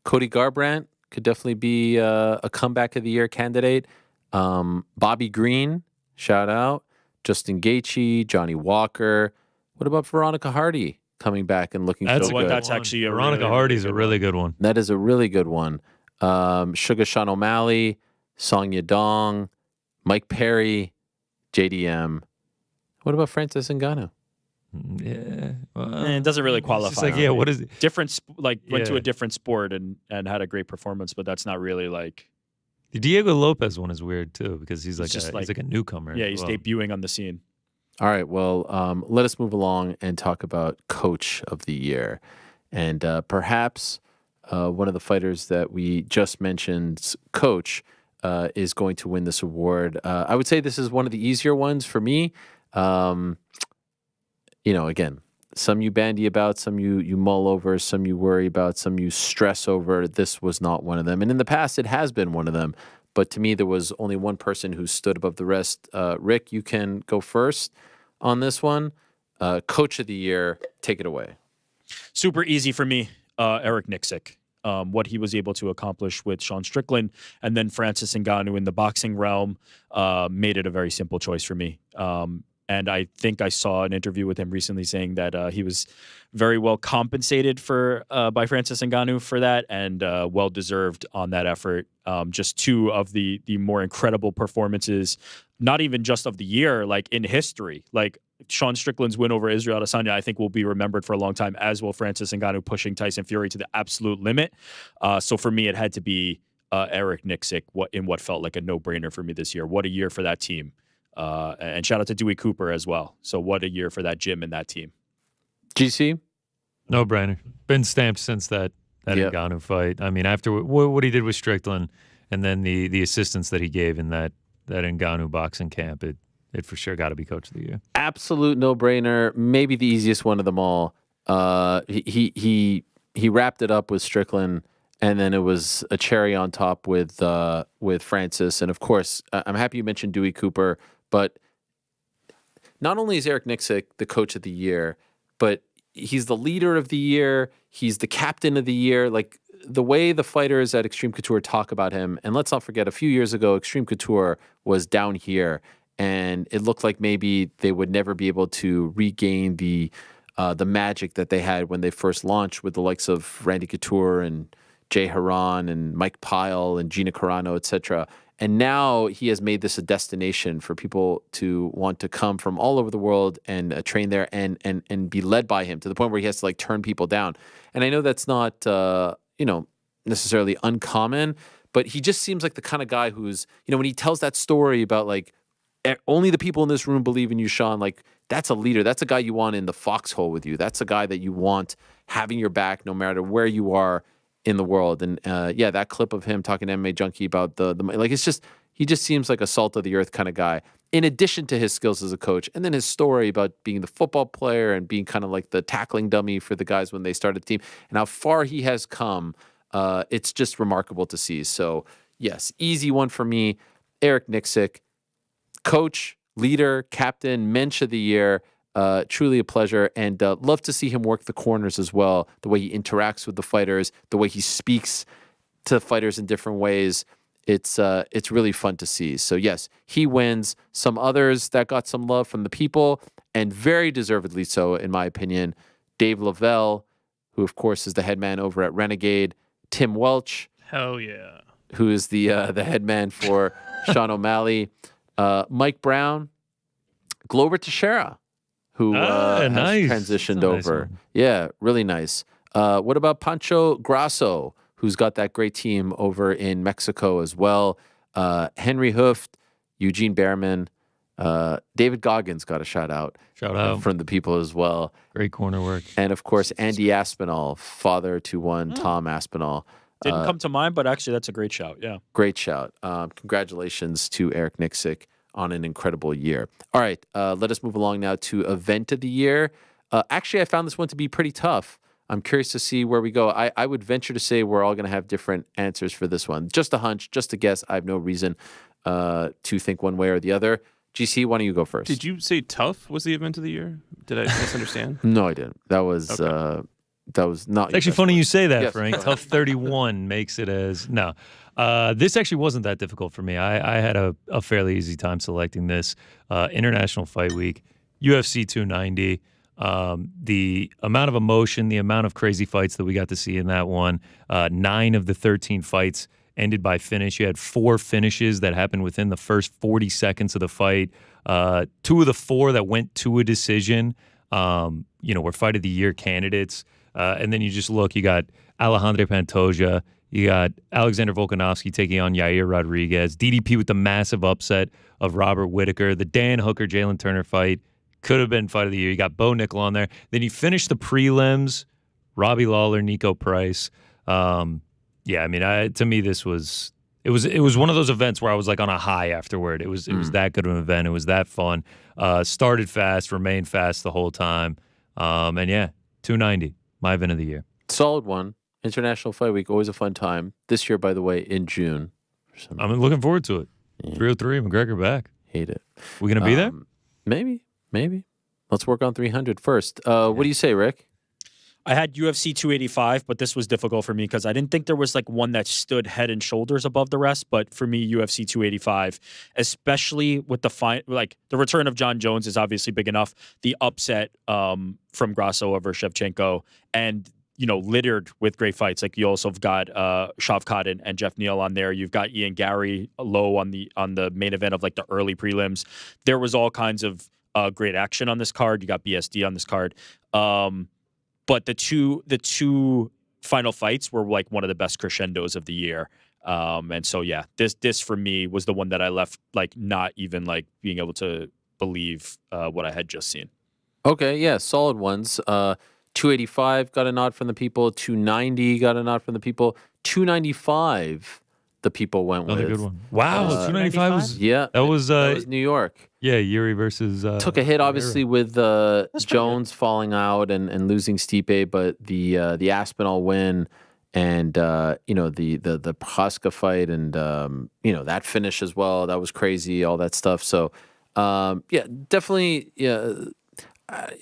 Cody Garbrandt could definitely be a comeback of the year candidate. Bobby Green, shout out. Justin Gaethje, Johnny Walker. What about Veronica Hardy coming back and looking so good? That's actually Veronica Hardy's a really good one. That is a really good one. Sugar Sean O'Malley, Song Yadong, Mike Perry, JDM. What about Francis Ngannou? Yeah, it doesn't really qualify. It's like, what is it? Different? Went to a different sport and had a great performance, but that's not really like. The Diego Lopez one is weird too because he's like a newcomer. Yeah, he's debuting on the scene. All right, well, let us move along and talk about Coach of the Year. And perhaps one of the fighters that we just mentioned, Coach, is going to win this award. I would say this is one of the easier ones for me. Again, some you bandy about, some you mull over, some you worry about, some you stress over. This was not one of them. And in the past, it has been one of them. But to me, there was only one person who stood above the rest. Rick, you can go first on this one. Coach of the Year, take it away. Super easy for me, Eric Nixick. What he was able to accomplish with Sean Strickland and then Francis Ngannou in the boxing realm made it a very simple choice for me. And I think I saw an interview with him recently saying that he was very well compensated by Francis Ngannou for that, and well deserved on that effort. Just 2 of the more incredible performances, not even just of the year, like in history. Like Sean Strickland's win over Israel Adesanya, I think will be remembered for a long time, as will Francis Ngannou pushing Tyson Fury to the absolute limit. So for me, it had to be Eric Nixick. What felt like a no-brainer for me this year. What a year for that team. And shout out to Dewey Cooper as well. So what a year for that gym and that team. GC? No brainer. Been stamped since that Ngannou fight. I mean, after what he did with Strickland and then the assistance that he gave in that Ngannou boxing camp, it for sure got to be Coach of the Year. Absolute no-brainer. Maybe the easiest one of them all. He wrapped it up with Strickland, and then it was a cherry on top with Francis. And of course, I'm happy you mentioned Dewey Cooper. But not only is Eric Nixick the Coach of the Year, but he's the leader of the year. He's the captain of the year. Like the way the fighters at Extreme Couture talk about him, and let's not forget, a few years ago, Extreme Couture was down here, and it looked like maybe they would never be able to regain the magic that they had when they first launched with the likes of Randy Couture and Jay Haran and Mike Pyle and Gina Carano, etc. And now he has made this a destination for people to want to come from all over the world and train there and be led by him, to the point where he has to like turn people down. And I know that's not necessarily uncommon, but he just seems like the kind of guy who's, when he tells that story about like only the people in this room believe in you, Sean. Like, that's a leader. That's a guy you want in the foxhole with you. That's a guy that you want having your back no matter where you are in the world. And yeah, that clip of him talking to MMA Junkie about the like, it's just, he just seems like a salt of the earth kind of guy, in addition to his skills as a coach. And then his story about being the football player and being kind of like the tackling dummy for the guys when they started the team, and how far he has come. It's just remarkable to see. So yes, easy one for me. Eric Nixick, coach, leader, captain, mensch of the year. Truly a pleasure, and love to see him work the corners as well. The way he interacts with the fighters, the way he speaks to fighters in different ways. It's really fun to see. So yes, he wins. Some others that got some love from the people, and very deservedly so, in my opinion. Dave Lavelle, who of course is the head man over at Renegade. Tim Welch, Hell yeah. who is the head man for Sean O'Malley. Mike Brown, Glover Teixeira, who has nice. transitioned That's a nice over. one. Yeah, really nice. What about Pancho Grasso, who's got that great team over in Mexico as well? Henry Hooft, Eugene Behrman, David Goggins got a shout out. Shout out. From the people as well. Great corner work. And of course, Andy Aspinall, father to one Tom Aspinall. Didn't come to mind, but actually that's a great shout. Yeah. Great shout. Congratulations to Eric Nixick on an incredible year. All right, let us move along now to event of the year. Actually, I found this one to be pretty tough. I'm curious to see where we go. I would venture to say we're all going to have different answers for this one. Just a hunch, just a guess. I have no reason to think one way or the other. GC, why don't you go first? Did you say tough was the event of the year? Did I misunderstand? No, I didn't. That was not. It's actually funny you say that, Yes. Frank. Tough 31 makes it as no. This actually wasn't that difficult for me. I had a fairly easy time selecting this. International Fight Week, UFC 290. The amount of emotion, the amount of crazy fights that we got to see in that one. 9 of the 13 fights ended by finish. You had 4 finishes that happened within the first 40 seconds of the fight. 2 of the 4 that went to a decision, were Fight of the Year candidates. And then you just look, you got Alejandro Pantoja, you got Alexander Volkanovski taking on Yair Rodriguez, DDP with the massive upset of Robert Whittaker, the Dan Hooker, Jalen Turner fight, could have been Fight of the Year. You got Bo Nickel on there. Then you finish the prelims, Robbie Lawler, Nico Price. To me, this was it was one of those events where I was like on a high afterward. It was that good of an event. It was that fun. Started fast, remained fast the whole time. 290, my event of the year. Solid one. International Fight Week, always a fun time. This year, by the way, in June. I'm looking forward to it. 303, McGregor back. Hate it. We gonna be there? Maybe. Let's work on 300 first. What do you say, Rick? I had UFC 285, but this was difficult for me because I didn't think there was like one that stood head and shoulders above the rest. But for me, UFC 285, especially with the return of John Jones is obviously big enough. The upset from Grasso over Shevchenko, and littered with great fights. Like you also have got Shavkat and Jeff Neal on there. You've got Ian Gary low on the main event of like the early prelims. There was all kinds of great action on this card. You got BSD on this card. But the two final fights were like one of the best crescendos of the year. And so, yeah, this for me was the one that I left like not even like being able to believe what I had just seen. Okay, yeah, solid ones. 285 got a nod from the people. 290 got a nod from the people. 295, the people went Another with. good one. Wow, 295 was Yeah, that was New York. yeah, Yuri versus Took a hit, obviously, with Jones falling out and losing Stipe, but the Aspinall win and the Prohaska fight and that finish as well, that was crazy, all that stuff. So definitely.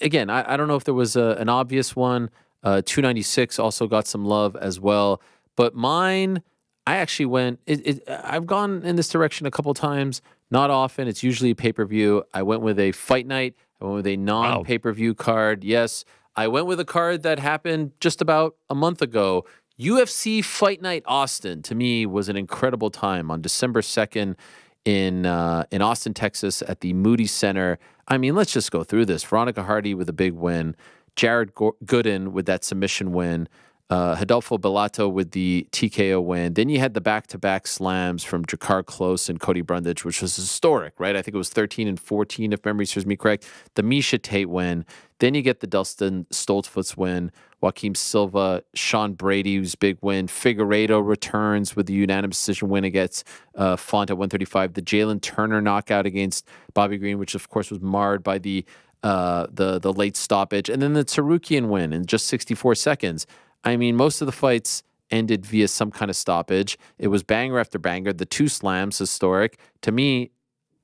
Again, I don't know if there was an obvious one. 296 also got some love as well, but mine, I actually went. I've gone in this direction a couple times. Not often. It's usually a pay-per-view. I went with a fight night. I went with a non-pay-per-view card. Yes, I went with a card that happened just about a month ago. UFC Fight Night Austin, to me, was an incredible time on December 2nd in Austin, Texas at the Moody Center. I mean, let's just go through this. Veronica Hardy with a big win. Jared Gooden with that submission win. Rodolfo Bellato with the TKO win. Then you had the back-to-back slams from Jakar Close and Cody Brundage, which was historic, right? I think it was 13 and 14, if memory serves me correct. The Misha Tate win. Then you get the Dustin Stoltzfus win. Joaquim Silva, Sean Brady's big win. Figueiredo returns with the unanimous decision win against Font at 135. The Jalen Turner knockout against Bobby Green, which of course was marred by the late stoppage. And then the Tsarukian win in just 64 seconds. I mean, most of the fights ended via some kind of stoppage. It was banger after banger. The 2 slams, historic. To me,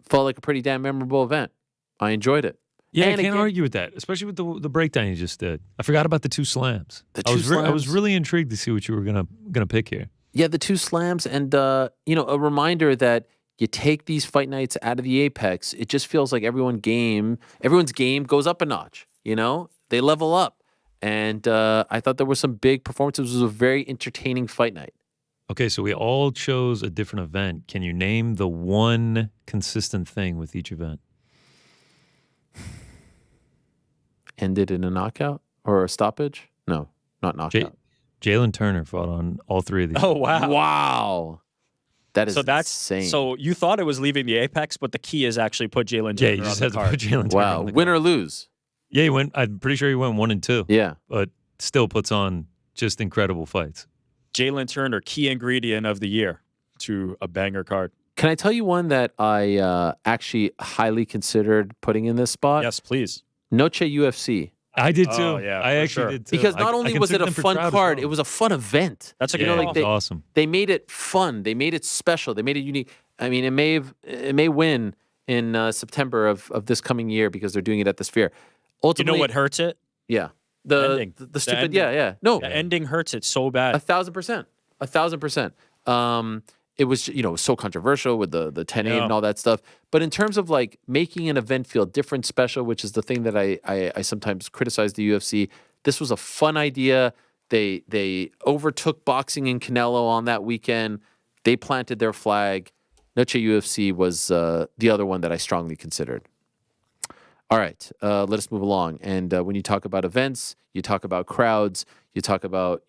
felt like a pretty damn memorable event. I enjoyed it. Yeah, And I can't again- argue with that, especially with the breakdown you just did. I forgot about the 2 slams. The I 2 was I was slams. really intrigued to see what you were gonna pick here. Yeah, the 2 slams, and a reminder that you take these fight nights out of the Apex, it just feels like everyone's game goes up a notch. They level up, and I thought there were some big performances. It was a very entertaining fight night. Okay, so we all chose a different event. Can you name the one consistent thing with each event? Ended in a knockout or a stoppage? No, not knockout. Jalen Turner fought on all 3 of these. Oh wow. Wow, that is So that's insane. so you thought it was leaving the Apex, but the key is actually put Jalen Turner Yeah, you on just the had to card. put Jalen Turner wow, on the win card. or lose? Yeah, he went. I'm pretty sure he went 1 and 2. Yeah. But still puts on just incredible fights. Jalen Turner, key ingredient of the year to a banger card. Can I tell you one that I actually highly considered putting in this spot? Yes, please. Noche UFC. I did too. Oh, yeah, I for actually sure. did too. Because I not only was it considered a them for fun crowd as card, well. it was a fun event. That's a good Yeah, call. it was awesome. They made it fun. They made it special. They made it unique. I mean, it may win in September of this coming year because they're doing it at the Sphere. You Ultimately, know what hurts it? Yeah, the ending. the stupid. ending. Yeah. No, The ending hurts it so bad. 1,000%. 1,000%. It was so controversial with the 10-8 Yeah. and all that stuff. But in terms of like making an event feel different, special, which is the thing that I sometimes criticize the UFC. This was a fun idea. They overtook boxing in Canelo on that weekend. They planted their flag. Noche UFC was the other one that I strongly considered. All right, let us move along. And when you talk about events, you talk about crowds, you talk about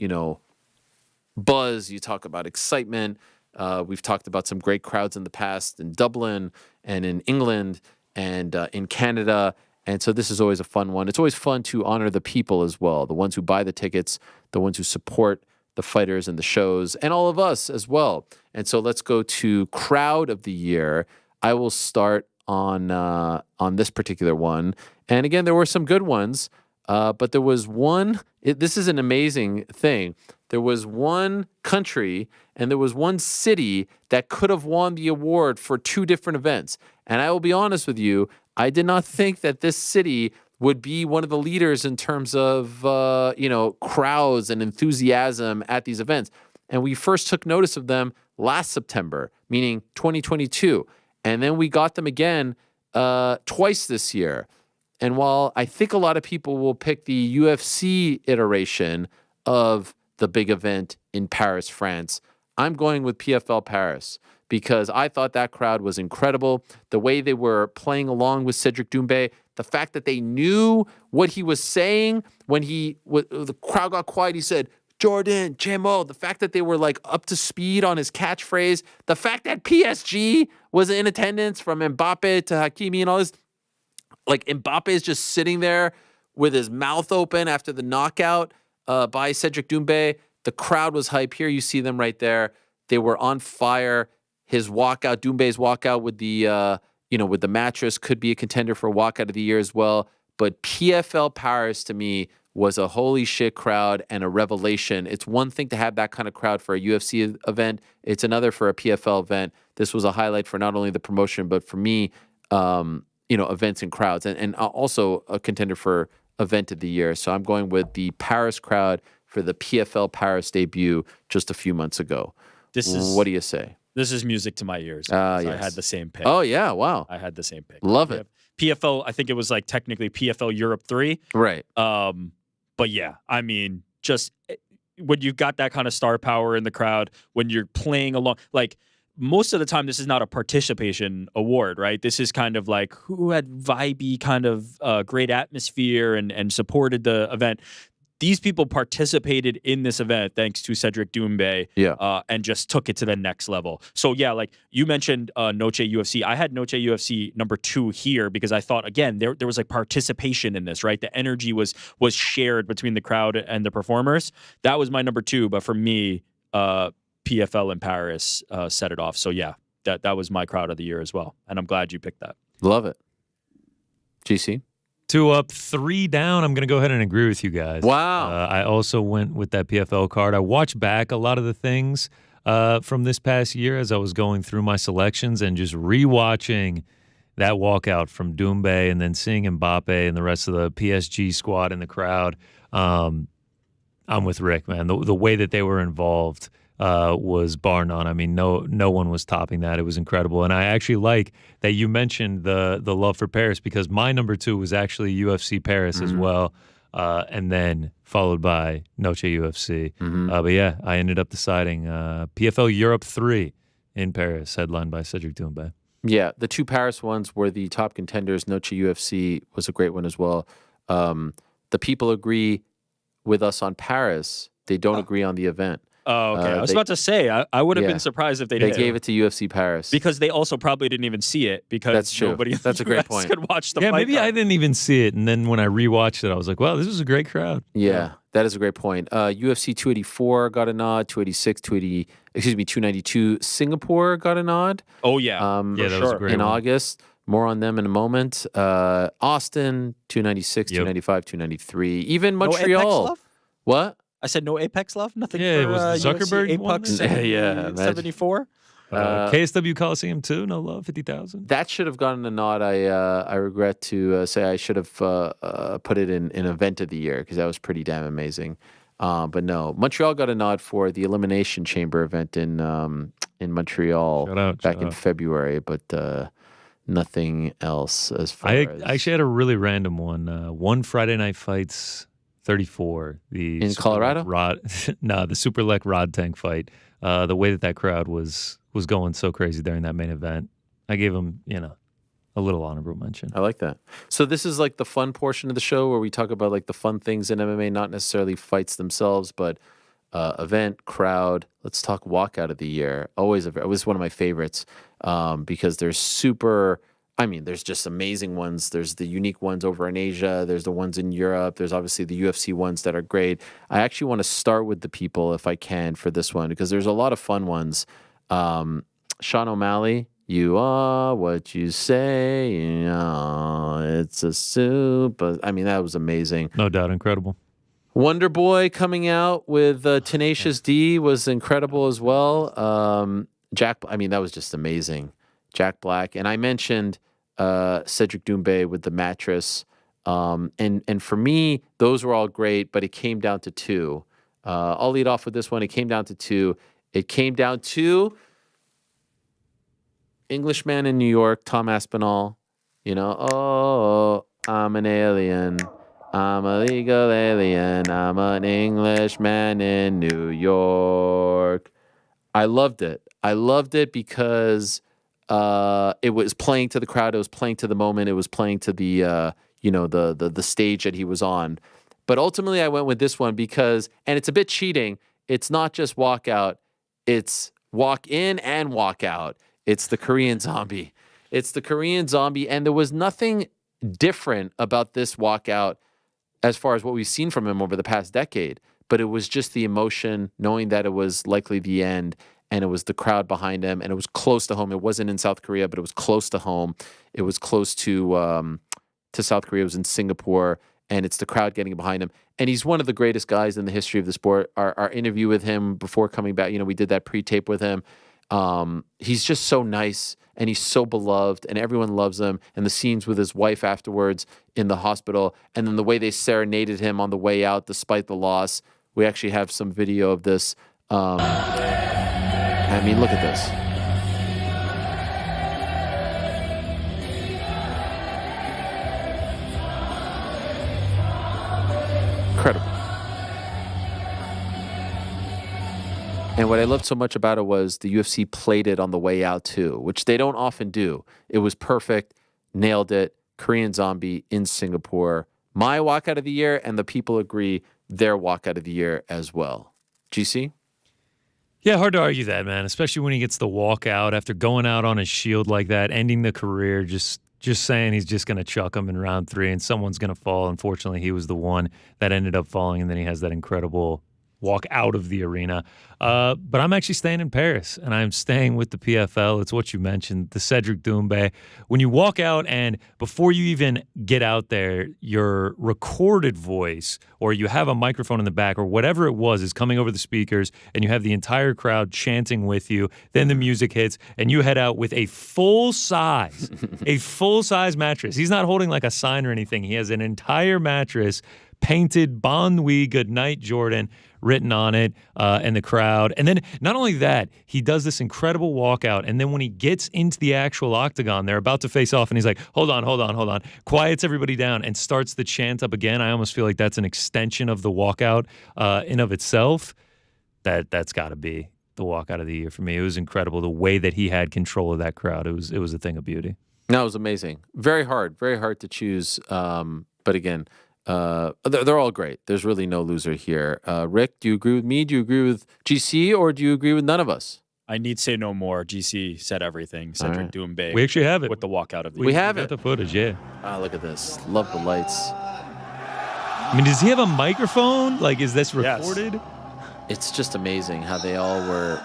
buzz, you talk about excitement. We've talked about some great crowds in the past in Dublin and in England and in Canada. And so this is always a fun one. It's always fun to honor the people as well, the ones who buy the tickets, the ones who support the fighters and the shows, and all of us as well. And so let's go to crowd of the year. I will start on this particular one. And again, there were some good ones, but there was one. This is an amazing thing. There was one country and there was one city that could have won the award for 2 different events. And I will be honest with you, I did not think that this city would be one of the leaders in terms of crowds and enthusiasm at these events. And we first took notice of them last September, meaning 2022. And then we got them again twice this year. And while I think a lot of people will pick the UFC iteration of the big event in Paris, France, I'm going with PFL Paris because I thought that crowd was incredible. The way they were playing along with Cedric Doumbé, the fact that they knew what he was saying when the crowd got quiet, he said, Jordan, JMO, the fact that they were like up to speed on his catchphrase, the fact that PSG was in attendance from Mbappe to Hakimi and all this, like Mbappe is just sitting there with his mouth open after the knockout by Cedric Doumbé. The crowd was hype. Here you see them right there. They were on fire. His walkout, Doumbé's walkout with the mattress could be a contender for walkout of the year as well. But PFL Paris to me was a holy shit crowd and a revelation. It's one thing to have that kind of crowd for a UFC event. It's another for a PFL event. This was a highlight for not only the promotion, but for me, events and crowds, and also a contender for event of the year. So I'm going with the Paris crowd for the PFL Paris debut just a few months ago. What do you say? This is music to my ears. I Yes. had the same pick. Oh yeah, wow, I had the same pick. love it. PFL, I think it was like technically PFL Europe 3. Right. But yeah, I mean, just when you've got that kind of star power in the crowd, when you're playing along, like most of the time, this is not a participation award, right? This is kind of like who had vibey kind of great atmosphere and supported the event. these people participated in this event thanks to Cedric Doumbé, and just took it to the next level. So yeah, like you mentioned, Noche UFC. I had Noche UFC number 2 here because I thought, again, there was like participation in this, right? The energy was shared between the crowd and the performers. That was my number 2, but for me, PFL in Paris set it off. So yeah, that was my crowd of the year as well, and I'm glad you picked that. Love it. GC? 2 up, 3 down. I'm going to go ahead and agree with you guys. Wow. I also went with that PFL card. I watched back a lot of the things from this past year as I was going through my selections and just rewatching that walkout from Doumbé and then seeing Mbappe and the rest of the PSG squad in the crowd. I'm with Rick, man. The way that they were involved was bar none. I mean, no one was topping that. It was incredible. And I actually like that you mentioned the love for Paris because my number 2 was actually UFC Paris as well, and then followed by Noche UFC. But yeah, I ended up deciding PFL Europe 3 in Paris, headlined by Cedric Doumbé. Yeah, the 2 Paris ones were the top contenders. Noche UFC was a great one as well. The people agree with us on Paris. They don't agree on the event. Oh, okay. I was about to say, I would have been surprised if they did. They gave it to UFC Paris. Because they also probably didn't even see it because That's true. nobody in That's the a great US point. could watch the Yeah, fight maybe card. I didn't even see it. And then when I rewatched it, I was like, wow, this was a great crowd. Yeah, that is a great point. UFC 284 got a nod, 292 Singapore got a nod. Oh, yeah. Yeah, that was a great in one. August. More on them in a moment. Austin, 296, Yep. 295, 293. Even No Montreal. Apex love? What? I said no Apex love? Nothing Yeah, for it was the Zuckerberg UFC one Apex there? Yeah, imagine. 74? KSW Coliseum 2, no love, 50,000. That should have gotten a nod. I regret to say I should have put it in event of the year because that was pretty damn amazing. But no, Montreal got a nod for the Elimination Chamber event in Montreal back in February, but nothing else as far as... I actually had a really random one. One Friday Night Fights 34. The In Colorado? The Super Lec Rod Tank fight. The way that crowd was going so crazy during that main event. I gave him, a little honorable mention. I like that. So this is like the fun portion of the show where we talk about like the fun things in MMA, not necessarily fights themselves, but event, crowd. Let's talk walkout of the year. It was one of my favorites because there's just amazing ones. There's the unique ones over in Asia. There's the ones in Europe. There's obviously the UFC ones that are great. I actually want to start with the people if I can for this one because there's a lot of fun ones. Sean O'Malley, you are what you say. It's a soup. That was amazing. No doubt, incredible. Wonder Boy coming out with Tenacious D was incredible as well. That was just amazing. Jack Black. And I mentioned Cedric Doumbé with the mattress. And for me, those were all great, but it came down to 2. I'll lead off with this one. It came down to 2. It came down to Englishman in New York, Tom Aspinall. Oh, I'm an alien. I'm a legal alien. I'm an Englishman in New York. I loved it. I loved it because it was playing to the crowd. It was playing to the moment. It was playing to the the stage that he was on. But ultimately, I went with this one because, and it's a bit cheating. It's not just walkout. It's walk in and walk out. It's the Korean Zombie. It's the Korean Zombie, and there was nothing different about this walkout as far as what we've seen from him over the past decade. But it was just the emotion, knowing that it was likely the end, and it was the crowd behind him, and it was close to home. It wasn't in South Korea, but it was close to home. It was close to South Korea. It was in Singapore, and it's the crowd getting behind him. And he's one of the greatest guys in the history of the sport. Our interview with him before coming back, we did that pre-tape with him. He's just so nice, and he's so beloved, and everyone loves him. And the scenes with his wife afterwards in the hospital, and then the way they serenaded him on the way out despite the loss. We actually have some video of this. Look at this. Incredible. And what I loved so much about it was the UFC played it on the way out too, which they don't often do. It was perfect, nailed it. Korean Zombie in Singapore, my walkout of the year, and the people agree their walkout of the year as well. GC? Yeah, hard to argue that, man, especially when he gets the walkout after going out on his shield like that, ending the career, just saying he's just going to chuck him in round 3 and someone's going to fall. Unfortunately, he was the one that ended up falling, and then he has that incredible walk out of the arena. But I'm actually staying in Paris, and I'm staying with the PFL. It's what you mentioned, the Cedric Doumbé. When you walk out and before you even get out there, your recorded voice or you have a microphone in the back or whatever it was is coming over the speakers, and you have the entire crowd chanting with you. Then the music hits, and you head out with a full-size mattress. He's not holding like a sign or anything. He has an entire mattress painted Bon Nuit, Good Night, Jordan, written on it, and the crowd. And then not only that, he does this incredible walkout. And then when he gets into the actual octagon, they're about to face off, and he's like, hold on, quiets everybody down and starts the chant up again. I almost feel like that's an extension of the walkout in of itself. That's got to be the walkout of the year for me. It was incredible the way that he had control of that crowd. It was a thing of beauty. No, it was amazing. Very hard to choose. But again, they're all great. There's really no loser here. Rick, do you agree with me? Do you agree with GC, or do you agree with none of us? I need say no more. GC said everything. Cedric Doumbé. We actually have it with the walkout of the We have got it. the footage, yeah. Look at this. Love the lights. I mean, does he have a microphone? Like, is this recorded? Yes. It's just amazing how they all were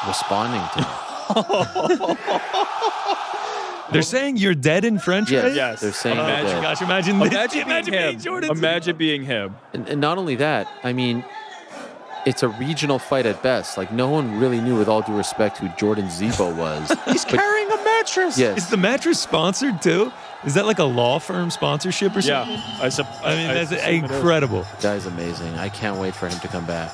responding to it. They're saying you're dead in French, Yes. right? Yes. They're saying Imagine, that. Gosh, imagine this. Imagine being him. Jordan. Imagine being him. And not only that, I mean, it's a regional fight at best. Like, no one really knew, with all due respect, who Jordan Zebo was. He's carrying a mattress. Yes. Is the mattress sponsored too? Is that like a law firm sponsorship or something? Yeah. I mean, that's incredible. Guy's amazing. I can't wait for him to come back.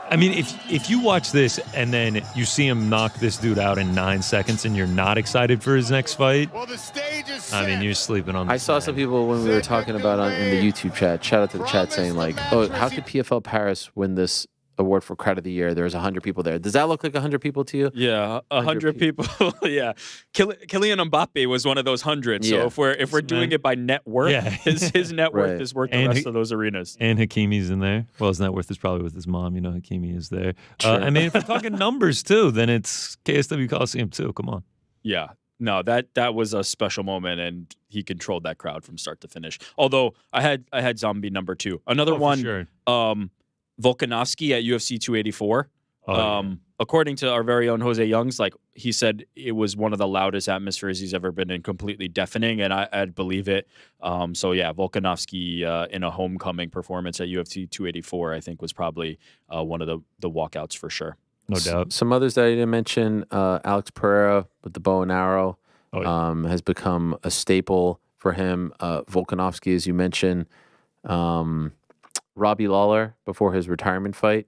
I mean, if you watch this and then you see him knock this dude out in 9 seconds and you're not excited for his next fight, Well, the stage is set. I mean, you're sleeping on the I saw some people when we were talking about in the YouTube chat, shout out to the chat, saying like, oh, how could PFL Paris win this award for crowd of the year? There's 100 people there. Does that look like 100 people to you? Yeah, 100 people. Yeah, Kylian Mbappe was one of those 100. Yeah. So if we're doing it by net worth, Yeah. his net worth Right. is worth the And rest of those arenas. And Hakimi's in there. Well, his net worth is probably with his mom. You know, Hakimi is there. Sure. I mean, if we're talking numbers too, then it's KSW Coliseum too. Come on. Yeah. No, that was a special moment, and he controlled that crowd from start to finish. Although I had Zombie number 2. Another Oh, for one, sure. Volkanovski at UFC 284. Oh, yeah. According to our very own Jose Youngs, like he said, it was one of the loudest atmospheres he's ever been in, completely deafening, and I'd believe it. So yeah, Volkanovski in a homecoming performance at UFC 284, I think was probably one of the walkouts for sure. No doubt. Some others that I didn't mention, Alex Pereira with the bow and arrow Oh, yeah. has become a staple for him. Volkanovski, as you mentioned. Robbie Lawler before his retirement fight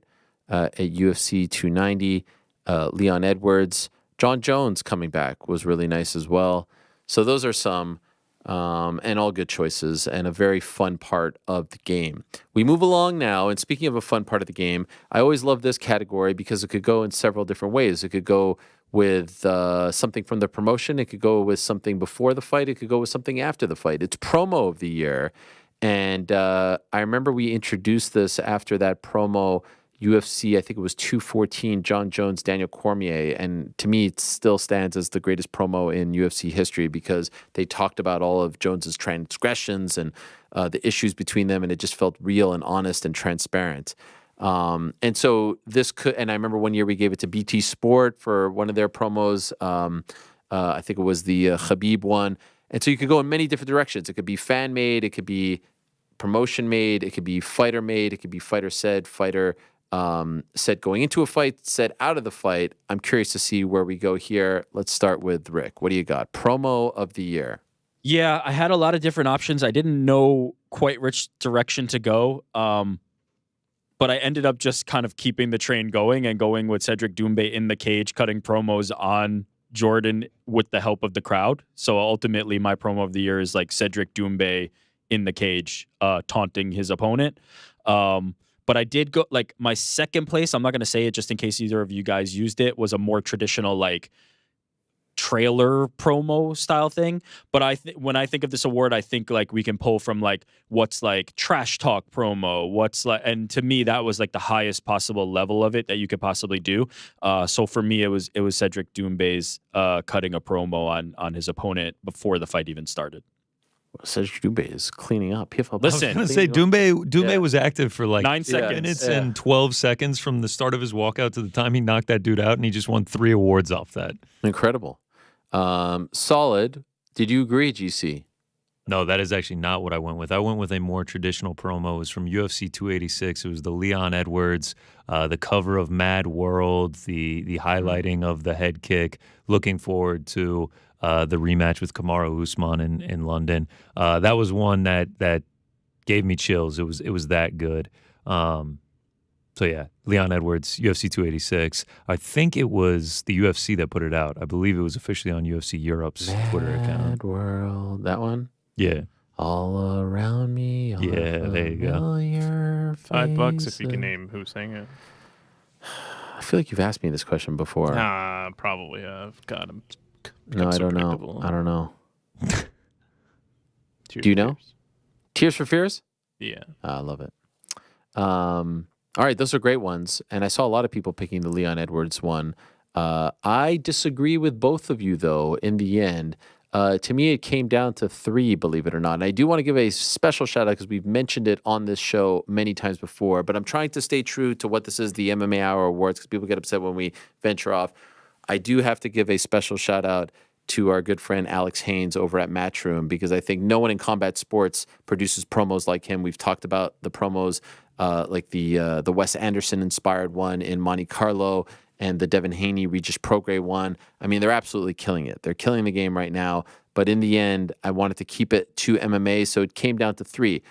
at UFC 290. Leon Edwards. John Jones coming back was really nice as well. So those are some, and all good choices and a very fun part of the game. We move along now, and speaking of a fun part of the game, I always love this category because it could go in several different ways. It could go with something from the promotion. It could go with something before the fight. It could go with something after the fight. It's promo of the year. And I remember we introduced this after that promo, UFC, I think it was 214, John Jones, Daniel Cormier. And to me, it still stands as the greatest promo in UFC history because they talked about all of Jones's transgressions and the issues between them. And it just felt real and honest and transparent. And so this could, and I remember one year we gave it to BT Sport for one of their promos. I think it was the Khabib one. And so you could go in many different directions. It could be fan made, it could be promotion made, it could be fighter made, it could be fighter said, fighter said going into a fight, said out of the fight. I'm curious to see where we go here. Let's start with Rick. What do you got? Promo of the year. Yeah, I had a lot of different options. I didn't know quite which direction to go. But I ended up just kind of keeping the train going and going with Cedric Doumbé in the cage, cutting promos on Jordan with the help of the crowd. So ultimately, my promo of the year is like Cedric Doumbé in the cage, taunting his opponent. But I did go, like, my second place, I'm not going to say it just in case either of you guys used it, was a more traditional, like, trailer promo style thing. But when I think of this award, I think like we can pull from like what's like trash talk promo, what's like, and to me that was like the highest possible level of it that you could possibly do. So for me, it was Cedric Doumbé's cutting a promo on his opponent before the fight even started. Cedric Doumbé is cleaning up. Listen, I was going to say Doumbé was active for like 9 seconds. minutes and 12 seconds from the start of his walkout to the time he knocked that dude out, and he just won 3 awards off that. Incredible. Solid. Did you agree, GC? No, that is actually not what I went with. I went with a more traditional promo. It was from UFC 286. It was the Leon Edwards, the cover of Mad World, the highlighting of the head kick. Looking forward to the rematch with Kamaru Usman in London. That was one that gave me chills. It was that good. So yeah, Leon Edwards, UFC 286. I think it was the UFC that put it out. I believe it was officially on UFC Europe's Twitter account. Mad World. That one? Yeah. All around me. All Yeah, there you go. $5 if you can name who sang it. I feel like you've asked me this question before. Probably have. God, I'm No, I don't know. predictable. I don't know. Tears Do you for know? Fears. Tears for Fears? Yeah. I love it. All right, those are great ones. And I saw a lot of people picking the Leon Edwards one. I disagree with both of you, though, in the end. To me, it came down to 3, believe it or not. And I do want to give a special shout out because we've mentioned it on this show many times before. But I'm trying to stay true to what this is, the MMA Hour Awards, because people get upset when we venture off. I do have to give a special shout out to our good friend Alex Haynes over at Matchroom, because I think no one in combat sports produces promos like him. We've talked about the promos like the Wes Anderson inspired one in Monte Carlo and the Devin Haney Regis Prograis one. I mean, they're absolutely killing it. They're killing the game right now. But in the end, I wanted to keep it to MMA, so it came down to 3.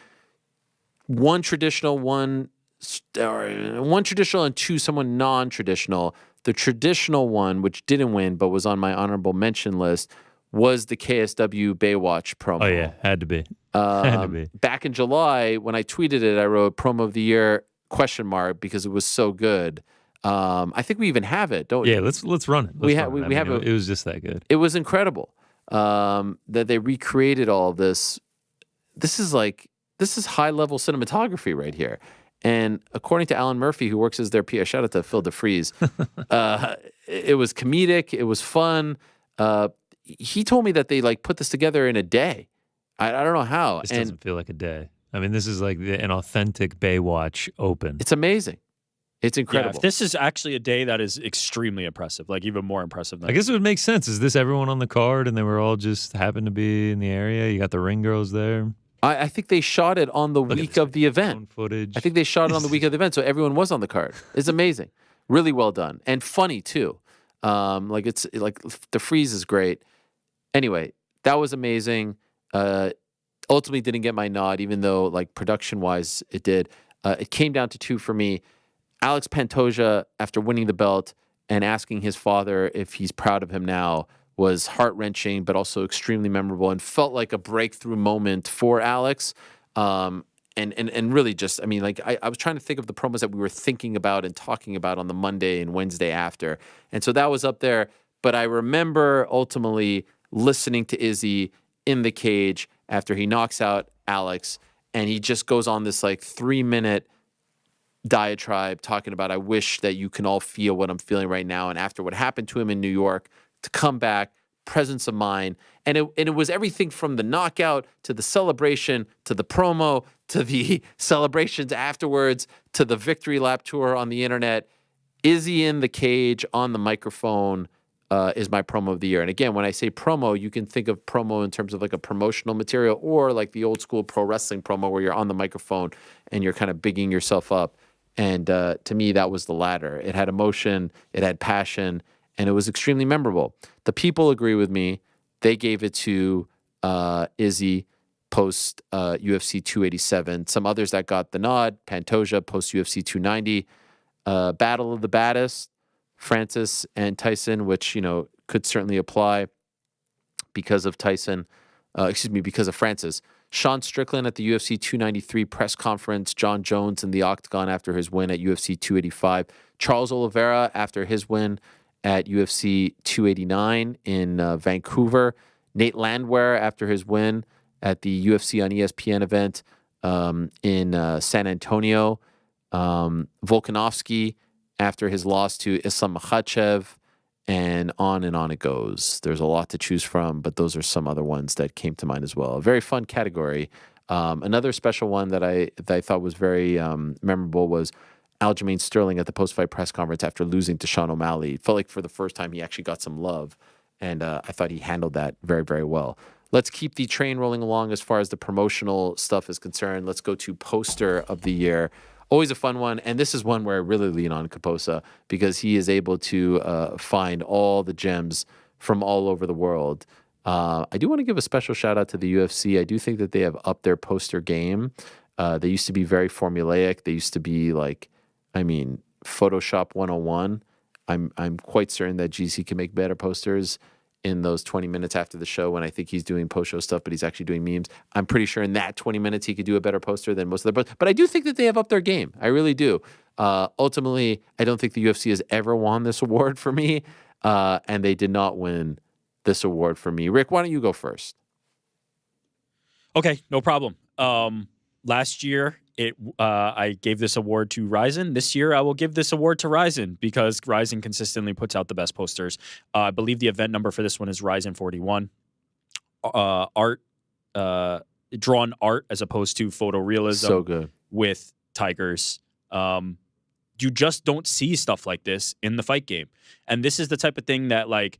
One traditional, one traditional, and 2 someone non-traditional. The traditional one, which didn't win but was on my honorable mention list, was the KSW Baywatch promo. Oh yeah, had to be. Had to be. Back in July, when I tweeted it, I wrote promo of the year ? Because it was so good. I think we even have it. Yeah, let's run it. We have it was just that good. It was incredible that they recreated all of this. This is high level cinematography right here. And according to Alan Murphy, who works as their PR, shout out to Phil DeFries, it was comedic. It was fun. He told me that they put this together in a day. I don't know how. This doesn't feel like a day. I mean, this is like an authentic Baywatch open. It's amazing. It's incredible. Yeah, if this is actually a day that is extremely impressive, like even more impressive than I guess it would make sense. Is this everyone on the card and they were all just happened to be in the area? You got the ring girls there. I think they shot it on the week of the event. Footage. I think they shot it on the week of the event, so everyone was on the card. It's amazing. Really well done. And funny, too. The freeze is great. Anyway, that was amazing. Ultimately didn't get my nod, even though, production-wise, it did. It came down to 2 for me. Alex Pantoja, after winning the belt and asking his father if he's proud of him now, was heart-wrenching, but also extremely memorable and felt like a breakthrough moment for Alex. And really just, I was trying to think of the promos that we were thinking about and talking about on the Monday and Wednesday after. And so that was up there. But I remember ultimately listening to Izzy in the cage after he knocks out Alex, and he just goes on this 3-minute diatribe talking about, I wish that you can all feel what I'm feeling right now. And after what happened to him in New York, to come back, presence of mind. And it was everything from the knockout to the celebration to the promo to the celebrations afterwards to the victory lap tour on the internet. Izzy in the cage on the microphone is my promo of the year. And again, when I say promo, you can think of promo in terms of a promotional material or the old school pro wrestling promo where you're on the microphone and you're kind of bigging yourself up. And to me, that was the latter. It had emotion, it had passion, and it was extremely memorable. The people agree with me. They gave it to Izzy post UFC 287. Some others that got the nod, Pantoja post UFC 290. Battle of the Baddest, Francis and Tyson, which, could certainly apply because of because of Francis. Sean Strickland at the UFC 293 press conference, John Jones in the octagon after his win at UFC 285, Charles Oliveira after his win at UFC 289 in Vancouver. Nate Landwehr, after his win at the UFC on ESPN event in San Antonio. Volkanovski, after his loss to Islam Makhachev, and on it goes. There's a lot to choose from, but those are some other ones that came to mind as well. A very fun category. Another special one that I thought was very memorable was Aljamain Sterling at the post-fight press conference after losing to Sean O'Malley. It felt like for the first time he actually got some love, and I thought he handled that very, very well. Let's keep the train rolling along as far as the promotional stuff is concerned. Let's go to poster of the year. Always a fun one, and this is one where I really lean on Kaposa because he is able to find all the gems from all over the world. I do want to give a special shout out to the UFC. I do think that they have upped their poster game. They used to be very formulaic. They used to be like, Photoshop 101. I'm quite certain that GC can make better posters in those 20 minutes after the show when I think he's doing post-show stuff, but he's actually doing memes. I'm pretty sure in that 20 minutes he could do a better poster than most of their posters. But I do think that they have upped their game. I really do. Ultimately, I don't think the UFC has ever won this award for me, and they did not win this award for me. Rick, why don't you go first? Okay, no problem. Last year, I gave this award to Ryzen. This year, I will give this award to Ryzen because Ryzen consistently puts out the best posters. I believe the event number for this one is Ryzen 41. Drawn art as opposed to photorealism. So good. With tigers. You just don't see stuff like this in the fight game. And this is the type of thing that, like,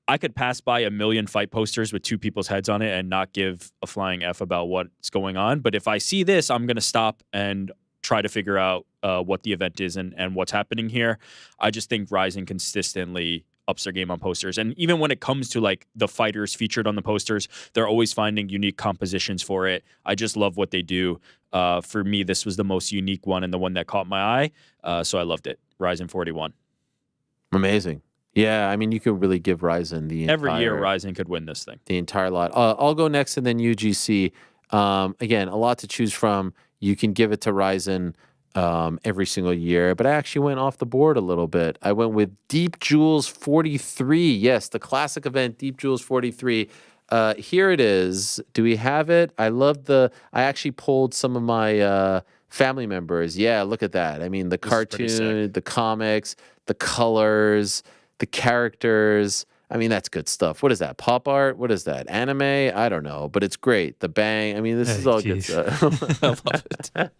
I could pass by a million fight posters with two people's heads on it and not give a flying F about what's going on. But if I see this, I'm going to stop and try to figure out what the event is and what's happening here. I just think Ryzen consistently ups their game on posters. And even when it comes to like the fighters featured on the posters, they're always finding unique compositions for it. I just love what they do. For me, this was the most unique one and the one that caught my eye. So I loved it. Ryzen 41. Amazing. Yeah, I mean, you could really give Ryzen the entire... Every year, Ryzen could win this thing. The entire lot. I'll go next and then UGC. Again, a lot to choose from. You can give it to Ryzen every single year, but I actually went off the board a little bit. I went with Deep Jewels 43. Yes, the classic event, Deep Jewels 43. Here it is. Do we have it? I actually pulled some of my family members. Yeah, look at that. I mean, the cartoon, the comics, the colors, the characters. I mean, that's good stuff. What is that? Pop art? What is that? Anime? I don't know, but it's great. The bang. I mean, this is all good stuff. I love it.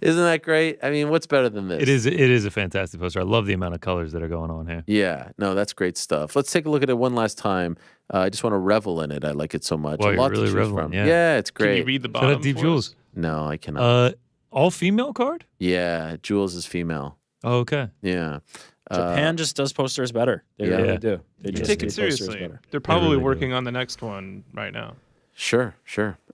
Isn't that great? I mean, what's better than this? It is a fantastic poster. I love the amount of colors that are going on here. Yeah, no, that's great stuff. Let's take a look at it one last time. I just want to revel in it. I like it so much. Well, a lot you're really to choose reveling, from. yeah. It's great. Can you read the Shout bottom out Deep for Jewels. us? No, I cannot. All female card? Yeah, Jules is female. Oh, okay. Yeah. Japan just does posters better. They really do. They You just take do it posters seriously. better. They're probably really working on the next one right now. Sure.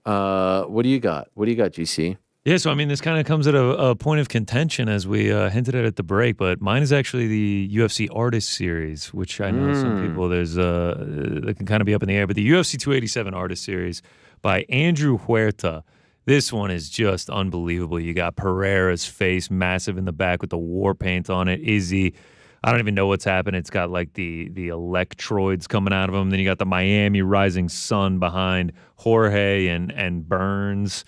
What do you got? What do you got, GC? Yeah, so I mean, this kind of comes at a point of contention as we hinted at the break, but mine is actually the UFC Artist Series, which I know some people that can kind of be up in the air, but the UFC 287 Artist Series by Andrew Huerta. This one is just unbelievable. You got Pereira's face massive in the back with the war paint on it. Izzy, I don't even know what's happened. It's got like the electroids coming out of him. Then you got the Miami rising sun behind Jorge and Burns.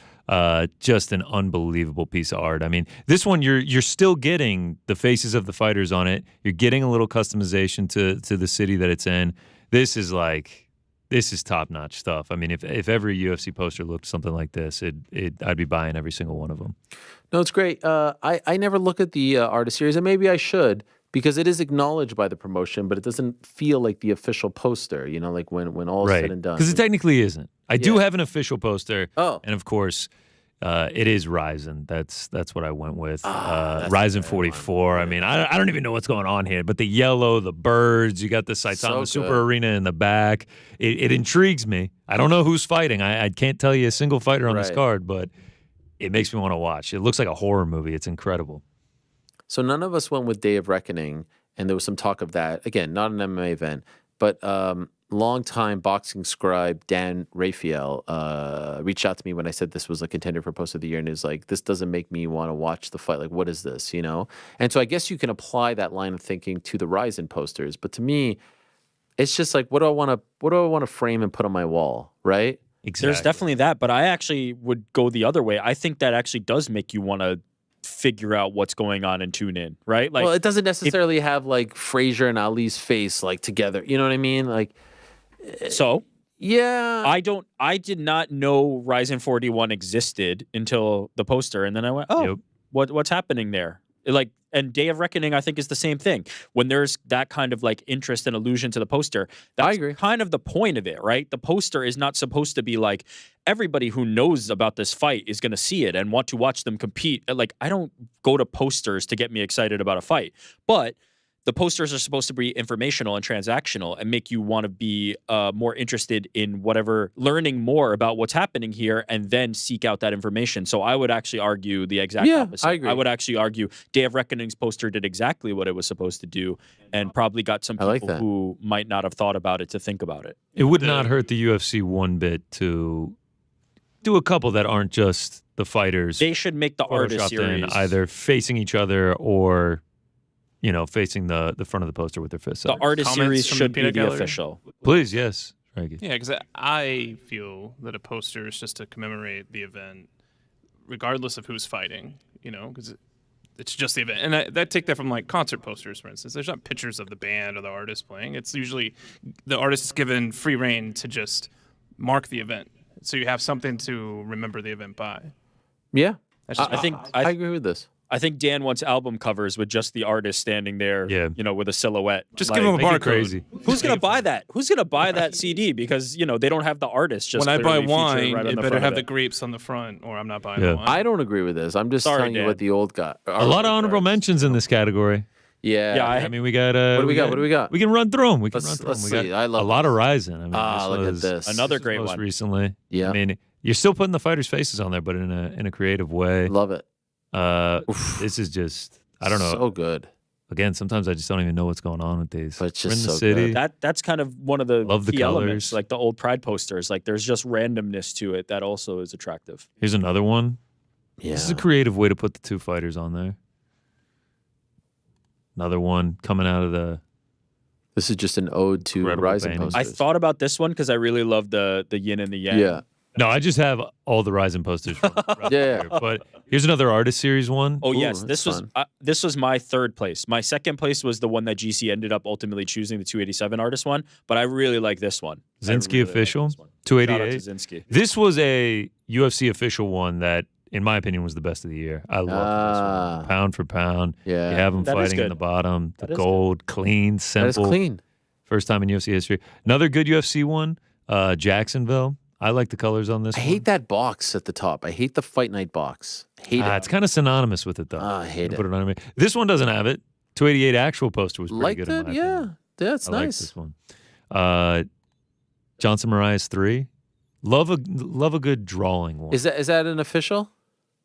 Just an unbelievable piece of art. I mean, this one you're still getting the faces of the fighters on it. You're getting a little customization to the city that it's in. This is top-notch stuff. I mean, if every UFC poster looked something like this, I'd be buying every single one of them. No, it's great. I never look at the Artist Series, and maybe I should, because it is acknowledged by the promotion, but it doesn't feel like the official poster, you know, like when all is said and done. Because it technically isn't. I do have an official poster. Oh. And of course, it is Ryzen. That's what I went with. That's Ryzen 44. I mean, I don't even know what's going on here, but the yellow, the birds, you got the Saitama Super Arena in the back. It intrigues me. I don't know who's fighting. I can't tell you a single fighter on this card, but it makes me want to watch. It looks like a horror movie. It's incredible. So none of us went with Day of Reckoning, and there was some talk of that. Again, not an MMA event, but longtime boxing scribe Dan Raphael reached out to me when I said this was a contender for post of the year, and is like, this doesn't make me want to watch the fight. Like, what is this, you know? And so I guess you can apply that line of thinking to the Ryzen posters, but to me, it's just like, what do I want to frame and put on my wall, right? Exactly. There's definitely that, but I actually would go the other way. I think that actually does make you want to figure out what's going on and tune in, right? Like, well, it doesn't necessarily have like Frazier and Ali's face like together. You know what I mean? Like, so yeah. I did not know Ryzen 41 existed until the poster, and then I went, oh, what's happening there? Like, and Day of Reckoning, I think, is the same thing. When there's that kind of like interest and allusion to the poster, that's I agree. kind of the point of it, right? The poster is not supposed to be like everybody who knows about this fight is going to see it and want to watch them compete. Like, I don't go to posters to get me excited about a fight, but the posters are supposed to be informational and transactional and make you want to be more interested in whatever, learning more about what's happening here, and then seek out that information. So I would actually argue the exact opposite. I agree. I would actually argue Day of Reckoning's poster did exactly what it was supposed to do, and probably got some people who might not have thought about it to think about it. It would not hurt the UFC one bit to do a couple that aren't just the fighters. They should make the artist series either facing each other or, you know, facing the front of the poster with their fists the out. artist Comments series from should the be peanut the gallery? official. Please, yes. Right. Yeah, because I feel that a poster is just to commemorate the event, regardless of who's fighting. You know, because it's just the event. And I take that from like concert posters, for instance. There's not pictures of the band or the artist playing. It's usually the artist is given free reign to just mark the event, so you have something to remember the event by. Yeah. That's just I agree with this. I think Dan wants album covers with just the artist standing there, you know, with a silhouette. Just Like, give him a Make it barcode. crazy. who's gonna buy that? Who's gonna buy that CD? Because, you know, they don't have the artist. Just When I buy clearly featured wine, right on it the better front have of the it. grapes on the front, or I'm not buying Yeah. the wine. I don't agree with this. I'm just Sorry, telling you Dan. what the old guy. A lot of honorable mentions in this category. Yeah. Yeah, I mean, we got. What do we got? What do we got? We can run through them. We can Let's- run through let's them. We see. got I love a lot of this. Rising. I mean, Look was at this. Another was great most one. recently. Yeah. I mean, you're still putting the fighters' faces on there, but in a creative way. Love it. This is just, I don't know. So good. Again, sometimes I just don't even know what's going on with these. But it's We're in just the so city. good. That's kind of one of the Love the key elements, colors. like the old Pride posters. Like, there's just randomness to it that also is attractive. Here's another one. Yeah. This is a creative way to put the two fighters on there. Another one coming out of the. This is just an ode to Incredible Rising painting. posters. I thought about this one because I really love the yin and the yang. Yeah. No, I just have all the Rising posters. From Yeah. here. But here's another artist series one. Oh Ooh, yes, that's this was my third place. My second place was the one that GC ended up ultimately choosing, the 287 artist one. But I really like this one. I Zinski really like official, this one. Shout out to 288. Zinski. This was a UFC official one that, in my opinion, was the best of the year. I loved this Ah. one. Pound for pound. Yeah. You have them That is fighting in good. the bottom. The That is gold, clean, That is simple. clean. First time in UFC history. Another good UFC one, Jacksonville. I like the colors on this I one. hate that box at the top. I hate the Fight Night box. Hate it. It's kind of synonymous with it, though. I hate Put it. it on me. This one doesn't have it. 288 actual poster was pretty Like good in that? my Yeah. opinion. That's I like nice. this one. Johnson Marias 3. Love a good drawing one. Is that an official?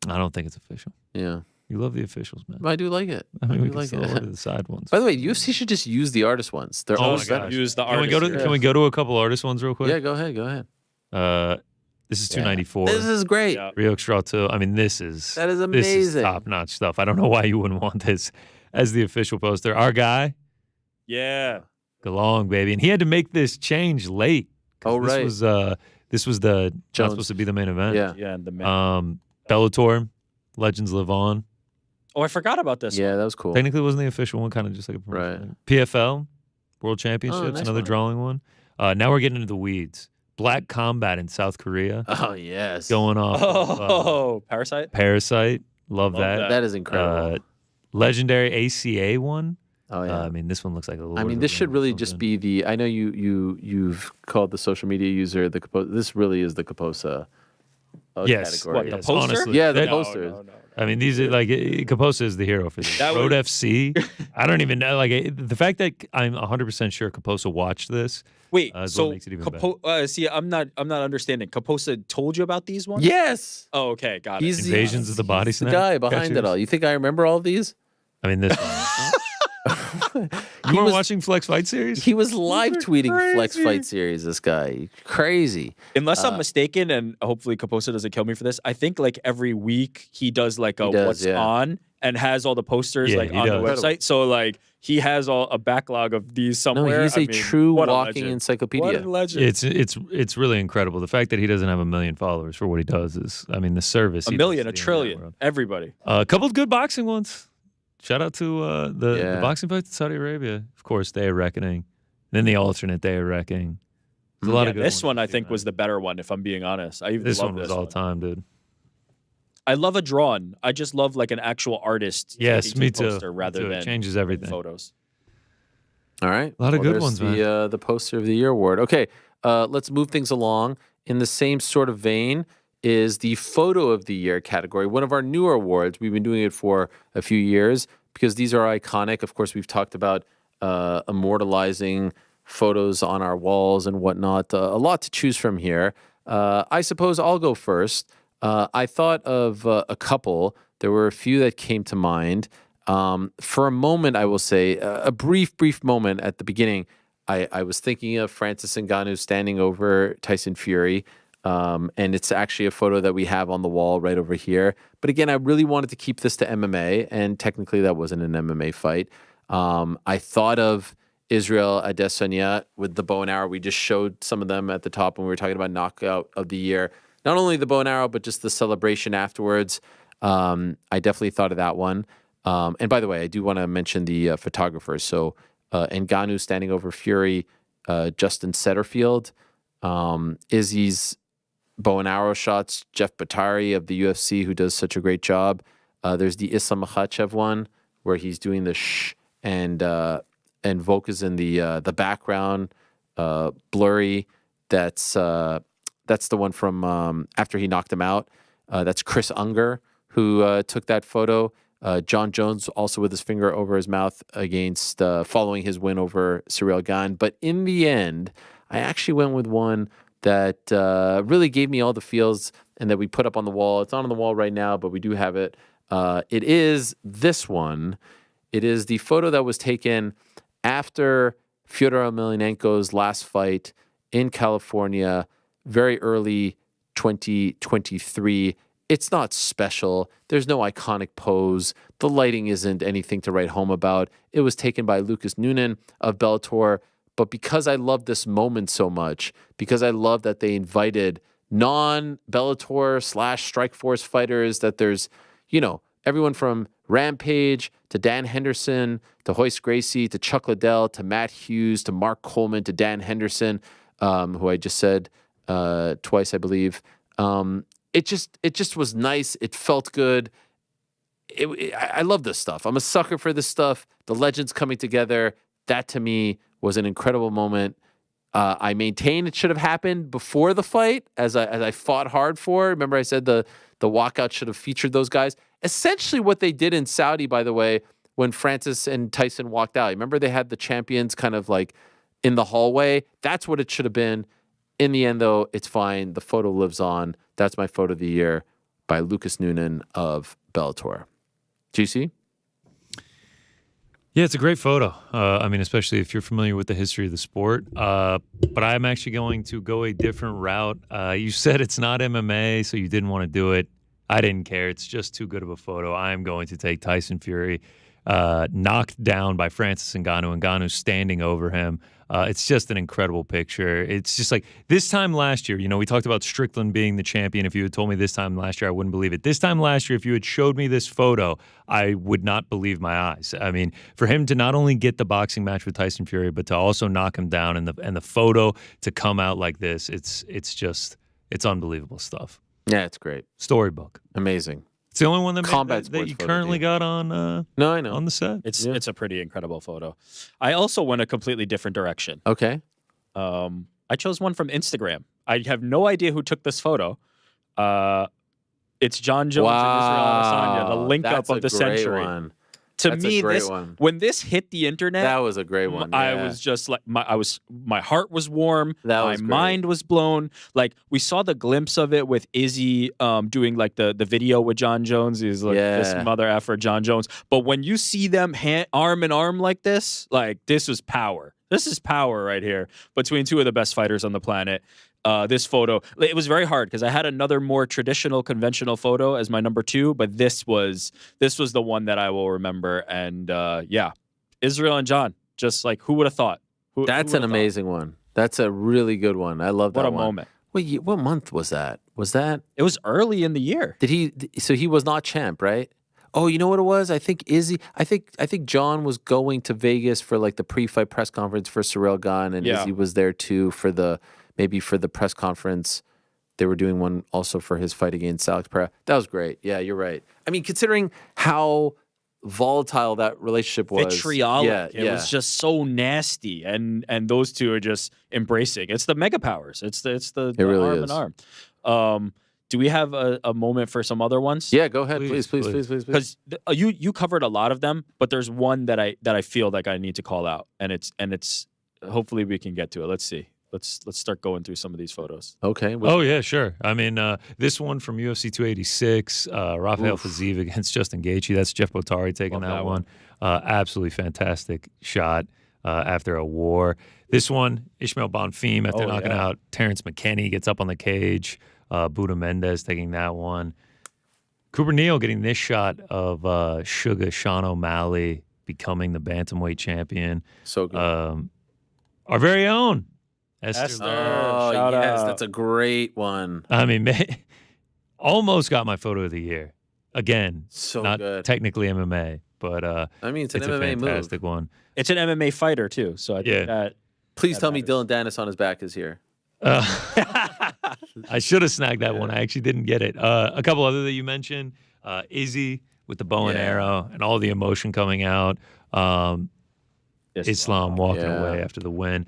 I don't think it's official. Yeah. You love the officials, man. I do like it. I mean, do we can like still it. order the side ones. By the way, UFC should just use the artist ones. They're Oh my always better. gosh. Use the Can we artist. go to series. Can we go to a couple artist ones real quick? Yeah, go ahead. Go ahead. This is Yeah. 294. This is great. Yeah. Rio Strato. I mean, this is That is This is amazing. top notch stuff. I don't know why you wouldn't want this as the official poster. Our guy, Yeah. Galong, baby, and he had to make this change late. 'cause Oh, right. This was the not Jones. supposed to be the main event. Yeah. Yeah, and the man. Bellator, Legends Live On. Oh, I forgot about this. Yeah, that was cool. Technically, it wasn't the official one, kind of just like a Right. promotion. PFL, World Championships, nice another one. drawing one. Now we're getting into the weeds. Black Combat in South Korea, Oh, yes. going off of, Oh, Parasite. Parasite. Love Love that. that. That is incredible. Legendary ACA one. Oh, yeah. I mean, this one looks like a. Lord I of mean, the this should Rings really or just something. be the. I know you've called the social media user the this really is the Kaposa Yes. category. What, the Yes, poster? honestly. Yeah, the That- posters. No. I mean, these are like Kaposa is the hero for this. That Road was- FC. I don't even know. Like the fact that I'm 100% sure Kaposa watched this. Wait, is what so makes it even see, I'm not understanding. Kaposa told you about these ones? Yes. Oh, okay, got it. He's Invasions of the Body he's the Snatch guy behind it catchers. all. You think I remember all of these? I mean, this one. You were watching Flex Fight Series? He was live tweeting Flex Fight Series. This guy, crazy. Unless I'm mistaken, and hopefully Caposa doesn't kill me for this, I think like every week he does like a what's on and has all the posters like on the website. So like he has a backlog of these somewhere. No, he's a true walking encyclopedia. What a legend. It's really incredible. The fact that he doesn't have 1 million followers for what he does is, I mean, the service. 1 million, 1 trillion, everybody. A couple of good boxing ones. Shout out to the boxing fights in Saudi Arabia. Of course, Day of Reckoning. Then the alternate Day of Reckoning. There's a lot of good this ones one I think was the better one, if I'm being honest. I even this love one was this all time, dude. I love a drawn. I just love like an actual artist. Yes, me too. Rather than it changes everything. Photos. All right. A lot of good there's ones, man. The Poster of the Year award. Okay, let's move things along. In the same sort of vein is the Photo of the Year category, one of our newer awards. We've been doing it for a few years because these are iconic. Of course, we've talked about immortalizing photos on our walls and whatnot. A lot to choose from here. I suppose I'll go first. I thought of a couple. There were a few that came to mind. For a moment, I will say, a brief moment at the beginning, I was thinking of Francis Ngannou standing over Tyson Fury, and it's actually a photo that we have on the wall right over here. But again, I really wanted to keep this to MMA, and technically that wasn't an MMA fight. I thought of Israel Adesanya with the bow and arrow. We just showed some of them at the top when we were talking about Knockout of the Year. Not only the bow and arrow, but just the celebration afterwards. I definitely thought of that one. And by the way, I do want to mention the photographers. So Ngannou standing over Fury, Justin Setterfield, Izzy's bow and arrow shots, Jeff Batari of the UFC, who does such a great job. There's the Islam Makhachev one where he's doing the shh, and Volk is in the background, blurry. That's the one from after he knocked him out. That's Chris Unger who took that photo. John Jones also with his finger over his mouth against following his win over Ciryl Gane. But in the end, I actually went with one that really gave me all the feels and that we put up on the wall. It's not on the wall right now, but we do have it. It is this one. It is the photo that was taken after Fyodor Emelianenko's last fight in California, very early 2023. It's not special. There's no iconic pose. The lighting isn't anything to write home about. It was taken by Lucas Noonan of Bellator. But because I love this moment so much, because I love that they invited non-Bellator / Strikeforce fighters, that there's, everyone from Rampage to Dan Henderson to Hoist Gracie to Chuck Liddell to Matt Hughes to Mark Coleman to Dan Henderson, who I just said twice, I believe. It just was nice. It felt good. I love this stuff. I'm a sucker for this stuff. The legends coming together. That to me was an incredible moment. I maintain it should have happened before the fight, as I fought hard for. Remember, I said the walkout should have featured those guys. Essentially, what they did in Saudi, by the way, when Francis and Tyson walked out. Remember, they had the champions kind of like in the hallway. That's what it should have been. In the end, though, it's fine. The photo lives on. That's my Photo of the Year by Lucas Noonan of Bellator. GC? Yeah, it's a great photo. I mean, especially if you're familiar with the history of the sport. But I'm actually going to go a different route. You said it's not MMA, so you didn't want to do it. I didn't care. It's just too good of a photo. I am going to take Tyson Fury, knocked down by Francis Ngannou. Ngannou's standing over him. It's just an incredible picture. It's just like this time last year, we talked about Strickland being the champion. If you had told me this time last year, I wouldn't believe it. This time last year, if you had showed me this photo, I would not believe my eyes. I mean, for him to not only get the boxing match with Tyson Fury, but to also knock him down and the photo to come out like this, it's unbelievable stuff. Yeah, it's great. Storybook. Amazing. It's the only one that Sports you photo, currently got on. No, I know. On the set. It's a pretty incredible photo. I also went a completely different direction. Okay. I chose one from Instagram. I have no idea who took this photo. It's John Jones and Israel Adesanya, the link up of the century. One. To That's me, a great this one. when this hit the internet, That was a great one. I yeah. was just like my heart was warm. That my was great. mind was blown. Like we saw the glimpse of it with Izzy doing like the video with John Jones. He's like this Yeah. mother effer John Jones. But when you see them arm in arm like this was power. This is power right here between two of the best fighters on the planet. This photo, it was very hard because I had another more traditional, conventional photo as my number 2, but this was the one that I will remember. And yeah, Israel and John, just like who would have thought? That's an amazing one. That's a really good one. I love that What a one. moment! Wait, what month was that? Was that? It was early in the year. Did he? So he was not champ, right? Oh, you know what it was? I think Izzy. I think John was going to Vegas for like the pre-fight press conference for Ciryl Gane, and Yeah. Izzy was there too for the press conference. They were doing one also for his fight against Alex Pereira. That was great. Yeah, you're right. I mean, considering how volatile that relationship was, Vitriolic. It was just so nasty, and those two are just embracing. It's the mega powers. It's the really arm is. in arm. Do we have a moment for some other ones? Yeah, go ahead, Please, please. Because you covered a lot of them, but there's one that I feel like I need to call out, and it's hopefully we can get to it. Let's see. Let's start going through some of these photos. Okay. Oh yeah, sure. I mean, this one from UFC 286, Rafael Fiziev against Justin Gaethje. That's Jeff Botari taking that one. Absolutely fantastic shot after a war. This one, Ishmael Bonfim after knocking out Terrence McKinney gets up on the cage. Buda Mendez taking that one. Cooper Neal getting this shot of Sugar Sean O'Malley becoming the bantamweight champion. So good. Our very own Esther. Oh, Shout yes, out. that's a great one. I mean, almost got my photo of the year. Again, So not good. technically MMA, but I mean, it's an a MMA move. fantastic one. It's an MMA fighter too, so I think Yeah. that. Please tell me Dylan Dennis on his back is here. I should have snagged that one. I actually didn't get it. A couple other that you mentioned, Izzy with the bow and arrow and all the emotion coming out. Islam walking away after the win.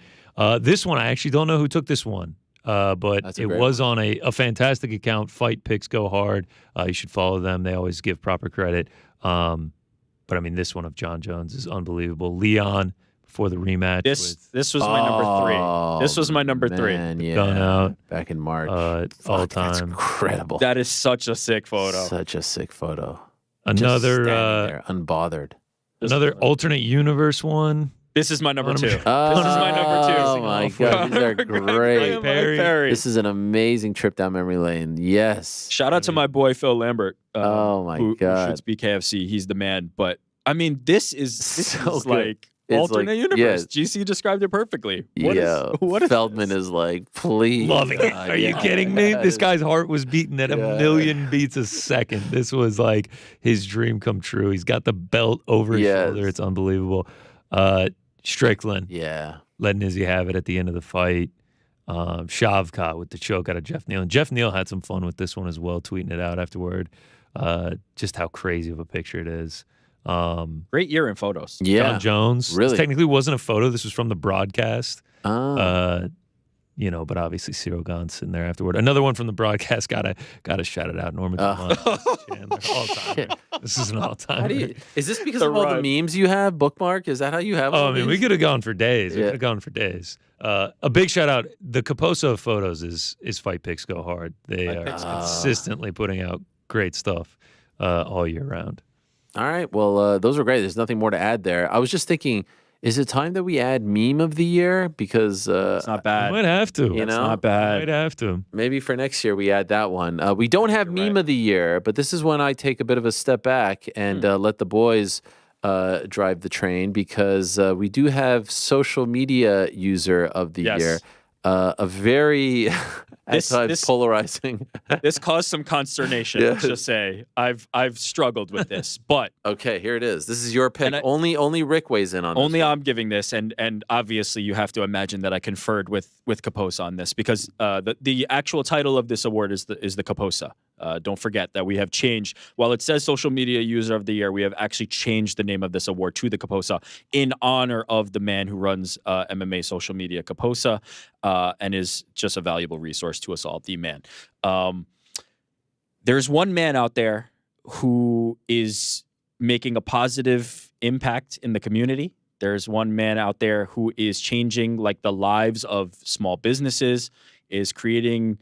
This one, I actually don't know who took this one, but That's a it great was on a fantastic account, Fight Picks Go Hard. You should follow them. They always give proper credit. But, I mean, this one of John Jones is unbelievable. Leon before the rematch. This was my number 3. This was my number 3. Man, yeah. Gun out. Back in March. All Fuck, that's time. incredible. That is such a sick photo. Such a sick photo. Just Another standing there, unbothered. another alternate universe one. This is my number 2. This is Oh, my number 2. Oh my God, these are great. Perry. This is an amazing trip down memory lane. Yes. Shout out to my boy Phil Lambert. Oh my who God. shoots BKFC. He's the man. But I mean, this is So good. like It's alternate like- universe. yeah. GC described it perfectly. What is Feldman is like, please. Loving it. God, Are you yeah. kidding me? This Yes. guy's heart was beating at a million beats a second. This was like his dream come true. He's got the belt over his Yes. shoulder. It's unbelievable. Strickland Yeah. letting Izzy have it at the end of the fight. Shavkat with the choke out of Jeff Neal. And Jeff Neal had some fun with this one as well, tweeting it out afterward. Just how crazy of a picture it is. Great year in photos. Yeah. John Jones. This Really? technically wasn't a photo. This was from the broadcast. Oh. But obviously Ciryl Gane's sitting there afterward. Another one from the broadcast. Gotta shout it out. Norman Dumont, Chandler, all time. This is an all How time. do you, is this because of all rhyme. the memes you have, bookmark? Is that how you have Oh, all I mean, we these? could have gone for days. We Yeah. could have gone for days. A big shout out. The Caposa of photos is Fight Picks Go Hard. They are consistently putting out great stuff all year round. All right. Well, those were great. There's nothing more to add there. I was just thinking, is it time that we add meme of the year? Because It's not We bad. might have to. You know? Not bad. Might have to. maybe for next year we add that one. We don't have meme of the year, but this is when I take a bit of a step back and let the boys drive the train because we do have social media user of the Yes. year. A very at This- times this- polarizing. This caused some consternation. Yeah. Let's just say I've struggled with this, but Okay, here it is. This is your pick. And I- Only Rick weighs in on only this one. I'm giving this, and obviously you have to imagine that I conferred with Caposa on this because the actual title of this award is the Caposa. Don't forget that we have changed. While it says Social Media User of the Year, we have actually changed the name of this award to the Caposa in honor of the man who runs MMA social media, Caposa, and is just a valuable resource to us all, the man. There's one man out there who is making a positive impact in the community. There's one man out there who is changing like the lives of small businesses, is creating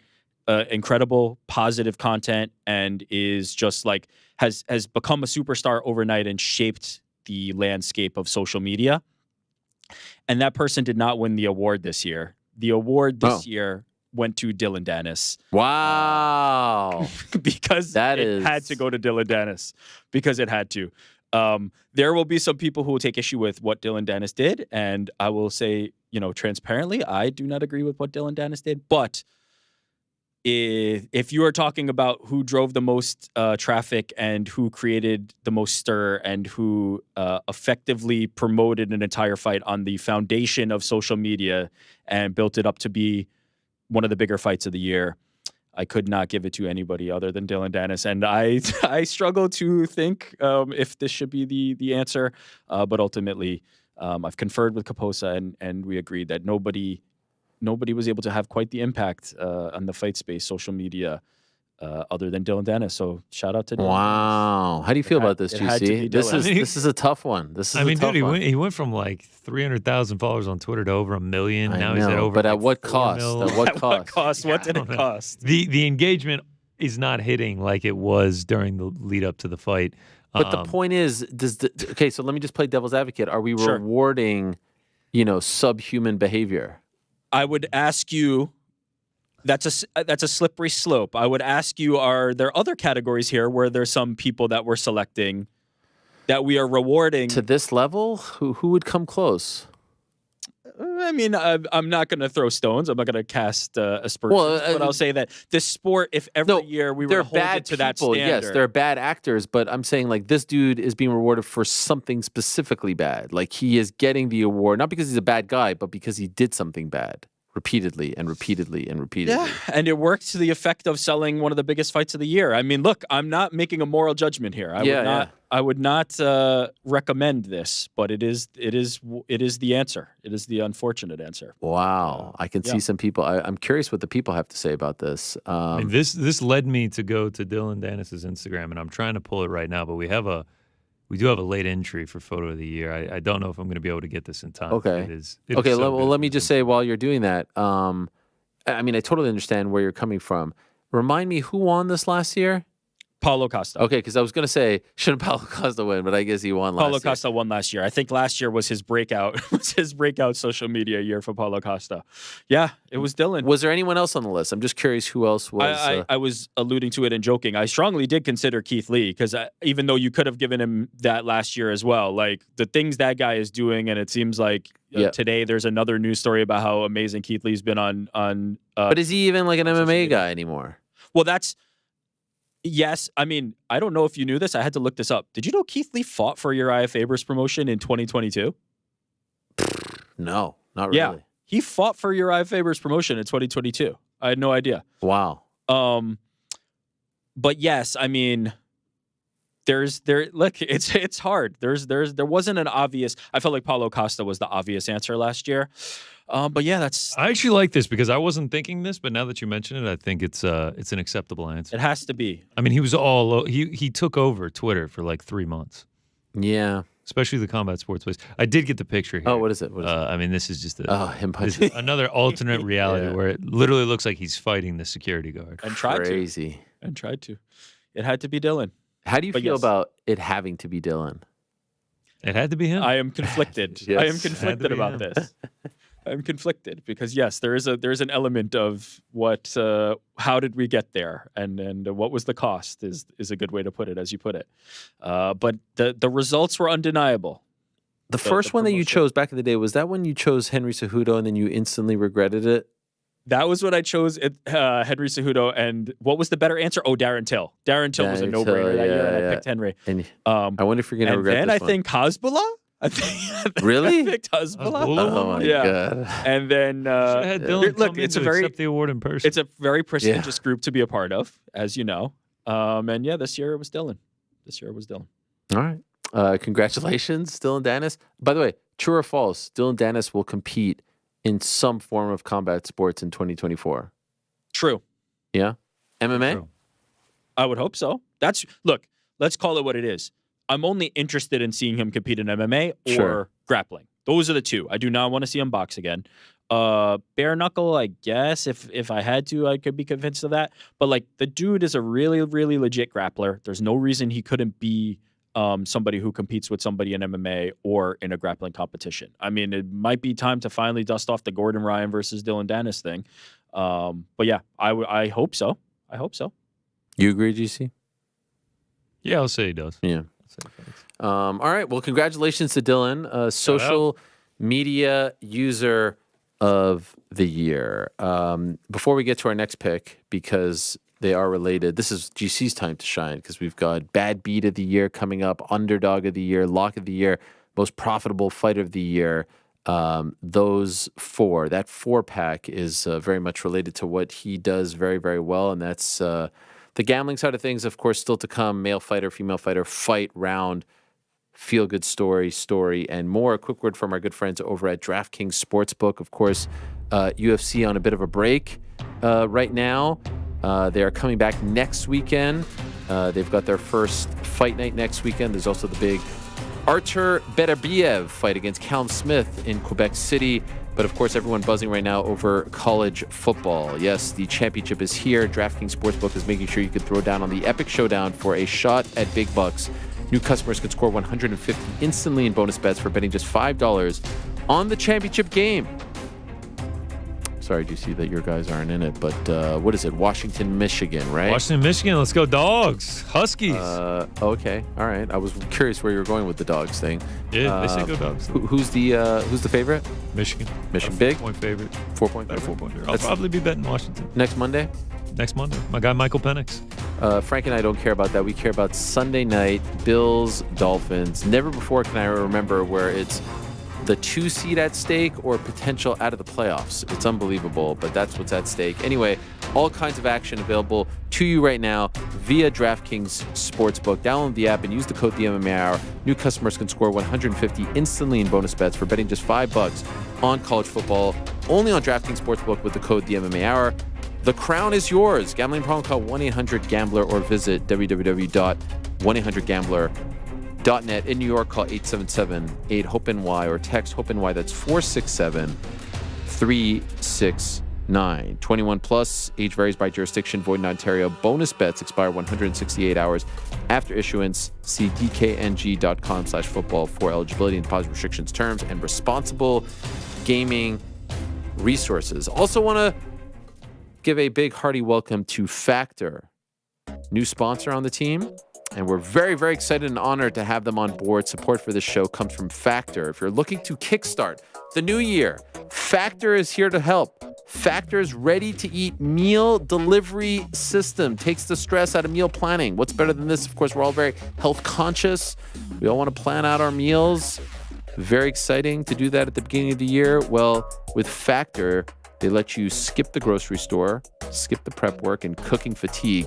incredible positive content, and is just like has become a superstar overnight and shaped the landscape of social media. And that person did not win the award this year. The award this year went to Dylan Dennis. Wow. Because it had to go to Dylan Dennis. Because it had to. There will be some people who will take issue with what Dylan Dennis did. And I will say, transparently, I do not agree with what Dylan Dennis did. But if you are talking about who drove the most traffic and who created the most stir and who effectively promoted an entire fight on the foundation of social media and built it up to be one of the bigger fights of the year, I could not give it to anybody other than Dylan Dennis. And I struggle to think if this should be the answer. But ultimately, I've conferred with Kaposa and we agreed that nobody was able to have quite the impact on the fight space, social media, other than Dylan Dennis. So shout out to Dylan. Wow. How do you feel about this, GC? This is a tough one. He went from like 300,000 followers on Twitter to over 1 million. Now he's at over. But at like what 4 cost? mil. At what cost? What did it cost? The engagement is not hitting like it was during the lead up to the fight. But the point is, okay, so let me just play devil's advocate. Are we Sure. rewarding, subhuman behavior? I would ask you, that's a slippery slope. I would ask you, are there other categories here where there's some people that we're selecting that we are rewarding? To this level? Who would come close? I mean, I'm not going to throw stones. I'm not going to cast aspersions. But I'll say that this sport, if every year we were to hold it to that standard. Yes, they're bad actors, but I'm saying like this dude is being rewarded for something specifically bad. Like he is getting the award, not because he's a bad guy, but because he did something bad repeatedly and repeatedly and repeatedly. Yeah, and it worked to the effect of selling one of the biggest fights of the year. I mean, look, I'm not making a moral judgment here. I would not recommend this, but it is the answer. It is the unfortunate answer. Wow. I can see some people. I'm curious what the people have to say about this. I mean, this led me to go to Dylan Dennis's Instagram, and I'm trying to pull it right now, but we do have a late entry for photo of the year. I don't know if I'm going to be able to get this in time. Okay. It is let me just say while you're doing that, I mean, I totally understand where you're coming from. Remind me, who won this last year? Paulo Costa. Okay, because I was going to say, shouldn't Paulo Costa win? But I guess he won last year. Paulo Costa won last year. I think last year was his breakout social media year for Paulo Costa. Yeah, it was Dylan. Was there anyone else on the list? I'm just curious who else was. I was alluding to it and joking. I strongly did consider Keith Lee because even though you could have given him that last year as well, like the things that guy is doing, and it seems like today there's another news story about how amazing Keith Lee's been on. But is he even like an MMA guy anymore? Well, yes. I mean, I don't know if you knew this. I had to look this up. Did you know Keith Lee fought for Uriah Faber's promotion in 2022? No, not really. Yeah, he fought for Uriah Faber's promotion in 2022. I had no idea. Wow. But yes, I mean, look, it's hard. There wasn't an obvious. I felt like Paulo Costa was the obvious answer last year. But yeah, I actually like this because I wasn't thinking this, but now that you mention it, I think it's an acceptable answer. It has to be. I mean, he took over Twitter for like 3 months. Yeah. Especially the combat sports place. I did get the picture here. Oh, what is it? I mean, this is just him punching. another alternate reality where it literally looks like he's fighting the security guard. And tried to. It had to be Dylan. How do you feel about it having to be Dylan? It had to be him. I am conflicted. Yes. I am conflicted about this. I'm conflicted because yes, there's an element of what how did we get there and what was the cost is a good way to put it as you put it. But the results were undeniable. The first one that you chose back in the day, was that when you chose Henry Cejudo and then you instantly regretted it? That was when I chose Henry Cejudo, and what was the better answer? Oh, Darren Till. Darren Till was a no-brainer that year, and I picked Henry. And I wonder if you're going to regret this one. And then I think Hasbulla. Really? I picked Hasbulla. Oh my god! And then had Dylan look, it's accept the award in person. It's a very prestigious group to be a part of, as you know. And yeah, this year it was Dylan. All right. Congratulations, Dylan Dennis. By the way, true or false? Dylan Dennis will compete in some form of combat sports in 2024. True. Yeah. MMA. True. I would hope so. Let's call it what it is. I'm only interested in seeing him compete in MMA or Sure. grappling. Those are the two. I do not want to see him box again. Bare knuckle, I guess if I had to, I could be convinced of that. But like the dude is a really, really legit grappler. There's no reason he couldn't be somebody who competes with somebody in MMA or in a grappling competition. I mean, it might be time to finally dust off the Gordon Ryan versus Dylan Dennis thing. But yeah, I hope so. I hope so. You agree, GC? Yeah, I'll say he does. Yeah. I'll say thanks. All right. Well, congratulations to Dylan, social media user of the year. Before we get to our next pick, because they are related, this is GC's time to shine because we've got Bad Beat of the Year coming up, Underdog of the Year, Lock of the Year, Most Profitable Fighter of the Year. Those four, that 4-pack is very much related to what he does very, very well, and that's the gambling side of things, of course, still to come. Male fighter, female fighter, fight, round, feel-good story, and more. A quick word from our good friends over at DraftKings Sportsbook. Of course, UFC on a bit of a break right now. They are coming back next weekend. They've got their first fight night next weekend. There's also the big Artur Beterbiev fight against Callum Smith in Quebec City. But of course, everyone buzzing right now over college football. Yes, the championship is here. DraftKings Sportsbook is making sure you can throw down on the epic showdown for a shot at big bucks. New customers can score 150 instantly in bonus bets for betting just $5 on the championship game. Sorry, do you see that your guys aren't in it? But what is it? Washington, Michigan, right? Washington, Michigan. Let's go Dogs. Huskies. Okay, all right. I was curious where you were going with the Dogs thing. Yeah, they say go Dogs. Who's the favorite? Michigan. Michigan big? 4-point favorite. 4-point Better favorite? 4-point favorite. I'll That's probably be betting Washington next Monday. next Monday. My guy Michael Penix. Frank and I don't care about that. We care about Sunday night, Bills, Dolphins. Never before can I remember where it's the 2 seed at stake or potential out of the playoffs. It's unbelievable, but that's what's at stake. Anyway, all kinds of action available to you right now via DraftKings Sportsbook. Download the app and use the code The MMA Hour. New customers can score 150 instantly in bonus bets for betting just $5 on college football. Only on DraftKings Sportsbook with the code The MMA Hour. The crown is yours. Gambling problem, call 1-800-GAMBLER or visit www.1800gambler.net. In New York, call 877-8-HOPENY or text HOPENY. That's 467-369. 21 plus, age varies by jurisdiction, void in Ontario. Bonus bets expire 168 hours after issuance. See dkng.com/football for eligibility and deposit restrictions, terms, and responsible gaming resources. Also want to give a big hearty welcome to Factor, new sponsor on the team. And we're very, very excited and honored to have them on board. Support for this show comes from Factor. If you're looking to kickstart the new year, Factor is here to help. Factor's ready-to-eat meal delivery system takes the stress out of meal planning. What's better than this? Of course, we're all very health conscious. We all want to plan out our meals. Very exciting to do that at the beginning of the year. Well, with Factor, they let you skip the grocery store, skip the prep work and cooking fatigue,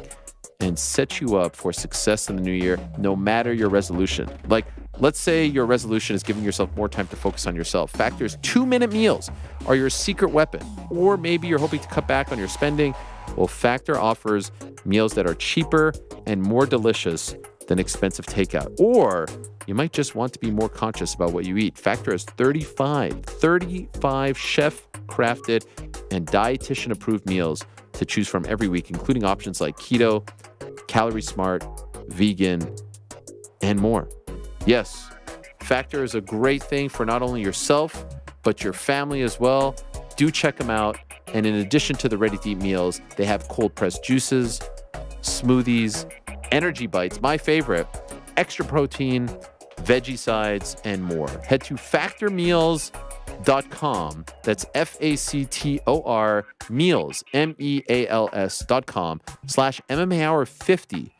and set you up for success in the new year, no matter your resolution. Like, let's say your resolution is giving yourself more time to focus on yourself. Factor's 2-minute meals are your secret weapon. Or maybe you're hoping to cut back on your spending. Well, Factor offers meals that are cheaper and more delicious than expensive takeout. Or you might just want to be more conscious about what you eat. Factor has 35 chef-crafted and dietitian-approved meals to choose from every week, including options like keto, calorie smart, vegan, and more. Yes, Factor is a great thing for not only yourself, but your family as well. Do check them out. And in addition to the ready-to-eat meals, they have cold-pressed juices, smoothies, energy bites, my favorite, extra protein, veggie sides, and more. Head to factormeals.com. That's FACTOR meals, MEALS.com/MMA Hour 50.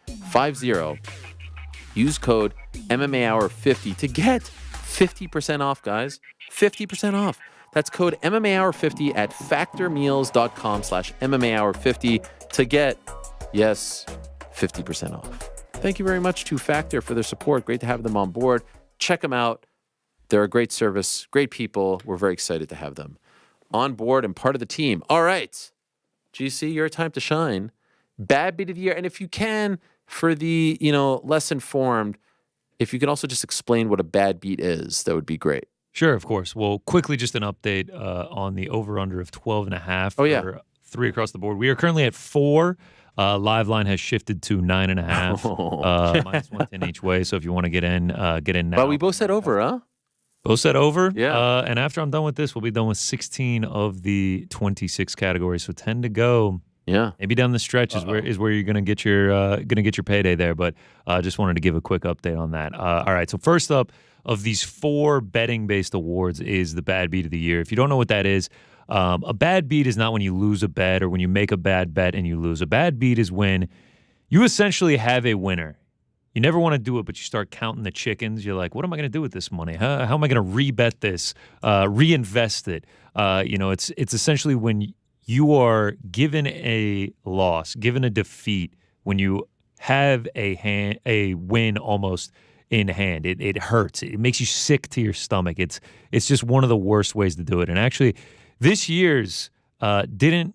Use code MMA Hour 50 to get 50% off, guys. 50% off. That's code MMA Hour 50 at factormeals.com/MMA Hour 50 to get, yes, 50% off. Thank you very much to Factor for their support. Great to have them on board. Check them out. They're a great service, great people. We're very excited to have them on board and part of the team. All right, GC, your time to shine. Bad beat of the year. And if you can, for the less informed, if you can also just explain what a bad beat is, that would be great. Sure, of course. Well, quickly, just an update on the over-under of 12.5 for 3 across the board. We are currently at 4. Live line has shifted to 9.5, minus 110 each way. So if you want to get in now. But we both said over, huh? Both said over. Yeah. And after I'm done with this, we'll be done with 16 of the 26 categories. So 10 to go. Yeah. Maybe down the stretch is where you're gonna get your payday there. But just wanted to give a quick update on that. All right. So first up of these 4 betting-based awards is the bad beat of the year. If you don't know what that is, a bad beat is not when you lose a bet or when you make a bad bet and you lose. A bad beat is when you essentially have a winner. You never want to do it, but you start counting the chickens. You're like, what am I going to do with this money? How am I going to rebet this, reinvest it? It's essentially when you are given a loss, given a defeat, when you have a win almost in hand. It hurts. It makes you sick to your stomach. It's just one of the worst ways to do it. And actually, this year's didn't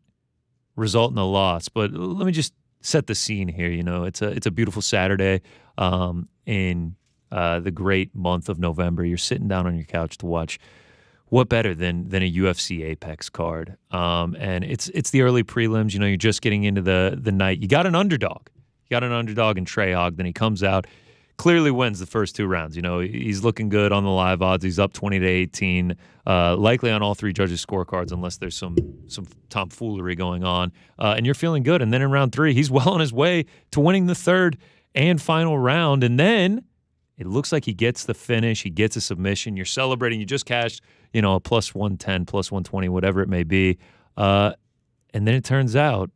result in a loss, but let me just set the scene here. It's a beautiful Saturday in the great month of November. You're sitting down on your couch to watch. What better than a UFC Apex card? And it's the early prelims. You're just getting into the night. You got an underdog. You got an underdog in Trey Ogden. He comes out, clearly wins the first 2 rounds. He's looking good on the live odds. He's up 20-18, likely on all 3 judges' scorecards, unless there's some tomfoolery going on. And you're feeling good. And then in round 3, he's well on his way to winning the 3rd and final round. And then it looks like he gets the finish. He gets a submission. You're celebrating. You just cashed, a plus 110, plus 120, whatever it may be. And then it turns out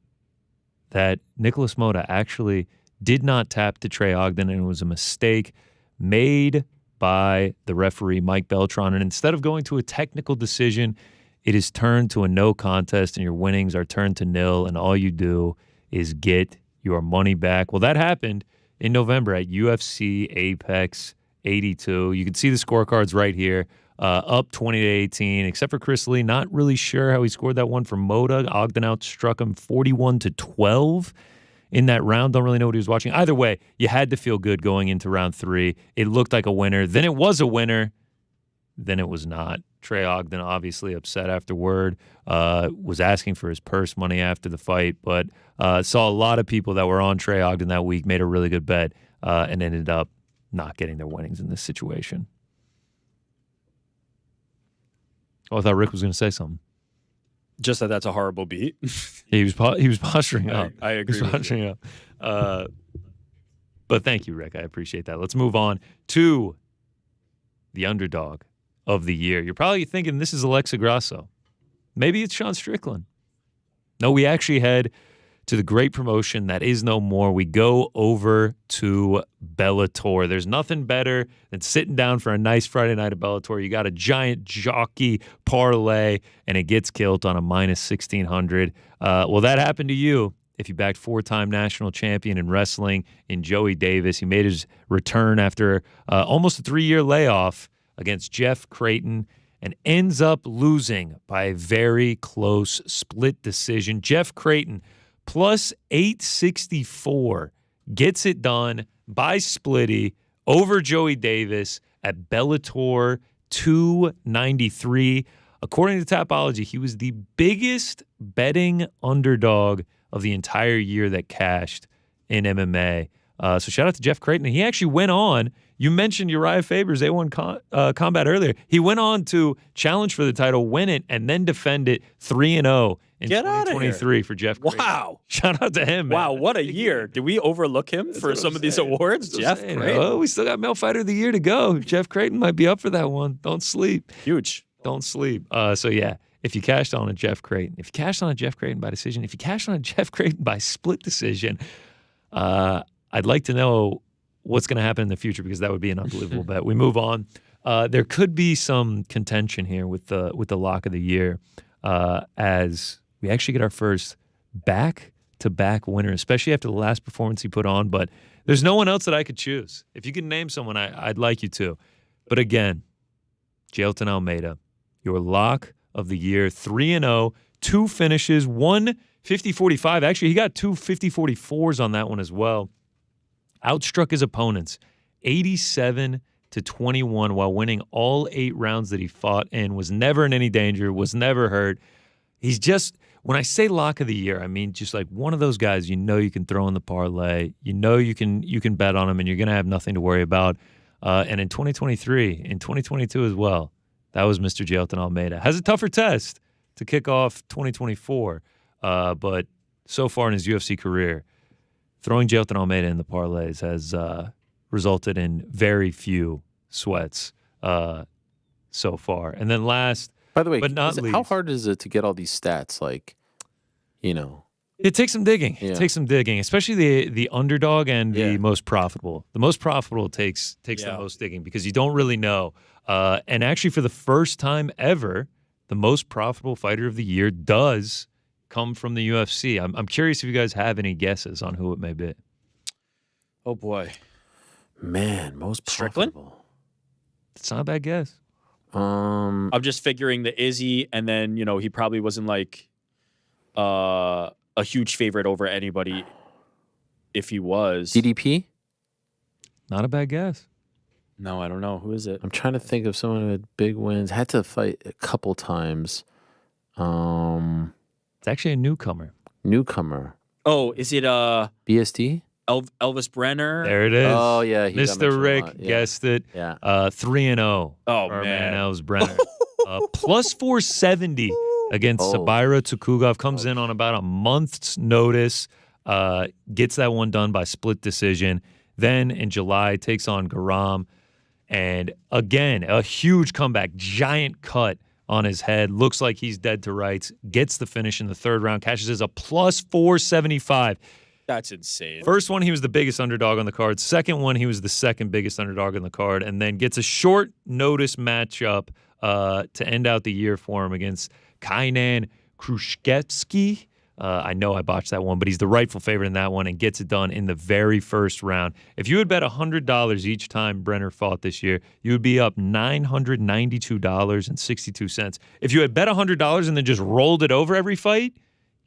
that Nicholas Mota actually did not tap to Trey Ogden, and it was a mistake made by the referee, Mike Beltran. And instead of going to a technical decision, it is turned to a no contest, and your winnings are turned to nil, and all you do is get your money back. Well, that happened in November at UFC Apex 82. You can see the scorecards right here, up 20-18, except for Chris Lee. Not really sure how he scored that one for Mota. Ogden outstruck him 41-12. In that round. Don't really know what he was watching. Either way, you had to feel good going into round 3. It looked like a winner. Then it was a winner. Then it was not. Trey Ogden obviously upset afterward, was asking for his purse money after the fight, but saw a lot of people that were on Trey Ogden that week, made a really good bet, and ended up not getting their winnings in this situation. Oh, I thought Rick was going to say something. Just that's a horrible beat. He was posturing up. I agree. He was posturing up. But thank you, Rick. I appreciate that. Let's move on to the underdog of the year. You're probably thinking this is Alexa Grasso. Maybe it's Sean Strickland. No, we actually head to the great promotion that is no more. We go over to Bellator. There's nothing better than sitting down for a nice Friday night at Bellator. You got a giant jockey parlay, and it gets killed on a minus 1,600. Well, that happened to you if you backed 4-time national champion in wrestling in Joey Davis. He made his return after almost a 3-year layoff against Jeff Creighton and ends up losing by a very close split decision. Jeff Creighton, plus 864, gets it done by splitty over Joey Davis at Bellator 293. According to Tapology, he was the biggest betting underdog of the entire year that cashed in MMA. So shout out to Jeff Creighton. He actually went on. You mentioned Uriah Faber's A1 combat earlier. He went on to challenge for the title, win it, and then defend it 3-0 in 2023 for Jeff Creighton. Wow. Shout out to him, man. Wow, what a year. Did we overlook him for some of these awards? Jeff Creighton. Oh, we still got Male Fighter of the Year to go. Jeff Creighton might be up for that one. Don't sleep. Huge. Don't sleep. So, yeah, if you cashed on a Jeff Creighton, if you cashed on a Jeff Creighton by decision, if you cashed on a Jeff Creighton by split decision, I'd like to know what's going to happen in the future, because that would be an unbelievable bet. We move on. There could be some contention here with the lock of the year, as we actually get our first back-to-back winner, especially after the last performance he put on. But there's no one else that I could choose. If you can name someone, I'd like you to. But again, Jailton Almeida, your lock of the year, 3-0, 2 finishes, 1 50-45. Actually, he got 2 50-44s on that one as well. Outstruck his opponents 87-21 while winning all 8 rounds that he fought in, was never in any danger, was never hurt. He's just, when I say lock of the year, I mean just like one of those guys you know you can throw in the parlay, you know you can bet on him, and you're going to have nothing to worry about. And in 2023, in 2022 as well, that was Mr. Jailton Almeida. Has a tougher test to kick off 2024, but so far in his UFC career, throwing Jailton Almeida in the parlays has resulted in very few sweats so far. And then last, By the way, but not least, how hard is it to get all these stats? Like, you know, it takes some digging. Yeah. It takes some digging, especially the underdog and the most profitable. The most profitable takes the most digging because you don't really know. And actually, for the first time ever, the most profitable fighter of the year does come from the UFC. I'm curious if you guys have any guesses on who it may be. Oh boy, man, most Strickland? profitable. It's not a bad guess. I'm just figuring the Izzy, and then he probably wasn't like a huge favorite over anybody. If he was DDP? Not a bad guess. No, I don't know. Who is it? I'm trying to think of someone who had big wins. Had to fight a couple times. It's actually a newcomer. Newcomer. Oh, is it BSD? Elvis Brenner? There it is. Oh, yeah. He got mentioned Mr. a Rick lot. Yeah. guessed it. Yeah. 3-0. Oh, for man. Elvis Brenner. Plus 470 against Sabira Tukugov. Comes in on about a month's notice. Gets that one done by split decision. Then in July, takes on Garam. And again, a huge comeback. Giant cut on his head. Looks like he's dead to rights. Gets the finish in the 3rd round. Cashes as a plus 475. That's insane. First one, he was the biggest underdog on the card. Second one, he was the second biggest underdog on the card. And then gets a short notice matchup to end out the year for him against Kainan Krushkevsky. I know I botched that one, but he's the rightful favorite in that one and gets it done in the very first round. If you had bet $100 each time Brenner fought this year, you would be up $992.62. If you had bet $100 and then just rolled it over every fight,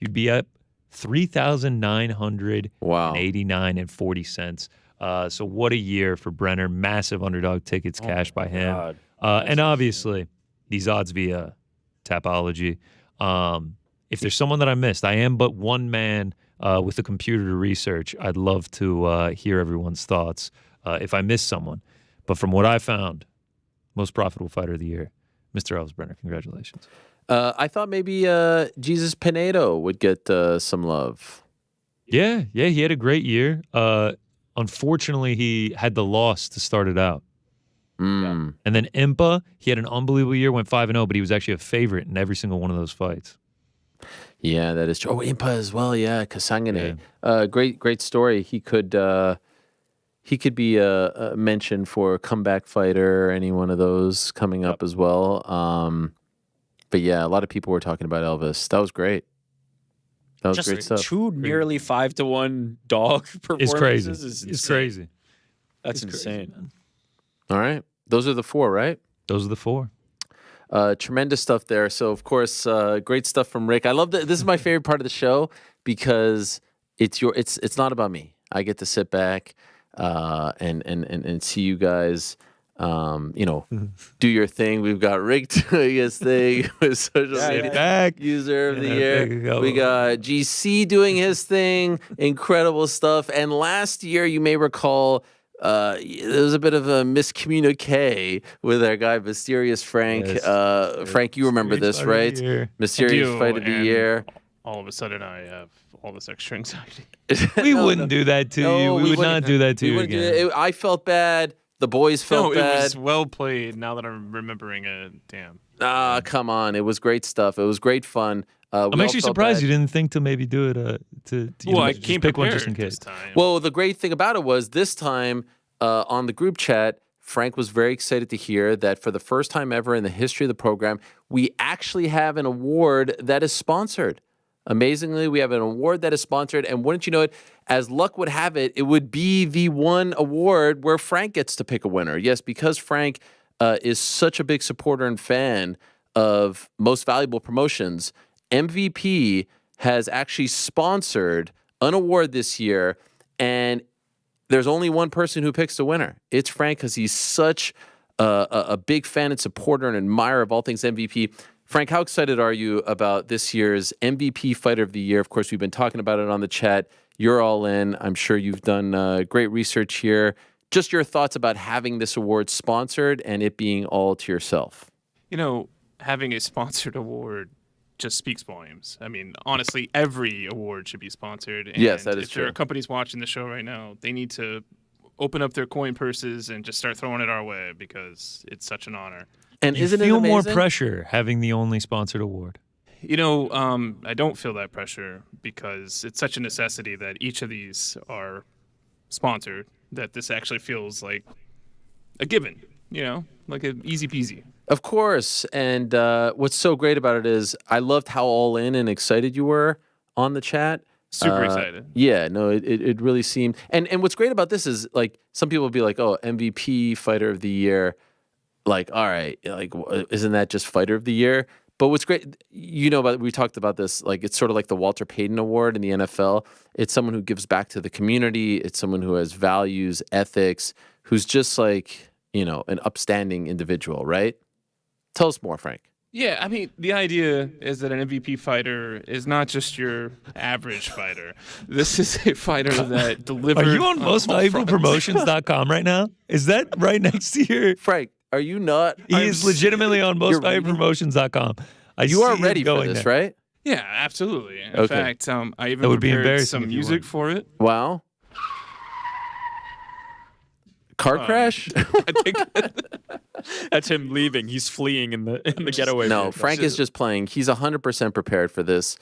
you'd be up $3,989.40. So what a year for Brenner. Massive underdog tickets cashed by him. And obviously, these odds via Tapology. If there's someone that I missed, I am but one man with a computer to research. I'd love to hear everyone's thoughts if I missed someone. But from what I found, most profitable fighter of the year, Mr. Elvis Brenner. Congratulations. I thought maybe Jesus Pinedo would get some love. Yeah, he had a great year. Unfortunately, he had the loss to start it out. And then Impa, he had an unbelievable year, went 5-0, but he was actually a favorite in every single one of those fights. Yeah, that is true. Oh, Impa as well. Yeah, Kasangane. Yeah. Great story. He could be a mention for a comeback fighter, any one of those coming up as well. But yeah, a lot of people were talking about Elvis. That was great. That was Just great stuff. Two nearly 5-1 dog performances. It's crazy. That's insane. Crazy, All right. Those are the 4, right? Those are the 4. Tremendous stuff there. So, of course, great stuff from Rick. I love that. This is my favorite part of the show because it's not about me. I get to sit back and see you guys, do your thing. We've got Rick doing his thing with social media user of the year. We got GC doing his thing. Incredible stuff. And last year, you may recall, there was a bit of a miscommunique with our guy, Mysterious Frank. Yes. Frank, you remember this, right? Mysterious Fight of the Year. All of a sudden, I have all this extra anxiety. We wouldn't do that to you. We would not do that to you again. I felt bad. The boys felt bad. It was well played. Now that I'm remembering it, damn. Come on. It was great stuff. It was great fun. I'm actually surprised you didn't think to maybe do it I came pick one prepared just in case. this time. Well, the great thing about it was this time on the group chat, Frank was very excited to hear that for the first time ever in the history of the program, we actually have an award that is sponsored. Amazingly, we have an award that is sponsored, and wouldn't you know it, as luck would have it, it would be the one award where Frank gets to pick a winner. Yes, because Frank is such a big supporter and fan of Most Valuable Promotions, MVP has actually sponsored an award this year, and there's only one person who picks the winner. It's Frank, because he's such a big fan and supporter and admirer of all things MVP. Frank, how excited are you about this year's MVP Fighter of the Year? Of course, we've been talking about it on the chat. You're all in. I'm sure you've done great research here. Just your thoughts about having this award sponsored and it being all to yourself. You know, having a sponsored award just speaks volumes. I mean, honestly, every award should be sponsored. And yes, that is true. If there are companies watching the show right now, they need to open up their coin purses and just start throwing it our way, because it's such an honor. And you isn't feel it more amazing? pressure having the only sponsored award? You know, I don't feel that pressure, because it's such a necessity that each of these are sponsored, that this actually feels like a given, you know, like an easy peasy. Of course. And what's so great about it is I loved how all in and excited you were on the chat. Super excited. Yeah, no, it really seemed. And what's great about this is, like, some people will be like, oh, MVP Fighter of the Year. Like, all right, like, isn't that just Fighter of the Year? But what's great, you know, we talked about this, like, it's sort of like the Walter Payton Award in the NFL. It's someone who gives back to the community. It's someone who has values, ethics, who's just like, you know, an upstanding individual, right? Tell us more, Frank. Yeah, I mean, the idea is that an MVP fighter is not just your average fighter. This is a fighter that delivers. Are you on mostvaluablepromotions.com right now? Is that right next to your... Frank, are you not? He is legitimately on mostvaluablepromotions.com. You are ready for this, right? Yeah, absolutely. In Okay. fact, I even That would be prepared embarrassing some if you music weren't. for it. Wow. Car crash? I think That's him leaving. He's fleeing in the getaway. No, vehicle. Frank is just playing. He's 100% prepared for this.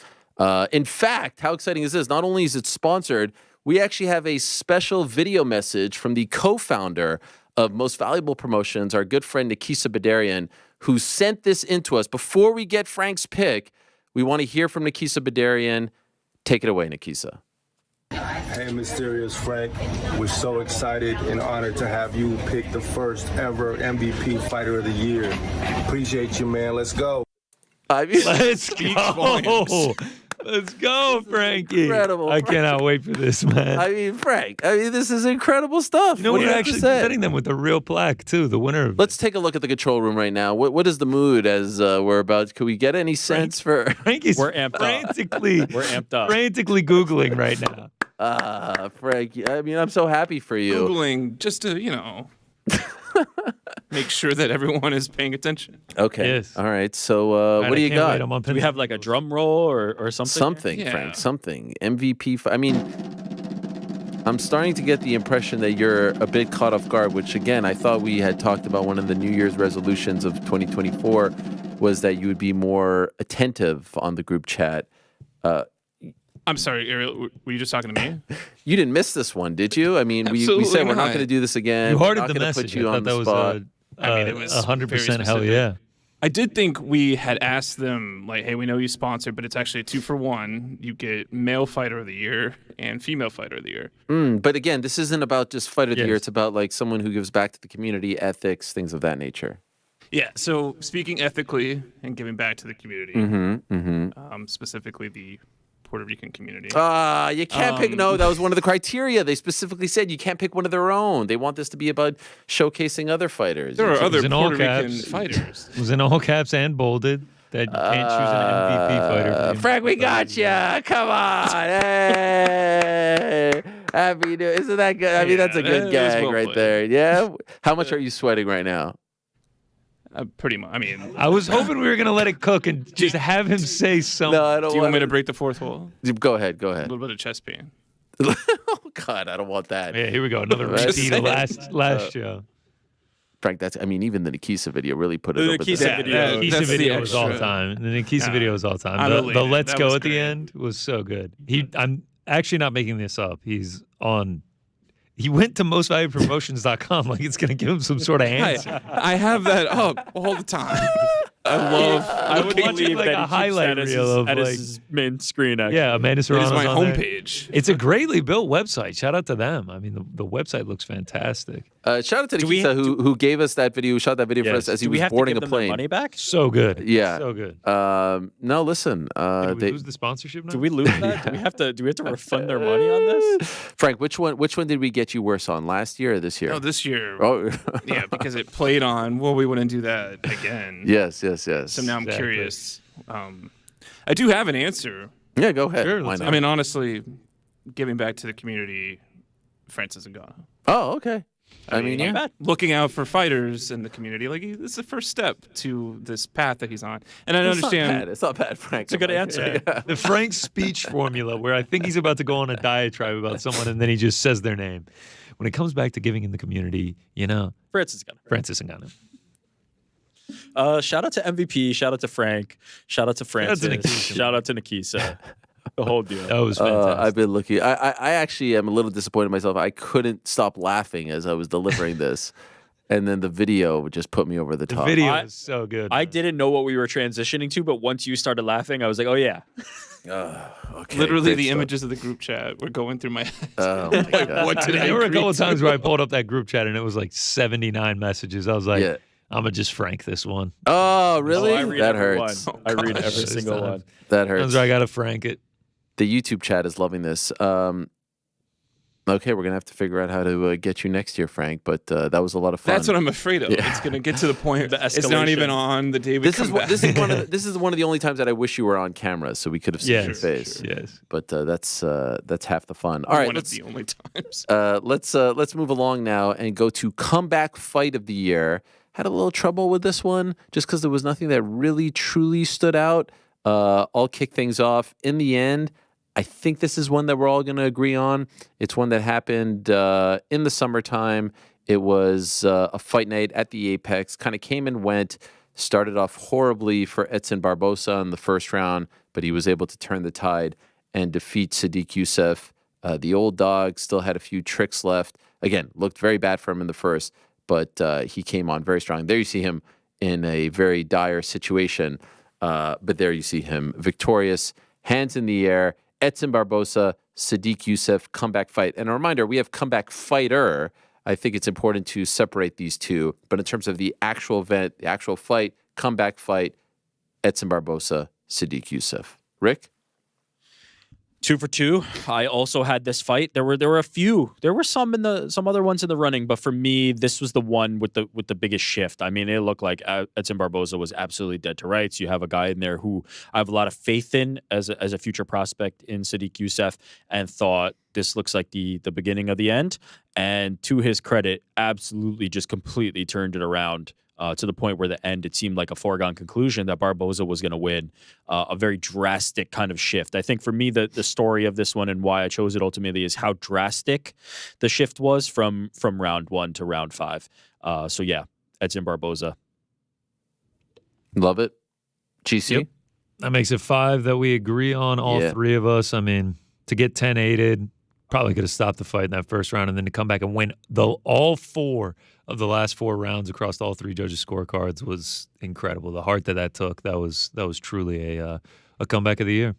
In fact, how exciting is this? Not only is it sponsored, we actually have a special video message from the co-founder of Most Valuable Promotions, our good friend Nikisa Badarian, who sent this into us. Before we get Frank's pick, we want to hear from Nikisa Badarian. Take it away, Nikisa. Hey, Mysterious Frank. We're so excited and honored to have you pick the first ever MVP Fighter of the Year. Appreciate you, man. Let's go. I mean, Let's go. Let's go, Frankie. Incredible, I Frank. cannot wait for this, man. I mean, Frank, this is incredible stuff. You know, what do we're you have to actually say? presenting them with a real plaque, too, the winner of Let's take a look at the control room right now. What is the mood as we're about? Could we get any sense for? Frankie's We're amped up. frantically, We're amped up. frantically Googling right now. Frank, I mean, I'm so happy for you. Googling just to, you know, make sure that everyone is paying attention. Okay. Yes. All right. So Man, what do I you can't got? wait. I'm on Do we have like a drum roll or something? Something, Yeah. Frank. Something. MVP. I mean, I'm starting to get the impression that you're a bit caught off guard. Which, again, I thought we had talked about one of the New Year's resolutions of 2024 was that you would be more attentive on the group chat. I'm sorry, Ariel, were you just talking to me? You didn't miss this one, did you? I mean, we Absolutely said we're not not. going to do this again. You we're hearted not the gonna message. put you I on thought that the was spot. I mean, it was 100% very hell specific. yeah. I did think we had asked them, like, hey, we know you sponsored, but it's actually a 2-for-1. You get male fighter of the year and female fighter of the year. But again, this isn't about just fighter of the Yes. year. It's about like someone who gives back to the community, ethics, things of that nature. Yeah, so speaking ethically and giving back to the community, specifically the Puerto Rican community. You can't pick. No, that was one of the criteria. They specifically said you can't pick one of their own. They want this to be about showcasing other fighters. There are other was in all Puerto Rican caps. fighters. It was in all caps and bolded that you can't choose an MVP fighter. for the Frank, we MVP got you. Come on. Hey. Happy New. Isn't that good? I mean, that's a Yeah, good that was gag well right played. there. Yeah. How much are you sweating right now? Pretty much. I mean, I was hoping we were going to let it cook and just have him say something. No, I don't do you want me to want break the fourth wall? Go ahead. Go A ahead. little bit of chest pain. Oh God, I don't want that. Yeah, here we go. Another Just repeat of saying. last show. Frank, that's. I mean, even the Nikisa video really put it The over Nikisa the top. video. The Nikisa That's the video was all extra. time. The Nikisa video was all time. I'm The elated. Let's That Go was at the great. end was so good. I'm actually not making this up. He's on. He went to mostvaluablepromotions.com like it's going to give him some sort of answer. I have that up all the time. I would watching believe like that a he keeps highlight that as reel of, as like- his main screen. Actually. Yeah, Amanda It is Serrano's my on there. homepage. It's a greatly built website. Shout out to them. I mean, the website looks fantastic. Shout out to Do we Nikita ha- who gave us that video, who shot that video for Yes. us as he Do we was have to boarding give a them their plane. money back? So good. Yeah. So good. No, listen. Did we They, lose the sponsorship now? Do we lose that? Do we have to refund their money on this? Frank, which one did we get you worse on, last year or this year? No, this year. Oh, Yeah, because it played on. Well, we wouldn't do that again. yes. So now I'm Exactly. curious. I do have an answer. Yeah, go ahead. Sure, Why let's not? I mean, honestly, giving back to the community, Francis Ngannou. Oh, okay. I mean, yeah. bad. Looking out for fighters in the community, like this is the first step to this path that he's on. And I It's not understand. bad. It's not bad, Frank. It's a good answer. The Frank speech formula, where I think he's about to go on a diatribe about someone, and then he just says their name. When it comes back to giving in the community, Francis Ngannou. Francis Ngannou. Shout out to MVP. Shout out to Frank. Shout out to Francis. Nikisa. Shout out to Nikisa. The whole deal. That was fantastic. I've been looking. I actually am a little disappointed in myself. I couldn't stop laughing as I was delivering this, and then the video just put me over the the top. video I- is so good. I didn't know what we were transitioning to, but once you started laughing, I was like, oh yeah. Okay, Literally, great the stuff. images of the group chat were going through my head. Oh my god! What did I there were a couple agree of to? times where I pulled up that group chat and it was like 79 messages. I was like, Yeah. I'm gonna just Frank this one. Oh, really? Oh, I read That every hurts. one. I read every Those single times. one. That Times hurts. where I gotta Frank it. The YouTube chat is loving this. Okay, we're gonna have to figure out how to get you next year, Frank. But that was a lot of fun. That's what I'm afraid of. Yeah. It's gonna get to the point The it's not even escalation. on the day we This come is back. this is one of the only times that I wish you were on camera so we could have seen your Yes, face. yes. But that's half the fun. All right, one of let's the only times. let's move along now and go to comeback fight of the year. Had a little trouble with this one just because there was nothing that really truly stood out. I'll kick things off. In the end, I think this is one that we're all going to agree on. It's one that happened in the summertime. It was a fight night at the Apex. Kind of came and went. Started off horribly for Edson Barbosa in the first round, but he was able to turn the tide and defeat Sadiq Youssef. The old dog still had a few tricks left. Again, looked very bad for him in the first, but he came on very strong. There you see him in a very dire situation, but there you see him victorious, hands in the air. Edson Barbosa, Sadiq Youssef, comeback fight. And a reminder, we have comeback fighter. I think it's important to separate these two. But in terms of the actual event, the actual fight, comeback fight, Edson Barbosa, Sadiq Youssef. Rick? 2 for 2. I also had this fight. There were a few. There were some other ones in the running, but for me, this was the one with the biggest shift. I mean, it looked like Edson Barbosa was absolutely dead to rights. You have a guy in there who I have a lot of faith in as a future prospect in Sadiq Youssef, and thought this looks like the beginning of the end. And to his credit, absolutely just completely turned it around. To the point where the end, it seemed like a foregone conclusion that Barbosa was going to win. A very drastic kind of shift. I think for me, the story of this one and why I chose it ultimately is how drastic the shift was from round 1 to round 5. So yeah, Edson Barbosa. Love it. GC? Yep. That makes it 5 that we agree on, all Yeah. 3 of us. I mean, to get 10-8'd, probably could have stopped the fight in that first round, and then to come back and win all 4 of the last 4 rounds across all 3 judges' scorecards was incredible. The heart that took, that was truly a comeback of the year.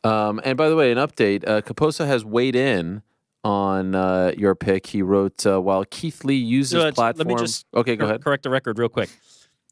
And by the way, an update, Kaposa has weighed in on your pick. He wrote, while Keith Lee uses platform... Let me just okay, go ahead. correct the record real quick.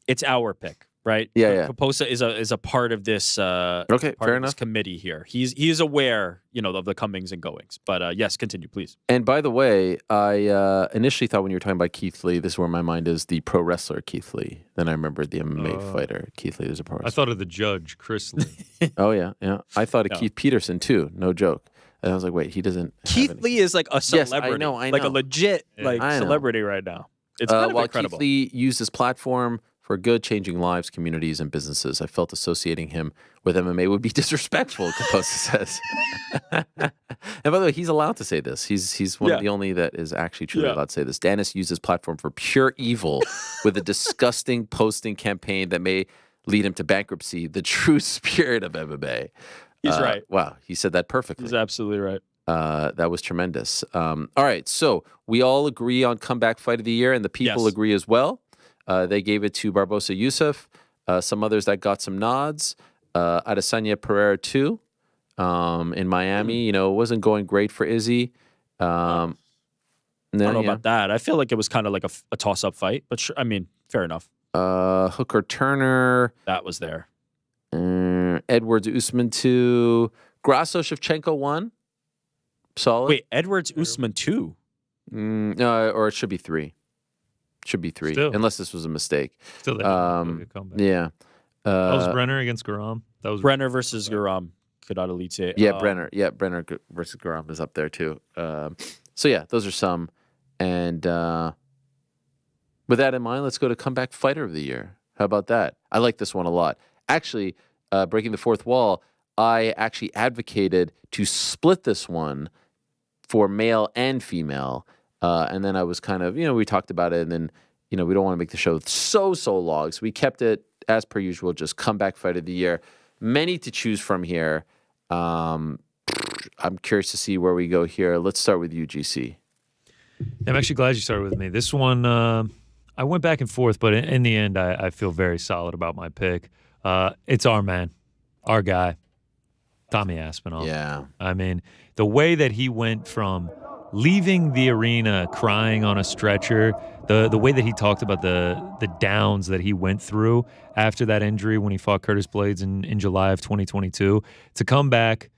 It's our pick, right? Yeah. Kaposa is a part of this. Okay, part fair of this enough. committee here. He is aware, of the comings and goings. But yes, continue, please. And by the way, I initially thought when you were talking about Keith Lee, this is where my mind is the pro wrestler Keith Lee. Then I remembered the MMA fighter Keith Lee. There's a pro wrestler. I thought of the judge, Chris Lee. Oh, yeah. I thought of No. Keith Peterson, too. No joke. And I was like, wait, he doesn't have Keith any- Lee is like a Yes, I celebrity, know, I like a know. legit I know. celebrity right now. It's kind of while incredible. Keith Lee used his platform for good, changing lives, communities, and businesses, I felt associating him with MMA would be disrespectful, Kaposa says. And by the way, he's allowed to say this. He's one of Yeah. the only that is actually truly Yeah. allowed to say this. Dennis used his platform for pure evil with a disgusting posting campaign that may lead him to bankruptcy, the true spirit of MMA. He's right. Wow, he said that perfectly. He's absolutely right. That was tremendous. All right, so we all agree on comeback fight of the year, and the people Yes. agree as well. They gave it to Barbosa Youssef. Some others that got some nods. Adesanya Pereira too. In Miami, it wasn't going great for Izzy. I don't know about that. I feel like it was kind of like a toss-up fight, but I mean, fair enough. Hooker Turner. That was there. Edwards Usman 2. Grasso Shevchenko 1. Solid. Wait, Edwards Usman 2? No, or it should be 3. Should be 3, Still. unless this was a mistake. Still, that didn't look like a comeback. Yeah. That was Brenner against Garam. That was Brenner versus Garam. Kudata Elite. Yeah, Brenner. Yeah, Brenner versus Garam is up there too. So yeah, those are some. And with that in mind, let's go to Comeback Fighter of the Year. How about that? I like this one a lot. Actually, breaking the fourth wall, I actually advocated to split this one for male and female. And then I was kind of, we talked about it, and then, we don't want to make the show so long. So we kept it, as per usual, just Comeback Fight of the Year. Many to choose from here. I'm curious to see where we go here. Let's start with you, GC. I'm actually glad you started with me. This one, I went back and forth, but in the end, I feel very solid about my pick. It's our man, our guy, Tommy Aspinall. Yeah. I mean, the way that he went from leaving the arena crying on a stretcher, the way that he talked about the downs that he went through after that injury when he fought Curtis Blades in July of 2022, to come back,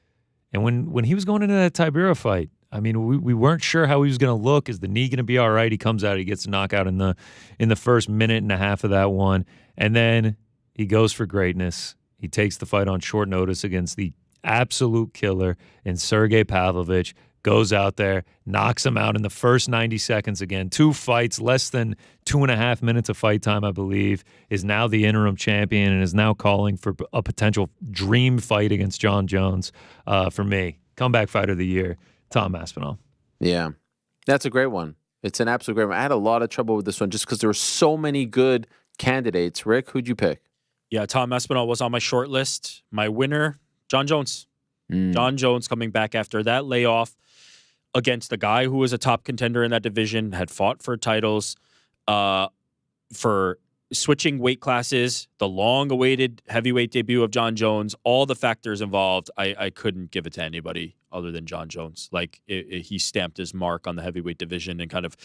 and when he was going into that Tibera fight, I mean, we weren't sure how he was going to look. Is the knee going to be all right? He comes out, he gets a knockout in the first minute and a half of that one, and then he goes for greatness. He takes the fight on short notice against the absolute killer in Sergey Pavlovich, goes out there, knocks him out in the first 90 seconds again. 2 fights, less than 2.5 minutes of fight time, I believe, is now the interim champion and is now calling for a potential dream fight against John Jones. For me, Comeback Fighter of the Year, Tom Aspinall. Yeah, that's a great one. It's an absolute great one. I had a lot of trouble with this one just because there were so many good candidates. Rick, who'd you pick? Yeah, Tom Aspinall was on my short list. My winner, John Jones. John Jones coming back after that layoff against the guy who was a top contender in that division, had fought for titles, for switching weight classes, the long-awaited heavyweight debut of John Jones, all the factors involved. I couldn't give it to anybody other than John Jones. Like, he stamped his mark on the heavyweight division and kind of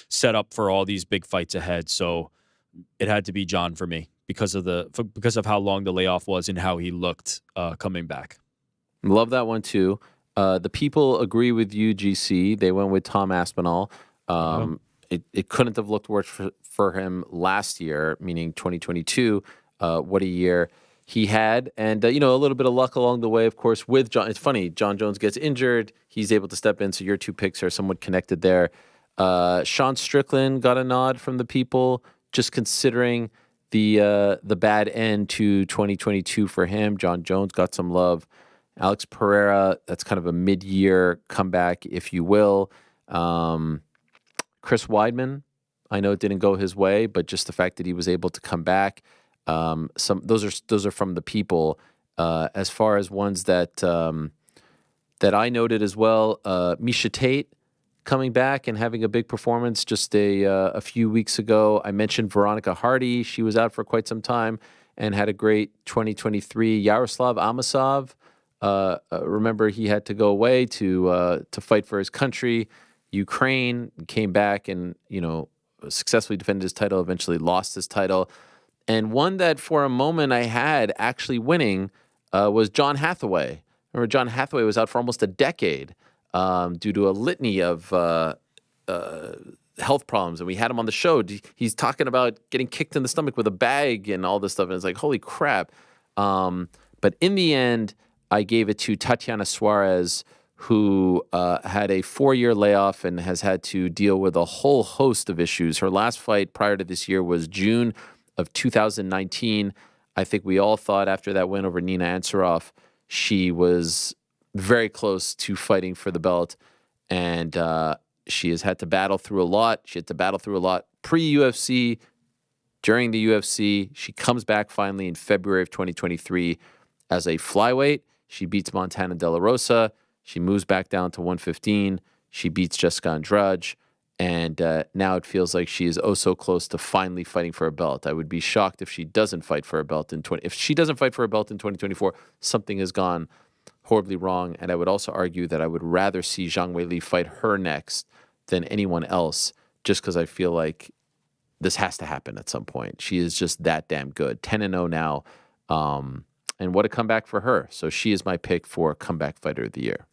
set up for all these big fights ahead. So it had to be John for me because of how long the layoff was and how he looked coming back. Love that one too. The people agree with you, GC. They went with Tom Aspinall. It couldn't have looked worse for him last year, meaning 2022. What a year he had. And, a little bit of luck along the way, of course, with John. It's funny, John Jones gets injured. He's able to step in, so your 2 picks are somewhat connected there. Sean Strickland got a nod from the people, just considering the bad end to 2022 for him. John Jones got some love. Alex Pereira, that's kind of a mid-year comeback, if you will. Chris Weidman, I know it didn't go his way, but just the fact that he was able to come back, those are from the people. As far as ones that I noted as well, Misha Tate coming back and having a big performance just a few weeks ago. I mentioned Veronica Hardy; she was out for quite some time and had a great 2023. Yaroslav Amasov. Remember, he had to go away to fight for his country, Ukraine, came back and, successfully defended his title, eventually lost his title. And one that for a moment I had actually winning was John Hathaway. Remember, John Hathaway was out for almost a decade due to a litany of health problems. And we had him on the show. He's talking about getting kicked in the stomach with a bag and all this stuff. And it's like, holy crap. But in the end, I gave it to Tatiana Suarez, who had a 4-year layoff and has had to deal with a whole host of issues. Her last fight prior to this year was June of 2019. I think we all thought after that win over Nina Ansaroff, she was very close to fighting for the belt. And she has had to battle through a lot. She had to battle through a lot pre-UFC, during the UFC. She comes back finally in February of 2023 as a flyweight. She beats Montana De La Rosa. She moves back down to 115. She beats Jessica Andrade. And now it feels like she is oh so close to finally fighting for a belt. I would be shocked if she doesn't fight for a belt if she doesn't fight for a belt in 2024, something has gone horribly wrong. And I would also argue that I would rather see Zhang Weili fight her next than anyone else, just because I feel like this has to happen at some point. She is just that damn good. 10-0 now. And what a comeback for her. So she is my pick for comeback fighter of the year.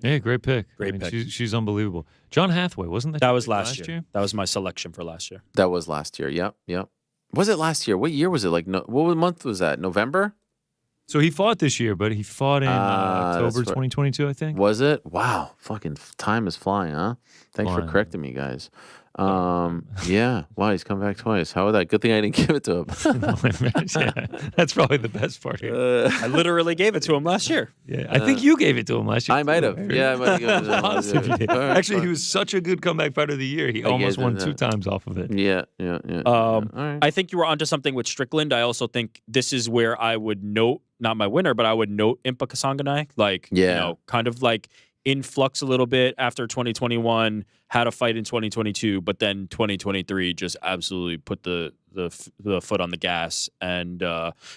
Yeah, great pick. Great pick. She's unbelievable. John Hathaway, wasn't that? That was last year. That was my selection for last year. That was last year. Yep. Was it last year? What year was it? Like, what month was that? November? So he fought this year, but he fought in October 2022, I think. Was it? Wow. Fucking time is flying, huh? Thanks for correcting me, guys. Yeah. Wow, he's come back twice. How was that? Good thing I didn't give it to him. Yeah, that's probably the best part here. I literally gave it to him last year. Yeah, I think you gave it to him last year. I might have. Yeah, I might have given it to him. Positive you did. Actually, he was such a good comeback fighter of the year. He almost won 2 times off of it. Yeah. All right. I think you were onto something with Strickland. I also think this is where I would note, not my winner, but I would note Impa Kasanganay. Like, you know, kind of like in flux a little bit after 2021, had a fight in 2022, but then 2023 just absolutely put the foot on the gas and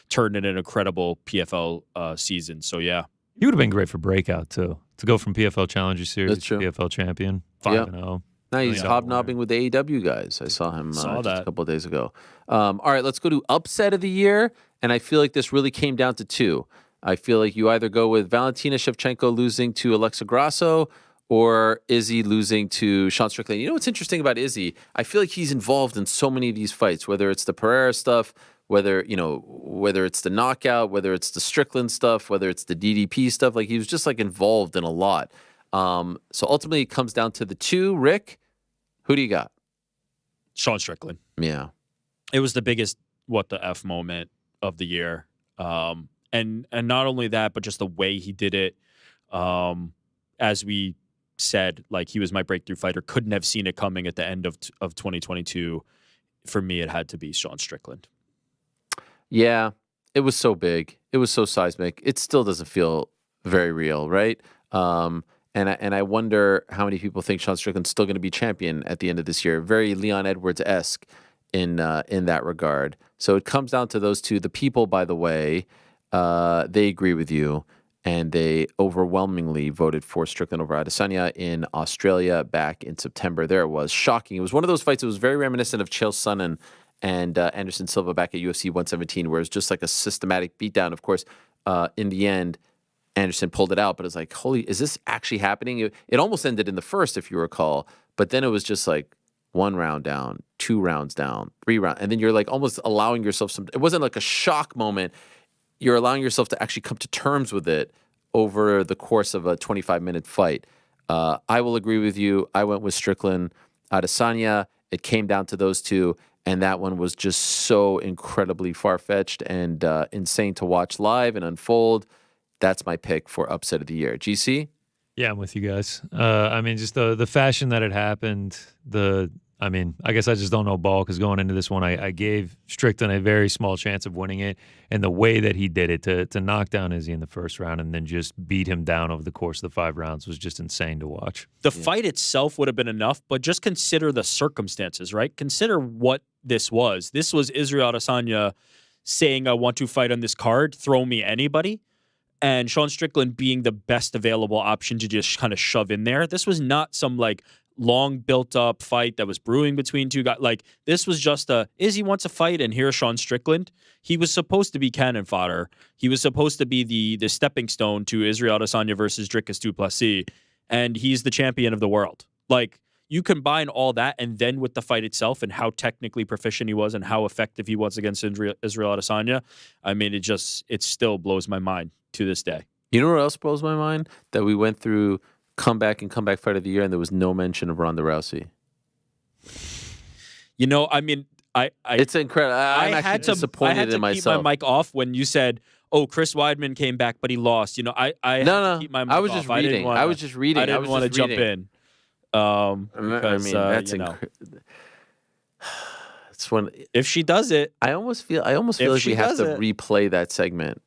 turned in an incredible PFL season. So, yeah. He would have been great for Breakout, too, to go from PFL Challenger Series to PFL champion, 5-0. Now he's hobnobbing with the AEW guys. I saw him just a couple of days ago. All right, let's go to upset of the year. And I feel like this really came down to 2. I feel like you either go with Valentina Shevchenko losing to Alexa Grasso or Izzy losing to Sean Strickland. You know what's interesting about Izzy? I feel like he's involved in so many of these fights, whether it's the Pereira stuff, whether it's the knockout, whether it's the Strickland stuff, whether it's the DDP stuff. Like, he was just like involved in a lot. So ultimately it comes down to the 2. Rick, who do you got? Sean Strickland. Yeah. It was the biggest what the F moment of the year. And not only that, but just the way he did it. As we said, like, he was my breakthrough fighter. Couldn't have seen it coming at the end of 2022. For me, it had to be Sean Strickland. Yeah, it was so big. It was so seismic. It still doesn't feel very real, right? And I wonder how many people think Sean Strickland's still going to be champion at the end of this year. Very Leon Edwards-esque in that regard. So it comes down to those 2. The people, by the way, they agree with you, and they overwhelmingly voted for Strickland over Adesanya in Australia back in September. There it was. Shocking. It was one of those fights that was very reminiscent of Chael Sonnen and Anderson Silva back at UFC 117, where it was just like a systematic beatdown. Of course, in the end, Anderson pulled it out, but it's like, holy, is this actually happening? It almost ended in the first, if you recall, but then it was just like 1 round down, 2 rounds down, 3 rounds, and then you're like almost allowing yourself it wasn't like a shock moment. You're allowing yourself to actually come to terms with it over the course of a 25-minute fight. I will agree with you. I went with Strickland. Adesanya, it came down to those 2, and that one was just so incredibly far-fetched and insane to watch live and unfold. That's my pick for upset of the year. GC? Yeah, I'm with you guys. I mean, just the fashion that it happened, I guess I just don't know ball because going into this one, I gave Strickland a very small chance of winning it. And the way that he did it to knock down Izzy in the first round and then just beat him down over the course of the 5 rounds was just insane to watch. The fight itself would have been enough, but just consider the circumstances, right? Consider what this was. This was Israel Adesanya saying, I want to fight on this card, throw me anybody. And Sean Strickland being the best available option to just kind of shove in there. This was not some like long built up fight that was brewing between 2 guys. Like, this was just Izzy wants a fight, and here's Sean Strickland. He was supposed to be cannon fodder. He was supposed to be the stepping stone to Israel Adesanya versus Dricus du Plessis, and he's the champion of the world. Like, you combine all that, and then with the fight itself and how technically proficient he was and how effective he was against Israel Adesanya, I mean, it still blows my mind to this day. You know what else blows my mind? That we went through comeback and comeback fight of the year, and there was no mention of Ronda Rousey. You know, I mean, it's incredible. I'm actually disappointed in myself. I had to keep my mic off when you said, "Oh, Chris Weidman came back, but he lost." You know, I had to keep my mic off. I was just reading. I was just reading. I didn't want to jump in. Because, that's it's when if she does it, I almost feel like we have to replay that segment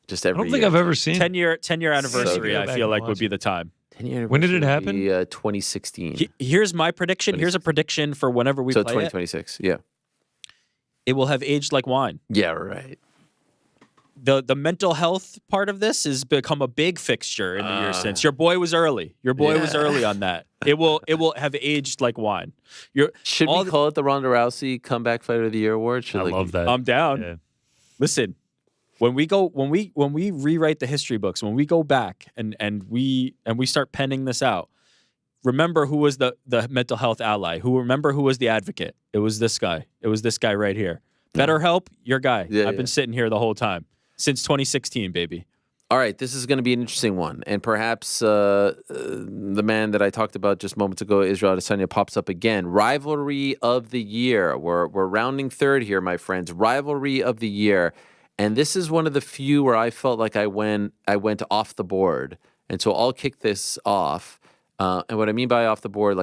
just every. I don't think I've ever seen 10-year anniversary. So I feel like would be the time. When did it happen? 2016. Here's my prediction. Here's a prediction for whenever we play 2026. Yeah. It will have aged like wine. Yeah, right. the mental health part of this has become a big fixture in the years since. Your boy was early. Your boy was early on that. It will have aged like wine. Should we call it the Ronda Rousey Comeback Fighter of the Year award? I love that. I'm down. Yeah. Listen, when we rewrite the history books, when we go back and we start penning this out, remember who was the mental health ally. Remember who was the advocate. It was this guy. It was this guy right here. BetterHelp, your guy. I've been sitting here the whole time since 2016, baby. All right, this is going to be an interesting one, and perhaps the man that I talked about just moments ago, Israel Adesanya, pops up again. Rivalry of the year. We're rounding third here, my friends. Rivalry of the year, and this is one of the few where I felt like I went off the board, and so I'll kick this off. And what I mean by off the board,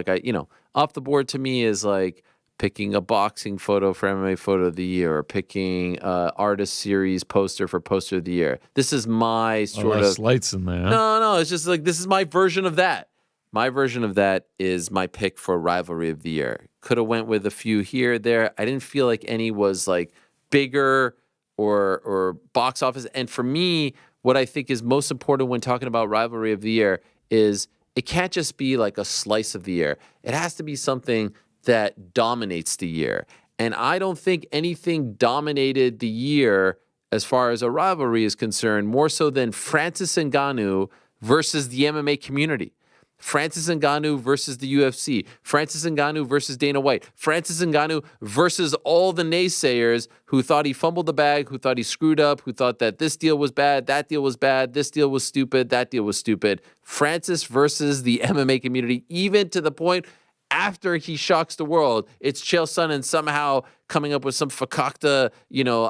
off the board to me is like picking a boxing photo for MMA Photo of the Year, or picking artist series poster for Poster of the Year. This is my sort of lights in there. Huh? No, it's just like this is my version of that. My version of that is my pick for Rivalry of the Year. Could have went with a few here, there. I didn't feel like any was like bigger or box office. And for me, what I think is most important when talking about Rivalry of the Year is it can't just be like a slice of the year. It has to be something that dominates the year. And I don't think anything dominated the year as far as a rivalry is concerned, more so than Francis Ngannou versus the MMA community. Francis Ngannou versus the UFC. Francis Ngannou versus Dana White. Francis Ngannou versus all the naysayers who thought he fumbled the bag, who thought he screwed up, who thought that this deal was bad, that deal was bad, this deal was stupid, that deal was stupid. Francis versus the MMA community, even to the point after he shocks the world, it's Chael Sonnen somehow coming up with some fakakta,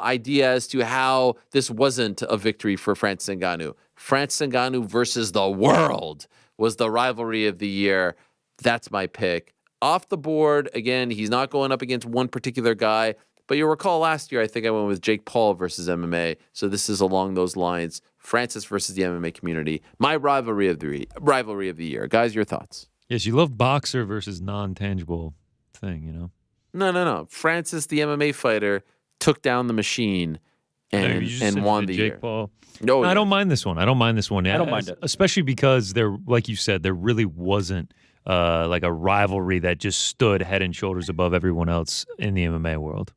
idea as to how this wasn't a victory for Francis Ngannou. Francis Ngannou versus the world was the rivalry of the year. That's my pick. Off the board, again, he's not going up against one particular guy, but you'll recall last year, I think I went with Jake Paul versus MMA. So this is along those lines. Francis versus the MMA community. My rivalry of the year. Guys, your thoughts? Yes, you love boxer versus non-tangible thing, No. Francis, the MMA fighter, took down the machine and won the Jake year. Paul. No, I don't mind this one. I don't mind it. Especially because there, like you said, there really wasn't like a rivalry that just stood head and shoulders above everyone else in the MMA world.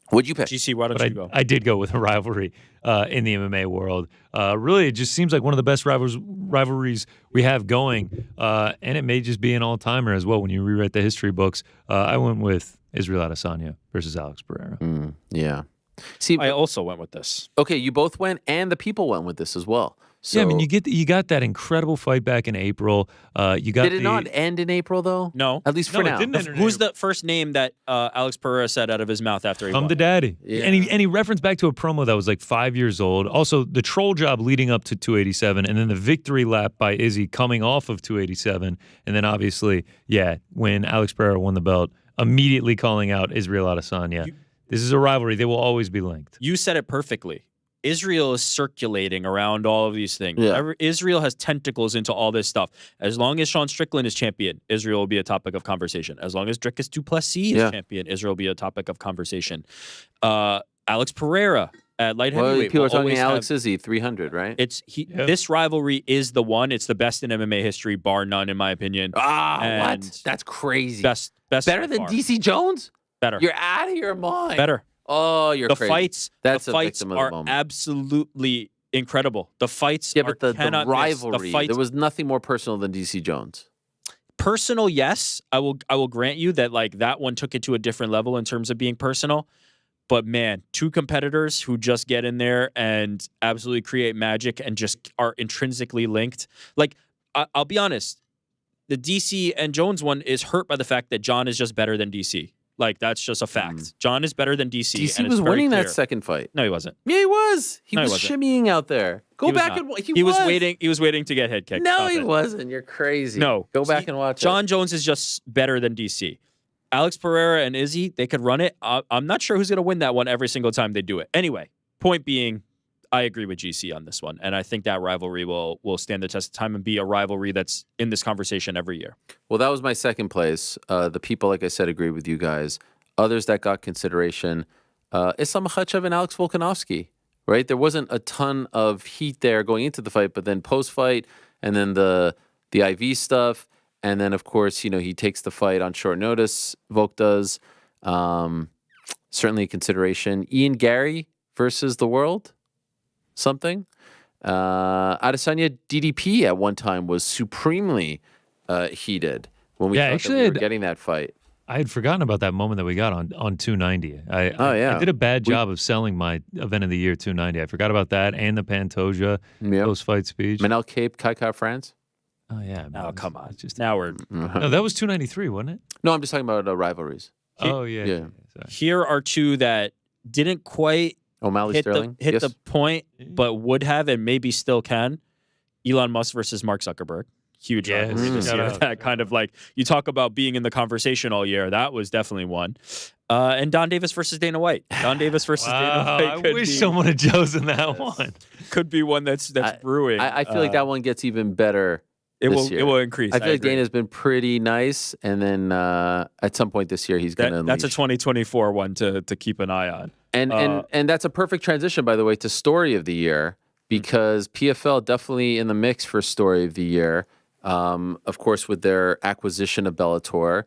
What'd you pick? GC, why don't you go? I did go with a rivalry in the MMA world. Really, it just seems like one of the best rivalries we have going, and it may just be an all-timer as well when you rewrite the history books. I went with Israel Adesanya versus Alex Pereira. Yeah. See, I also went with this. Okay, you both went, and the people went with this as well. So, yeah, I mean, you got that incredible fight back in April. Did it not end in April though? No, at least for now. Who's the first name that Alex Pereira said out of his mouth after he won? I'm the daddy. Yeah. And he referenced back to a promo that was like 5 years old. Also, the troll job leading up to 287, and then the victory lap by Izzy coming off of 287, and then obviously, when Alex Pereira won the belt, immediately calling out Israel Adesanya. This is a rivalry. They will always be linked. You said it perfectly. Israel is circulating around all of these things. Yeah. Israel has tentacles into all this stuff. As long as Sean Strickland is champion, Israel will be a topic of conversation. As long as Dricus du Plessis is champion, Israel will be a topic of conversation. Alex Pereira at light heavyweight. People are talking Alex Izzy 300, right? This rivalry is the one. It's the best in MMA history, bar none, in my opinion. What? That's crazy. Best Better than far. DC Jones? Better. You're out of your mind. Better. Oh, you're crazy. The fights are absolutely incredible. The fights but the rivalry. The there was nothing more personal than DC Jones. Personal, yes. I will grant you that that one took it to a different level in terms of being personal. But man, two competitors who just get in there and absolutely create magic and just are intrinsically linked. I'll be honest, the DC and Jones one is hurt by the fact that John is just better than DC. That's just a fact. John is better than DC. DC and was it's very winning clear. that second fight. No, he wasn't. Yeah, he was. He was wasn't. shimmying out there. Go back and he was waiting. He was waiting to get head kicked. No, he wasn't. You're crazy. No, go back and watch John Jones is just better than DC. Alex Pereira and Izzy, they could run it. I'm not sure who's going to win that one every single time they do it. Anyway, point being, I agree with GC on this one, and I think that rivalry will stand the test of time and be a rivalry that's in this conversation every year. Well, that was my second place. The people, like I said, agree with you guys. Others that got consideration, Islam Makhachev and Alex Volkanovski. right? There wasn't a ton of heat there going into the fight, but then post-fight, and then the IV stuff, and then of course, he takes the fight on short notice. Volk does. Certainly a consideration. Ian Gary versus the world, something. Adesanya DDP at one time was supremely heated when we thought that we were getting that fight. I had forgotten about that moment that we got on 290. Yeah. I did a bad job of selling my event of the year 290. I forgot about that and the Pantoja post-fight speech. Manel Cape, Kai France. Oh, yeah. Oh, come on. Now we're... No, that was 293, wasn't it? No, I'm just talking about rivalries. Oh, yeah. Yeah. Sorry. Here are two that didn't quite O'Malley hit Sterling the point, but would have and maybe still can. Elon Musk versus Mark Zuckerberg. Huge rivalry this year. That kind of like, you talk about being in the conversation all year. That was definitely one. And Don Davis versus Dana White. Don Davis versus Dana White. I wish someone had chosen that one. Could be one that's brewing. I feel like that one gets even better. It will increase. I feel like Dana's been pretty nice, and then at some point this year he's going to unleash. That's a 2024 one to keep an eye on. And that's a perfect transition, by the way, to story of the year, because PFL definitely in the mix for story of the year. Of course, with their acquisition of Bellator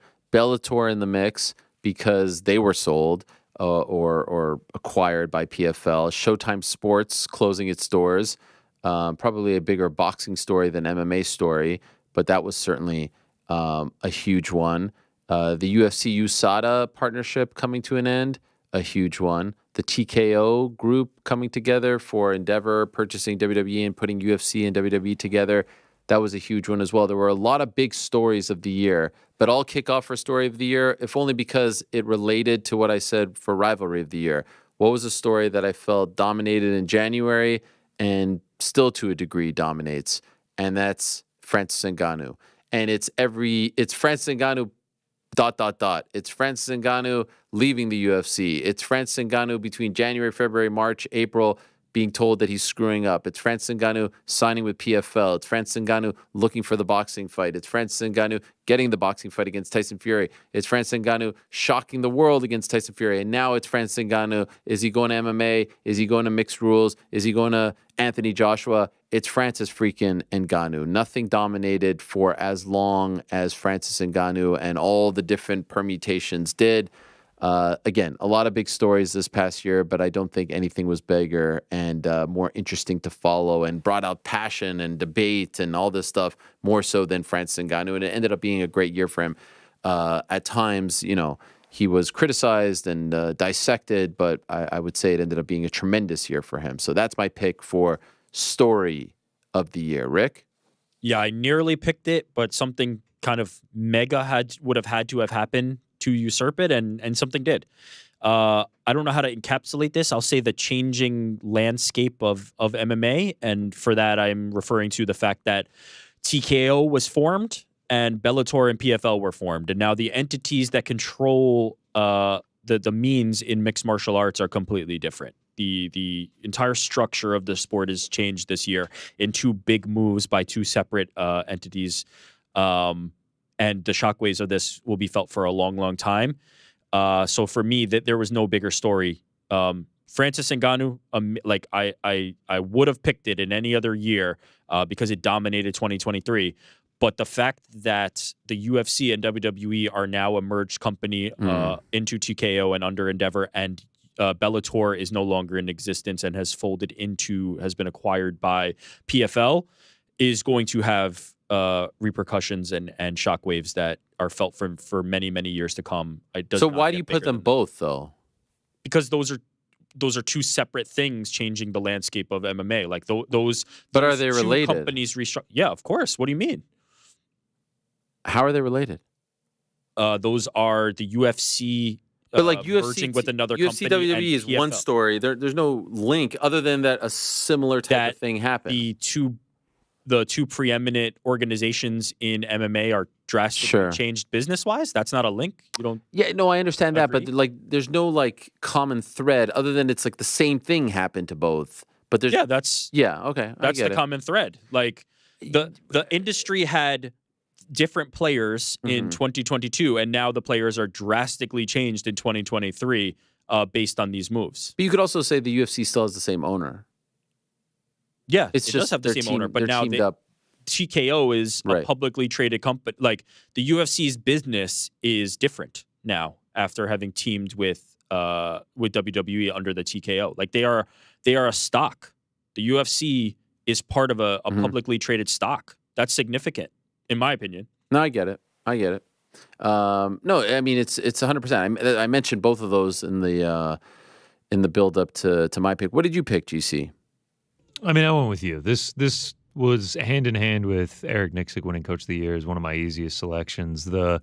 in the mix because they were sold or acquired by PFL. Showtime Sports closing its doors. Probably a bigger boxing story than MMA story, but that was certainly a huge one. The UFC USADA partnership coming to an end, a huge one. The TKO group coming together for Endeavor, purchasing WWE and putting UFC and WWE together. That was a huge one as well. There were a lot of big stories of the year, but I'll kick off for story of the year, if only because it related to what I said for rivalry of the year. What was a story that I felt dominated in January and still to a degree dominates? And that's Francis Ngannou. And it's Francis Ngannou ... It's Francis Ngannou leaving the UFC. It's Francis Ngannou between January, February, March, April being told that he's screwing up. It's Francis Ngannou signing with PFL. It's Francis Ngannou looking for the boxing fight. It's Francis Ngannou getting the boxing fight against Tyson Fury. It's Francis Ngannou shocking the world against Tyson Fury. And now it's Francis Ngannou. Is he going to MMA? Is he going to mixed rules? Is he going to Anthony Joshua? It's Francis freaking Ngannou. Nothing dominated for as long as Francis Ngannou and all the different permutations did. Again, a lot of big stories this past year, but I don't think anything was bigger and more interesting to follow and brought out passion and debate and all this stuff more so than Francis Ngannou. And it ended up being a great year for him. At times, he was criticized and dissected, but I would say it ended up being a tremendous year for him. So that's my pick for story of the year. Rick? Yeah, I nearly picked it, but something kind of mega would have had to have happened to usurp it, and something did. I don't know how to encapsulate this. I'll say the changing landscape of MMA, and for that I'm referring to the fact that TKO was formed and Bellator and PFL were formed, and now the entities that control the means in mixed martial arts are completely different. The entire structure of the sport has changed this year in two big moves by two separate entities. And the shockwaves of this will be felt for a long, long time. So for me, there was no bigger story. Francis Ngannou, I would have picked it in any other year because it dominated 2023. But the fact that the UFC and WWE are now a merged company into TKO and under Endeavor, and Bellator is no longer in existence and has been acquired by PFL, is going to have repercussions and shockwaves that are felt for many, many years to come. So why do you put them both, though? Because those are two separate things changing the landscape of MMA. Like those. But are they related? Companies Yeah, of course. What do you mean? How are they related? Those are the UFC. But like UFC merging with another UFC company. WWE is PFL. one story. There's no link other than that a similar type of thing happened. The two preeminent organizations in MMA are drastically changed business-wise. That's not a link. You don't. Yeah, no, I understand agree? that, but like, there's no like common thread other than it's like the same thing happened to both. But there's that's okay. That's the common thread. Like the industry had different players in 2022, and now the players are drastically changed in 2023. based on these moves. But you could also say the UFC still has the same owner. Yeah, It's it just does have the they're same owner, but they're now teamed up. TKO is a Right. publicly traded company. Like the UFC's business is different now after having teamed with WWE under the TKO. Like they are a stock. The UFC is part of a publicly traded stock. That's significant, in my opinion. No, I get it. No, I mean it's 100%. I mentioned both of those in the build up to my pick. What did you pick, GC? I mean, I went with you. This was hand in hand with Eric Nixick winning Coach of the Year is one of my easiest selections. The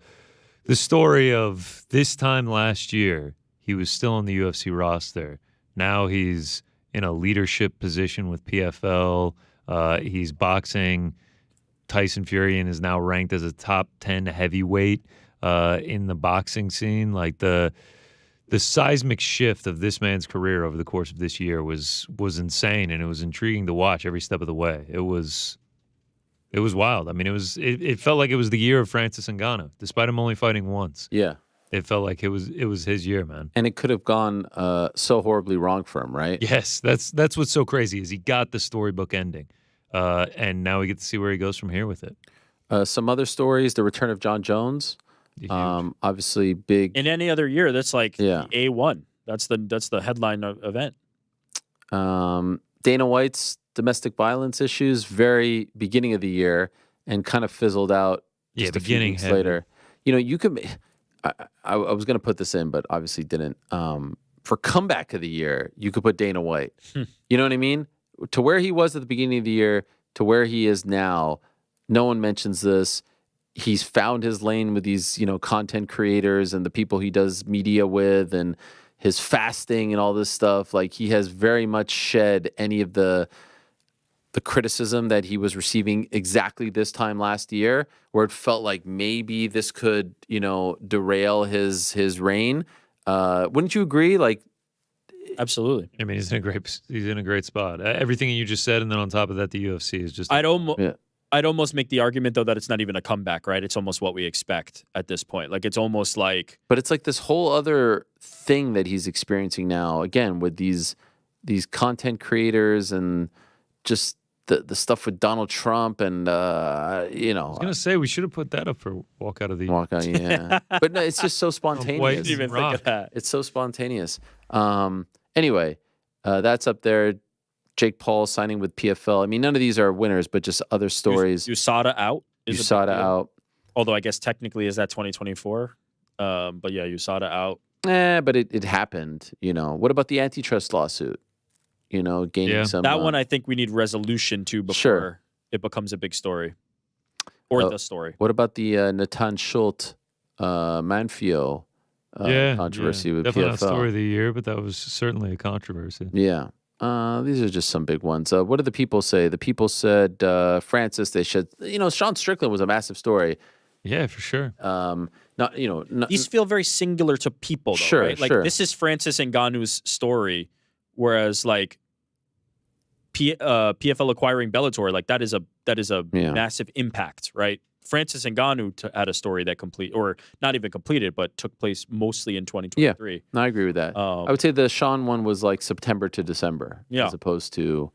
story of this time last year, he was still on the UFC roster. Now he's in a leadership position with PFL. He's boxing Tyson Fury and is now ranked as a top 10 heavyweight in the boxing scene. Like the seismic shift of this man's career over the course of this year was insane, and it was intriguing to watch every step of the way. It was wild. I mean, it felt like it was the year of Francis Ngannou, despite him only fighting once. Yeah. It felt like it was his year, man. And it could have gone so horribly wrong for him, right? Yes, that's what's so crazy is he got the storybook ending, and now we get to see where he goes from here with it. Some other stories: the return of John Jones. Huge. Obviously big. In any other year, that's like Yeah. the A1. That's the headline event. Dana White's domestic violence issues, very beginning of the year, and kind of fizzled out just a few beginning weeks heavy. later. You know, you could. I was going to put this in, but obviously didn't. For comeback of the year, you could put Dana White. You know what I mean? To where he was at the beginning of the year to where he is now, no one mentions this. He's found his lane with these, content creators and the people he does media with, and his fasting and all this stuff. Like he has very much shed any of the criticism that he was receiving exactly this time last year, where it felt like maybe this could, derail his reign. Wouldn't you agree? Like, Absolutely. I mean, he's in a great spot. Everything you just said, and then on top of that, the UFC is just. I'd almost make the argument though that it's not even a comeback, right? It's almost what we expect at this point. Like it's almost like. But it's like this whole other thing that he's experiencing now. Again, with these content creators and just the stuff with Donald Trump and I was gonna say we should have put that up for Walkout of the Year. Walkout, yeah. But no, it's just so spontaneous. White Didn't even think Rock. of that. It's so spontaneous. Anyway, that's up there. Jake Paul signing with PFL. I mean, none of these are winners, but just other stories. USADA out. is a big USADA deal. out. Although I guess technically is that 2024. But yeah, USADA out. But it happened. What about the antitrust lawsuit? Gaining Yeah. some. That one I think we need resolution to before Sure. it becomes a big story. Or the story. What about the Natan Schultz Manfio controversy with definitely PFL? not story of the year, but that was certainly a controversy. Yeah. These are just some big ones. What did the people say? The people said Francis. They should. Sean Strickland was a massive story. Yeah, for sure. These feel very singular to people, though, Sure, right? Like sure. this is Francis Ngannou's story, whereas like PFL acquiring Bellator, like that is a Yeah. massive impact, right? Francis Ngannou had a story that or not even completed, but took place mostly in 2023. No, I agree with that. I would say the Sean one was like September to December, Yeah. as opposed to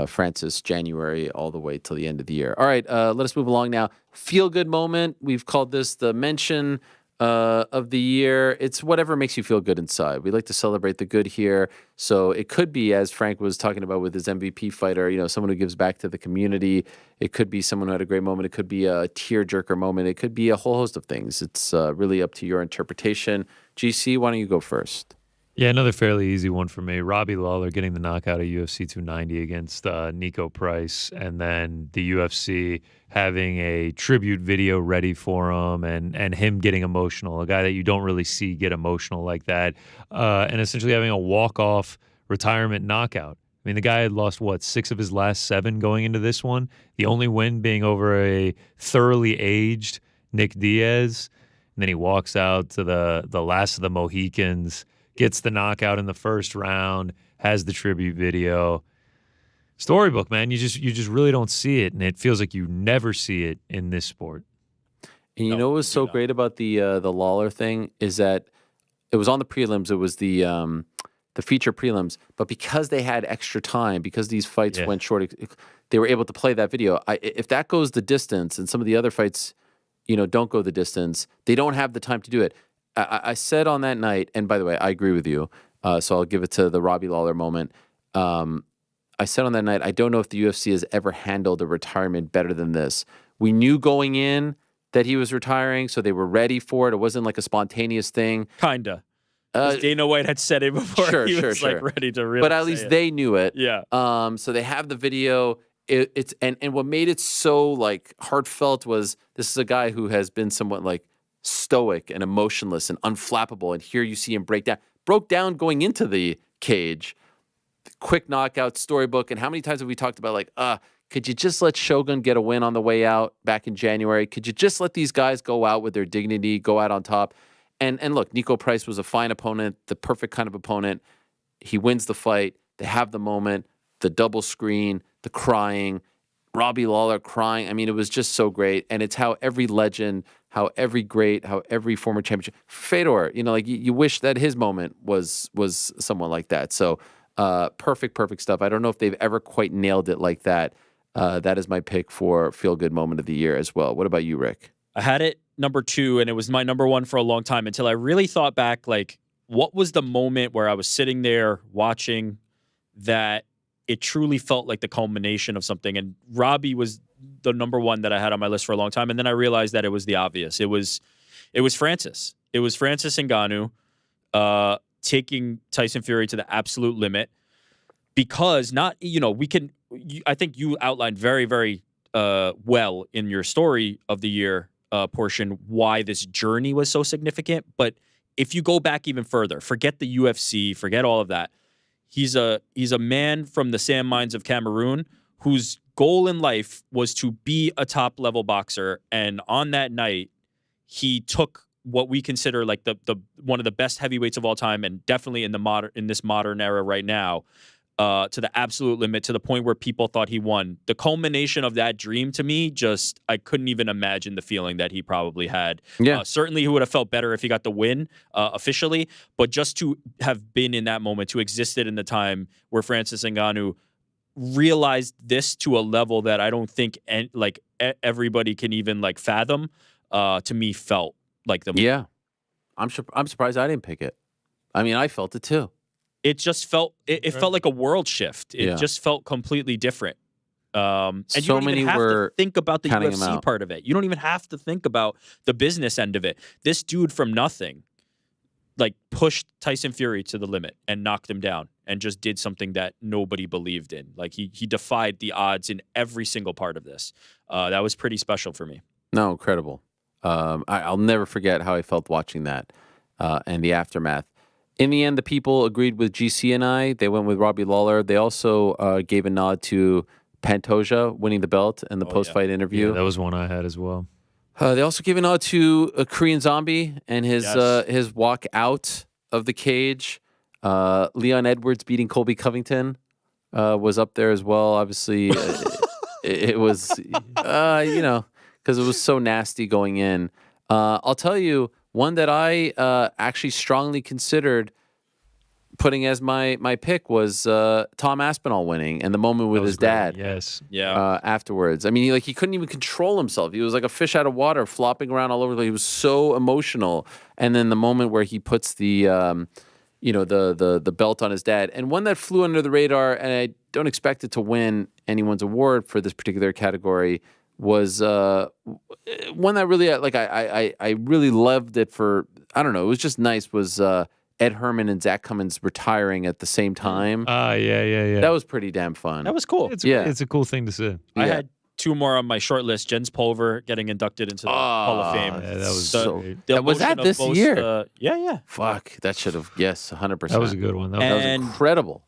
Francis January all the way till the end of the year. All right, let us move along now. Feel good moment. We've called this the mention of the year. It's whatever makes you feel good inside. We like to celebrate the good here. So it could be, as Frank was talking about with his MVP fighter, someone who gives back to the community. It could be someone who had a great moment. It could be a tearjerker moment. It could be a whole host of things. It's really up to your interpretation. GC, why don't you go first? Yeah, another fairly easy one for me. Robbie Lawler getting the knockout at UFC 290 against Nico Price, and then the UFC having a tribute video ready for him and him getting emotional, a guy that you don't really see get emotional like that, and essentially having a walk-off retirement knockout. I mean, the guy had lost, 6 of his last 7 going into this one, the only win being over a thoroughly aged Nick Diaz, and then he walks out to the last of the Mohicans, gets the knockout in the first round, has the tribute video. Storybook, man, you just really don't see it, and it feels like you never see it in this sport. And you know what was so great about the Lawler thing is that it was on the prelims. It was the feature prelims. But because they had extra time, because these fights went short, they were able to play that video. If that goes the distance, and some of the other fights, don't go the distance, they don't have the time to do it. I said on that night, and by the way, I agree with you. So I'll give it to the Robbie Lawler moment. I said on that night, I don't know if the UFC has ever handled a retirement better than this. We knew going in that he was retiring, so they were ready for it. It wasn't like a spontaneous thing. Kinda. Dana White had said it before. He was like ready to really. But at least they knew it. Yeah. So they have the video. It's what made it so like heartfelt was this is a guy who has been somewhat like stoic and emotionless and unflappable, and here you see him broke down going into the cage. Quick knockout, storybook, and how many times have we talked about like, could you just let Shogun get a win on the way out back in January? Could you just let these guys go out with their dignity, go out on top? And look, Nico Price was a fine opponent, the perfect kind of opponent. He wins the fight. They have the moment, the double screen, the crying, Robbie Lawler crying. I mean, it was just so great. And it's how every legend, how every great, how every former championship, Fedor, like you wish that his moment was someone like that. So perfect stuff. I don't know if they've ever quite nailed it like that. That is my pick for feel-good moment of the year as well. What about you, Rick? I had it number 2, and it was my number 1 for a long time until I really thought back, like, what was the moment where I was sitting there watching that it truly felt like the culmination of something? And Robbie was the number 1 that I had on my list for a long time, and then I realized that it was the obvious. It was Francis. It was Francis Ngannou taking Tyson Fury to the absolute limit, because I think you outlined very, very well in your story of the year portion why this journey was so significant. But if you go back even further, forget the UFC, forget all of that. He's a man from the sand mines of Cameroon whose goal in life was to be a top level boxer. And on that night, he took what we consider like the one of the best heavyweights of all time, and definitely in this modern era right now, to the absolute limit, to the point where people thought he won. The culmination of that dream, to me, I couldn't even imagine the feeling that he probably had. Yeah. Certainly he would have felt better if he got the win officially, but just to have been in that moment, to existed in the time where Francis Ngannou realized this to a level that I don't think everybody can even like fathom, to me felt like the moment. Yeah. I'm surprised I didn't pick it. I mean, I felt it too. It just felt it felt like a world shift. It just felt completely different. And you don't even have to think about the UFC part of it. You don't even have to think about the business end of it. This dude from nothing, like, pushed Tyson Fury to the limit and knocked him down and just did something that nobody believed in. Like, he defied the odds in every single part of this. That was pretty special for me. No, incredible. I'll never forget how I felt watching that and the aftermath. In the end, the people agreed with GC and I. They went with Robbie Lawler. They also gave a nod to Pantoja winning the belt in the post-fight interview. Yeah, that was one I had as well. They also gave a nod to a Korean Zombie and his walk out of the cage. Leon Edwards beating Colby Covington was up there as well. Obviously, it was, because it was so nasty going in. I'll tell you, one that I actually strongly considered putting as my pick was Tom Aspinall winning, and the moment with his dad. Yes. Yeah. Afterwards, I mean, he couldn't even control himself. He was like a fish out of water, flopping around all over. He was so emotional. And then the moment where he puts the belt on his dad, and one that flew under the radar, and I don't expect it to win anyone's award for this particular category, was one that really I really loved it for, I don't know, it was just nice, was Ed Herman and Zach Cummins retiring at the same time. Yeah. That was pretty damn fun. That was cool. It's a cool thing to see. I had 2 more on my short list. Jens Pulver getting inducted into the Hall of Fame. Yeah, that was was that this year? Yeah. Fuck, that should have, yes, 100%. That was a good one. That That was incredible.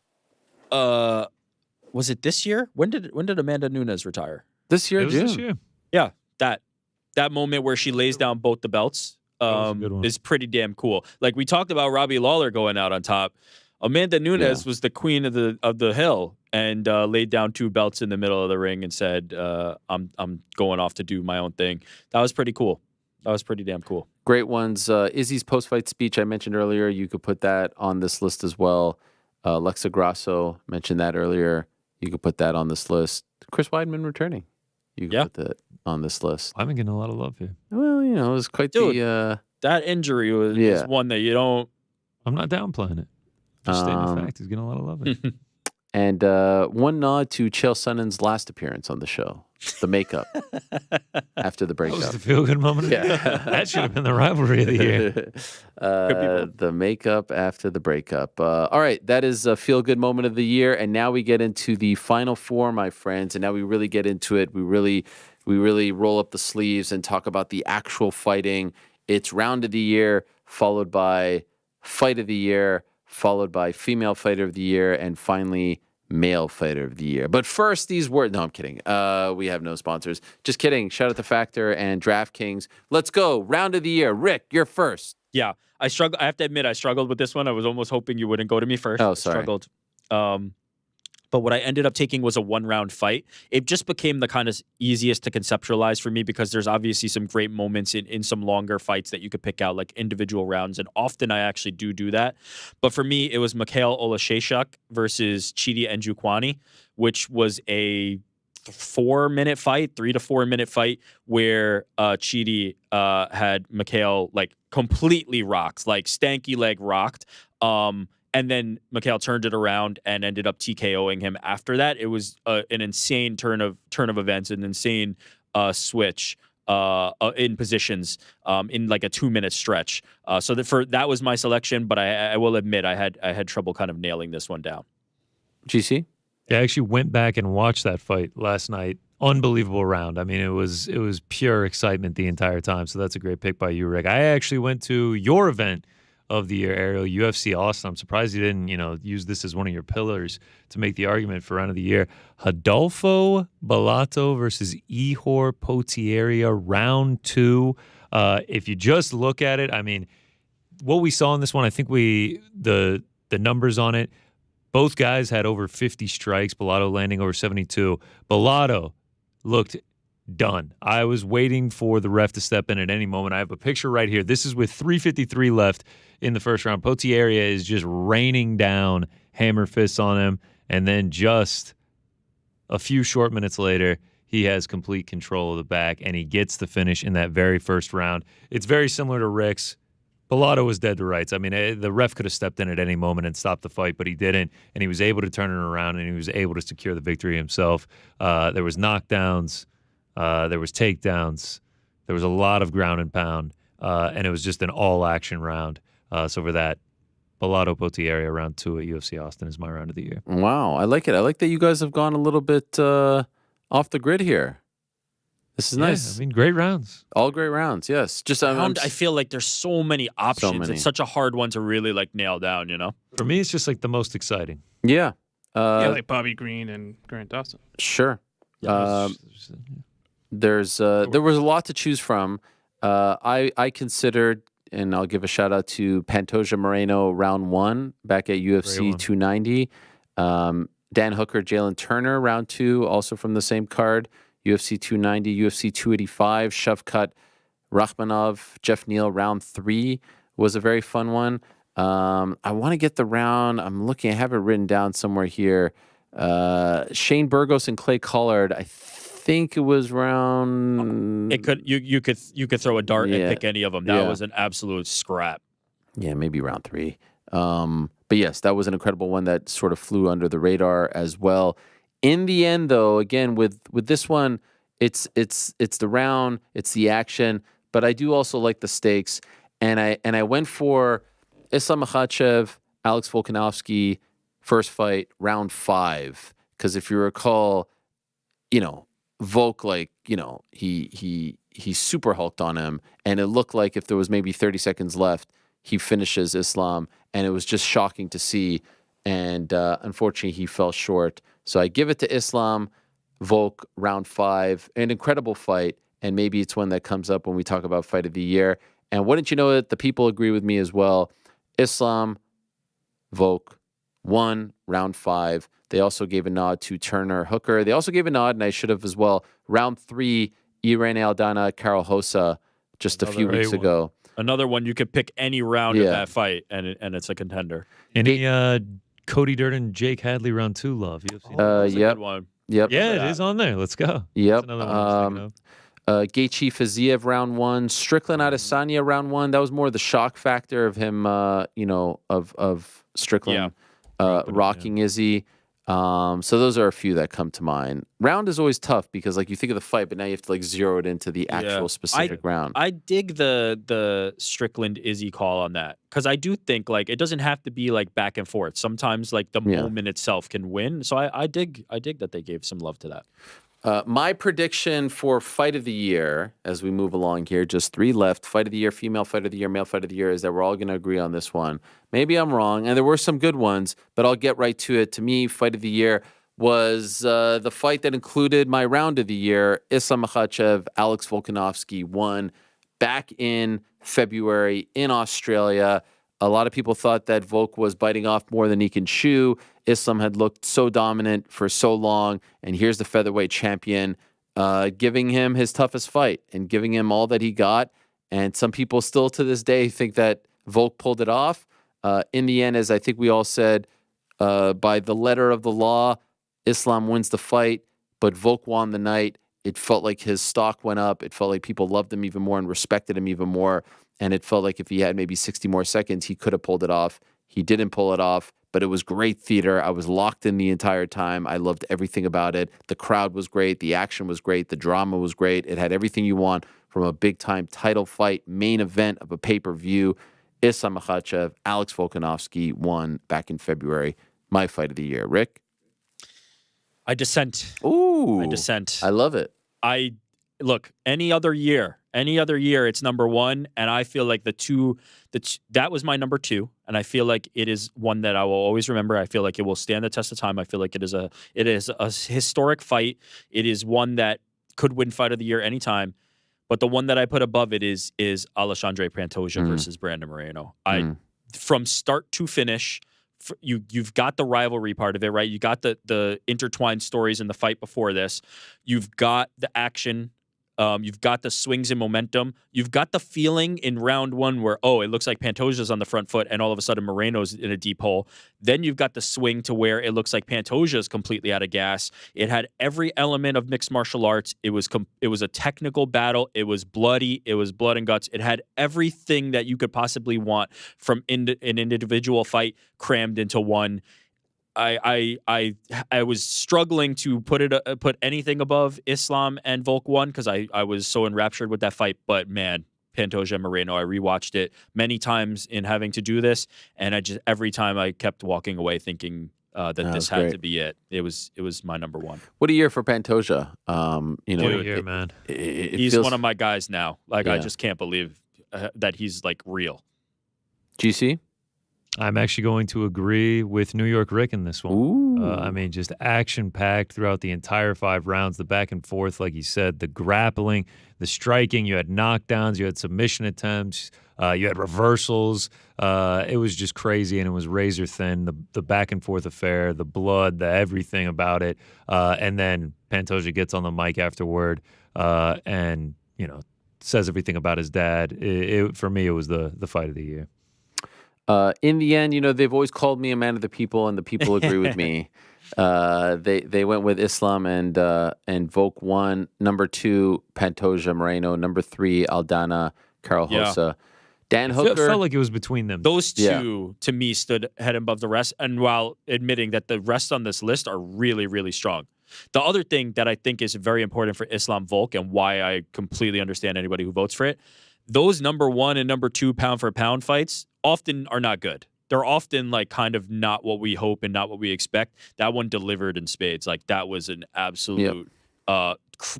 Was it this year? When did Amanda Nunes retire? This year, it was June. this year. Yeah, that moment where she lays down both the belts was a good one. is pretty damn cool. Like, we talked about Robbie Lawler going out on top. Amanda Nunes was the queen of the hill and laid down 2 belts in the middle of the ring and said, "I'm going off to do my own thing." That was pretty cool. That was pretty damn cool. Great ones. Izzy's post-fight speech I mentioned earlier. You could put that on this list as well. Lexa Grasso mentioned that earlier. You could put that on this list. Chris Weidman returning. You could put that on this list. I'm getting a lot of love here. Well, it was quite the... that injury was one that you don't... I'm not downplaying it. Just stating the fact. He's getting a lot of love here. And one nod to Chael Sonnen's last appearance on the show. The makeup after the breakup. That was the feel-good moment. Yeah. That should have been the rivalry of the year. The makeup after the breakup. All right, that is a feel-good moment of the year. And now we get into the final four, my friends. And now we really get into it. We really roll up the sleeves and talk about the actual fighting. It's round of the year, followed by fight of the year, followed by female fighter of the year, and finally male fighter of the year. But first, these words. No, I'm kidding. We have no sponsors. Just kidding. Shout out to Factor and DraftKings. Let's go. Round of the year. Rick, you're first. Yeah, I have to admit, I struggled with this one. I was almost hoping you wouldn't go to me first. Oh, sorry. I struggled. But what I ended up taking was a 1-round fight. It just became the kind of easiest to conceptualize for me because there's obviously some great moments in some longer fights that you could pick out, like individual rounds. And often I actually do that. But for me, it was Mikhail Olashechuk versus Chidi Njokuani, which was a 4-minute fight, 3 to 4 minute fight, where Chidi had Mikhail like completely rocked, like stanky leg rocked. And then Mikhail turned it around and ended up TKOing him after that. It was an insane turn of events, an insane switch in positions in like a 2-minute stretch. So that was my selection, but I will admit I had trouble kind of nailing this one down. GC? Yeah, I actually went back and watched that fight last night. Unbelievable round. I mean, it was pure excitement the entire time. So that's a great pick by you, Rick. I actually went to your event of the year, Ariel, UFC Austin. I'm surprised you didn't, use this as one of your pillars to make the argument for round of the year. Rodolfo Bellato versus Ihor Potieria, round 2. If you just look at it, I mean, what we saw in this one, I think the numbers on it, both guys had over 50 strikes, Bellato landing over 72. Bellato looked done. I was waiting for the ref to step in at any moment. I have a picture right here. This is with 3:53 left in the first round. Potieria is just raining down hammer fists on him, and then just a few short minutes later, he has complete control of the back, and he gets the finish in that very first round. It's very similar to Rick's. Bellato was dead to rights. I mean, the ref could have stepped in at any moment and stopped the fight, but he didn't, and he was able to turn it around, and he was able to secure the victory himself. There was knockdowns. There was takedowns. There was a lot of ground and pound, and it was just an all-action round. So for that, Bellato Potieria round 2 at UFC Austin is my round of the year. Wow, I like it. I like that you guys have gone a little bit off the grid here. This is nice. I mean, great rounds. All great rounds, yes. Just I feel like there's so many options. many. It's such a hard one to really like nail down, For me, it's just like the most exciting. Yeah. Like Bobby Green and Grant Dawson. Sure. Yeah, There was a lot to choose from. I considered, and I'll give a shout out to Pantoja Moreno round 1 back at UFC 290. Dan Hooker, Jalen Turner round 2, also from the same card. UFC 290, UFC 285, Shavkat Rakhmonov, Jeff Neal round 3 was a very fun one. I want to get the round. I'm looking. I have it written down somewhere here. Shane Burgos and Clay Collard. I think it was round. It could you could throw a dart and pick any of them. That was an absolute scrap. Yeah, maybe round 3. But yes, that was an incredible one that sort of flew under the radar as well. In the end, though, again with this one, it's the round, it's the action, but I do also like the stakes, and I went for Islam Makhachev, Alex Volkanovski, first fight, round 5, because if you recall, Volk, he super hulked on him, and it looked like if there was maybe 30 seconds left, he finishes Islam, and it was just shocking to see, and unfortunately he fell short. So I give it to Islam, Volk, round 5, an incredible fight, and maybe it's one that comes up when we talk about fight of the year. And wouldn't you know it, the people agree with me as well. Islam, Volk, 1, round 5. They also gave a nod to Turner Hooker. They also gave a nod, and I should have as well, round 3, Irene Aldana, Karol Rosa, just a few weeks ago. Another one you could pick any round of Yeah. that fight, and it's a contender. Any Cody Durden, Jake Hadley round 2 love? UFC. That's a Yep. good one. Yep. Yeah, Remember it that. is on there. Let's go. Yep. That's another one I was thinking of. Gaethje Fiziev round 1, Strickland Adesanya round 1. That was more the shock factor of him, of Strickland rocking Izzy. So those are a few that come to mind. Round is always tough because like you think of the fight, but now you have to like zero it into the actual specific round. I dig the Strickland Izzy call on that because I do think like it doesn't have to be like back and forth. Sometimes like the moment itself can win. So I dig that they gave some love to that. My prediction for fight of the year, as we move along here, just 3 left. Fight of the year, female fight of the year, male fight of the year, is that we're all going to agree on this one. Maybe I'm wrong, and there were some good ones, but I'll get right to it. To me, fight of the year was the fight that included my round of the year. Islam Makhachev, Alex Volkanovski won back in February in Australia. A lot of people thought that Volk was biting off more than he can chew. Islam had looked so dominant for so long, and here's the featherweight champion giving him his toughest fight and giving him all that he got. And some people still to this day think that Volk pulled it off. In the end, as I think we all said, by the letter of the law, Islam wins the fight, but Volk won the night. It felt like his stock went up. It felt like people loved him even more and respected him even more. And it felt like if he had maybe 60 more seconds, he could have pulled it off. He didn't pull it off, but it was great theater. I was locked in the entire time. I loved everything about it. The crowd was great. The action was great. The drama was great. It had everything you want from a big-time title fight, main event of a pay-per-view. Islam Makhachev, Alex Volkanovski won back in February. My fight of the year. Rick? I dissent. Ooh. I dissent. I love it. Look, any other year, it's number 1, and I feel like that was my number 2, and I feel like it is one that I will always remember. I feel like it will stand the test of time. I feel like it is a historic fight. It is one that could win fight of the year anytime. But the one that I put above it is Alexandre Pantoja versus Brandon Moreno. From start to finish, you've got the rivalry part of it, right? You got the intertwined stories in the fight before this. You've got the action. You've got the swings and momentum. You've got the feeling in round 1 where, it looks like Pantoja's on the front foot and all of a sudden Moreno's in a deep hole. Then you've got the swing to where it looks like Pantoja's completely out of gas. It had every element of mixed martial arts. It was a technical battle. It was bloody. It was blood and guts. It had everything that you could possibly want from an individual fight crammed into one. I was struggling to put anything above Islam and Volk 1 because I was so enraptured with that fight. But man, Pantoja Moreno, I rewatched it many times in having to do this, and every time I kept walking away thinking that this had to be it. It was my number 1. What a year for Pantoja. What a year, man. He's one of my guys now. Like I just can't believe that he's like real. GC? I'm actually going to agree with New York Rick in this one. Ooh. I mean, just action-packed throughout the entire 5 rounds, the back and forth, like you said, the grappling, the striking. You had knockdowns, you had submission attempts, you had reversals. It was just crazy, and it was razor thin, the back and forth affair, the blood, the everything about it. And then Pantoja gets on the mic afterward and, says everything about his dad. For me, it was the fight of the year. In the end, they've always called me a man of the people, and the people agree with me. They went with Islam and Volk 1. Number 2, Pantoja Moreno. Number 3, Aldana Carolhosa. Dan Hooker. It felt like it was between them. Those two, to me, stood head above the rest, and while admitting that the rest on this list are really, really strong. The other thing that I think is very important for Islam Volk, and why I completely understand anybody who votes for it, those number 1 and number 2 pound for pound fights often are not good. They're often like kind of not what we hope and not what we expect. That one delivered in spades. Like that was an absolute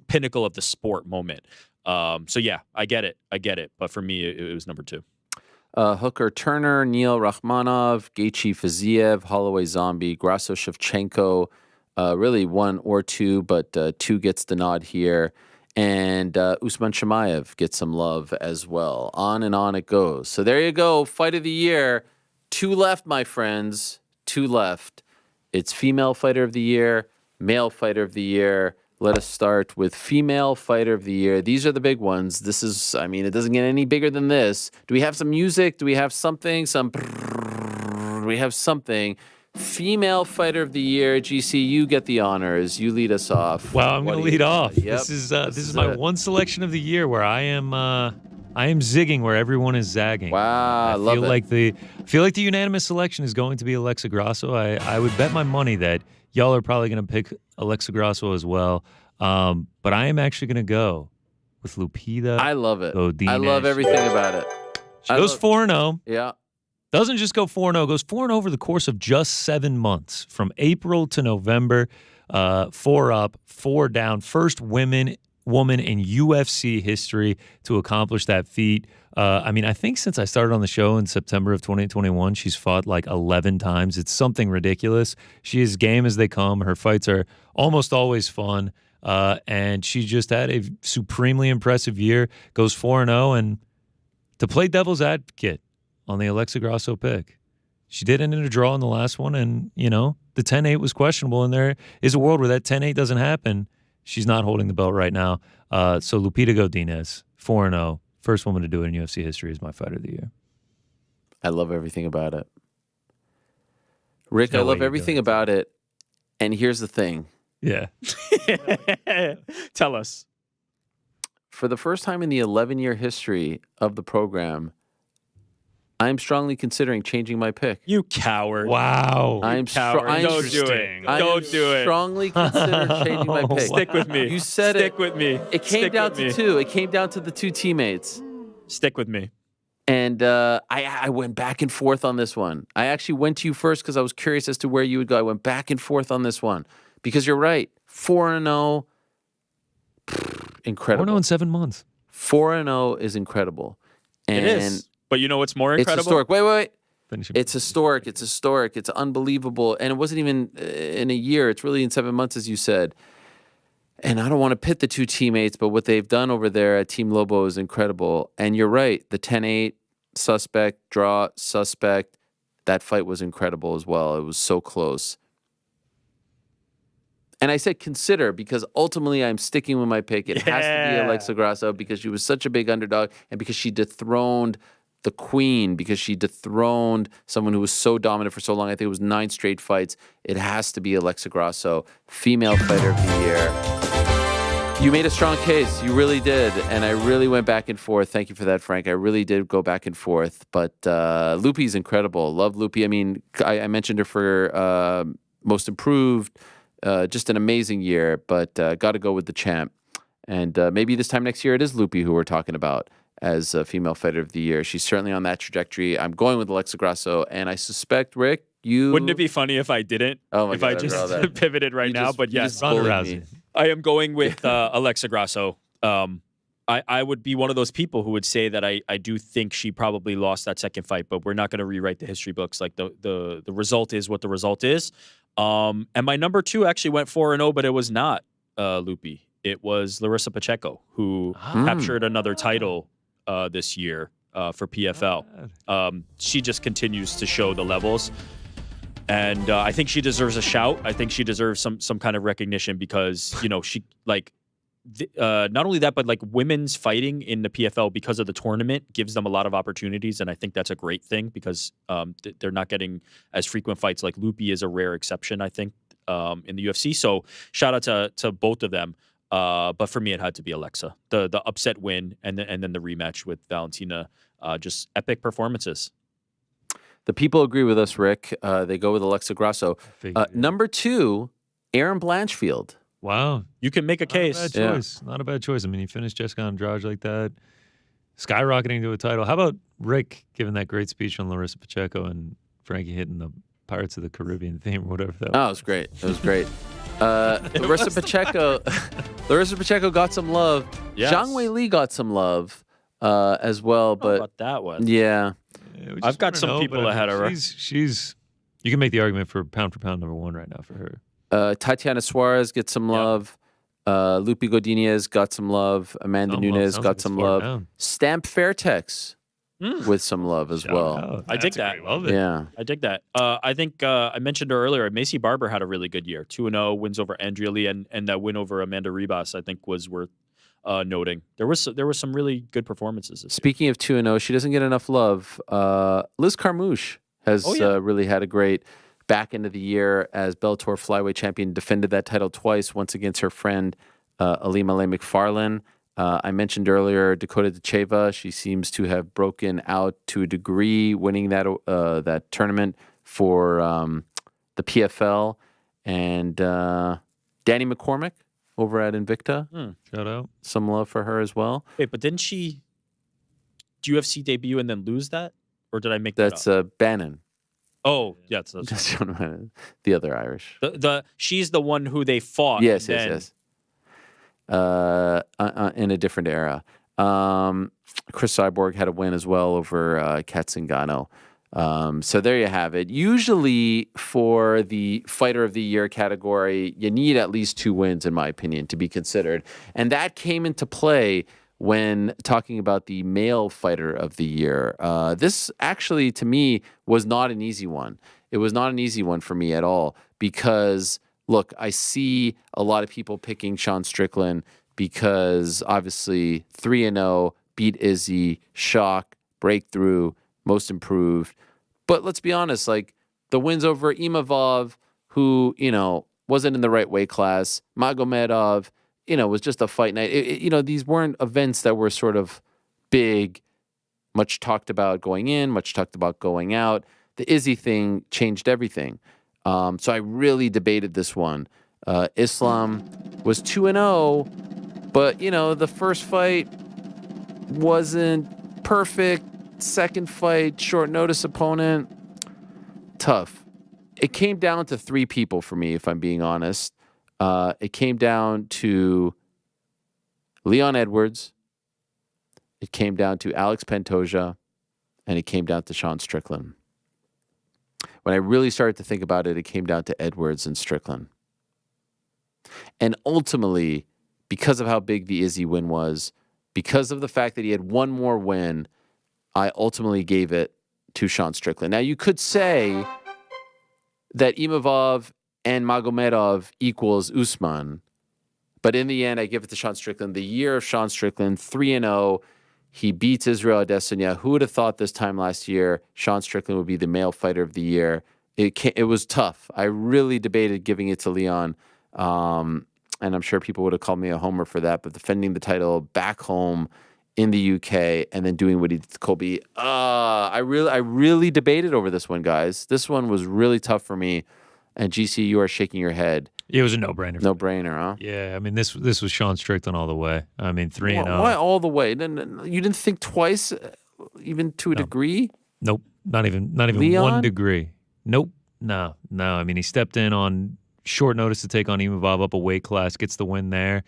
pinnacle of the sport moment. So yeah, I get it. But for me, it was number 2. Hooker Turner, Neil Rachmanov, Gaethje Fiziev, Holloway Zombie, Grasso Shevchenko. Really 1 or 2, but 2 gets the nod here. And Usman Chimaev gets some love as well. On and on it goes. So there you go. Fight of the year. 2 left, my friends. 2 left. It's female fighter of the year, male fighter of the year. Let us start with Female Fighter of the Year. These are the big ones. This is, I mean, it doesn't get any bigger than this. Do we have some music? Do we have something? Do we have something? Female Fighter of the Year. GC, you get the honors. You lead us off. Wow, I'm going to lead off. Yep. This is my one selection of the year where I am zigging where everyone is zagging. Wow, I love feel it. like the unanimous selection is going to be Alexa Grasso. I would bet my money that y'all are probably going to pick Alexa Grasso as well. But I am actually going to go with Lupita. I love it. Godinez. I love everything about it. She goes 4-0. Yeah. Doesn't just go 4-0, goes 4-0 over the course of just 7 months, from April to November. 4 up, 4 down. First woman in UFC history to accomplish that feat. I mean, I think since I started on the show in September of 2021, she's fought like 11 times. It's something ridiculous. She is game as they come. Her fights are almost always fun. And she just had a supremely impressive year, goes 4-0. And to play devil's advocate on the Alexa Grasso pick, she did end in a draw in the last one. And, you know, the 10-8 was questionable. And there is a world where that 10-8 doesn't happen. She's not holding the belt right now. So Lupita Godinez, 4-0. First woman to do it in UFC history, is my fighter of the year. I love everything about it. Rick, No I way love you're everything doing it. about it. And here's the thing. Yeah. Tell us. For the first time in the 11-year history of the program, I'm strongly considering changing my pick. You coward. Wow. I'm Coward. Don't do it. I Don't am do it. strongly consider changing my pick. Stick with me. You said Stick it. with me. It came Stick down with to me. 2. It came down to the 2 teammates. Stick with me. And I went back and forth on this one. I actually went to you first because I was curious as to where you would go. I went back and forth on this one because you're right. 4-0, incredible. 4-0 in 7 months. 4-0 is incredible. And It is. But you know what's more it's incredible? historic. Wait. Finishing. It's historic. It's historic. It's unbelievable. And it wasn't even in a year. It's really in 7 months, as you said. And I don't want to pit the 2 teammates, but what they've done over there at Team Lobo is incredible. And you're right. The 10-8, suspect, draw, suspect, that fight was incredible as well. It was so close. And I said consider because ultimately I'm sticking with my pick. It has to be Alexa Grasso because she was such a big underdog and because she dethroned the queen, because she dethroned someone who was so dominant for so long. I think it was 9 straight fights. It has to be Alexa Grasso, Female Fighter of the Year. You made a strong case. You really did. And I really went back and forth. Thank you for that, Frank. I really did go back and forth. But Lupi's incredible. Love Lupi. I mean, I mentioned her for Most Improved. Just an amazing year, but got to go with the champ. And maybe this time next year it is Lupi who we're talking about as a Female Fighter of the Year. She's certainly on that trajectory. I'm going with Alexa Grasso, and I suspect, Rick, you... Wouldn't it be funny if I didn't? Oh my if God, I I just saw that. pivoted right You now? just- But you yes, just Ronda bullied Rousey. me. I am going with Alexa Grasso. I would be one of those people who would say that I do think she probably lost that second fight, but we're not going to rewrite the history books. Like the result is what the result is. And my number 2 actually went 4-0, but it was not Lupi. It was Larissa Pacheco, who captured another title this year for PFL. She just continues to show the levels. And I think she deserves a shout. I think she deserves some kind of recognition because, you know, she not only that, but like women's fighting in the PFL because of the tournament gives them a lot of opportunities. And I think that's a great thing because they're not getting as frequent fights. Like Lupi is a rare exception, I think, in the UFC. So shout out to both of them. But for me, it had to be Alexa. The upset win and then the rematch with Valentina. Just epic performances. The people agree with us, Rick. They go with Alexa Grasso. Number 2, Aaron Blanchfield. Wow. You can make a case. Not a bad choice. Not a bad choice. I mean, you finished Jessica Andrade like that, skyrocketing to a title. How about Rick giving that great speech on Larissa Pacheco and Frankie hitting the Pirates of the Caribbean theme or whatever that was? Oh, it was great. It was great. Larissa Pacheco got some love. Yes. Zhang Wei Li got some love as well. How But about that one? yeah, Yeah, we just I've got wanna some know, people but I ahead mean, of her. She's. You can make the argument for pound number 1 right now for her. Tatiana Suarez gets some love. Lupi Godinez got some love. Amanda Nunes Sounds got like some it's far love. down. Stamp Fairtex with some love as well. out. I dig that. Love it. Yeah. I dig that. I think I mentioned her earlier. Macy Barber had a really good year. 2-0 wins over Andrea Lee, and that win over Amanda Ribas, I think, was worth noting. There was some really good performances this year. Speaking of 2-0, she doesn't get enough love. Liz Carmouche has really had a great back end of the year as Bellator flyweight champion, defended that title twice, once against her friend Alima Le McFarlane. I mentioned earlier Dakota Dacheva. She seems to have broken out to a degree, winning that tournament for the PFL. And Danny McCormick over at Invicta. Shout out. Some love for her as well. Wait, but didn't she UFC debut and then lose that? Or did I make That's that up? Bannon. Oh, yes. Just the other Irish. She's the one who they fought. Yes. In a different era. Chris Cyborg had a win as well over Kat Zingano. So there you have it. Usually for the Fighter of the Year category, you need at least 2 wins, in my opinion, to be considered. And that came into play when talking about the male Fighter of the Year. This actually, to me, was not an easy one. It was not an easy one for me at all because, look, I see a lot of people picking Sean Strickland because obviously 3-0, beat Izzy, shock, breakthrough, most improved. But let's be honest, like the wins over Imavov, who, wasn't in the right weight class, Magomedov, was just a fight night. These weren't events that were sort of big, much talked about going in, much talked about going out. The Izzy thing changed everything. So I really debated this one. Islam was 2-0, but, the first fight wasn't perfect. Second fight, short notice opponent, tough. It came down to 3 people for me, if I'm being honest. It came down to Leon Edwards. It came down to Alex Pantoja. And it came down to Sean Strickland. When I really started to think about it, it came down to Edwards and Strickland. And ultimately, because of how big the Izzy win was, because of the fact that he had one more win, I ultimately gave it to Sean Strickland. Now, you could say that Imavov and Magomedov equals Usman, but in the end, I give it to Sean Strickland. The year of Sean Strickland, 3-0. He beats Israel Adesanya. Who would have thought this time last year Sean Strickland would be the male fighter of the year? It was tough. I really debated giving it to Leon, and I'm sure people would have called me a homer for that, but defending the title back home in the UK and then doing what he did to Colby. I really debated over this one, guys. This one was really tough for me. And GC, you are shaking your head. It was a no-brainer. No-brainer, huh? Yeah, I mean, this was Sean Strickland all the way. I mean, 3-0. Why all the way? You didn't think twice, even to a degree? Nope, not even Leon? 1 degree. Nope, no. I mean, he stepped in on short notice to take on Imavov up a weight class, gets the win there.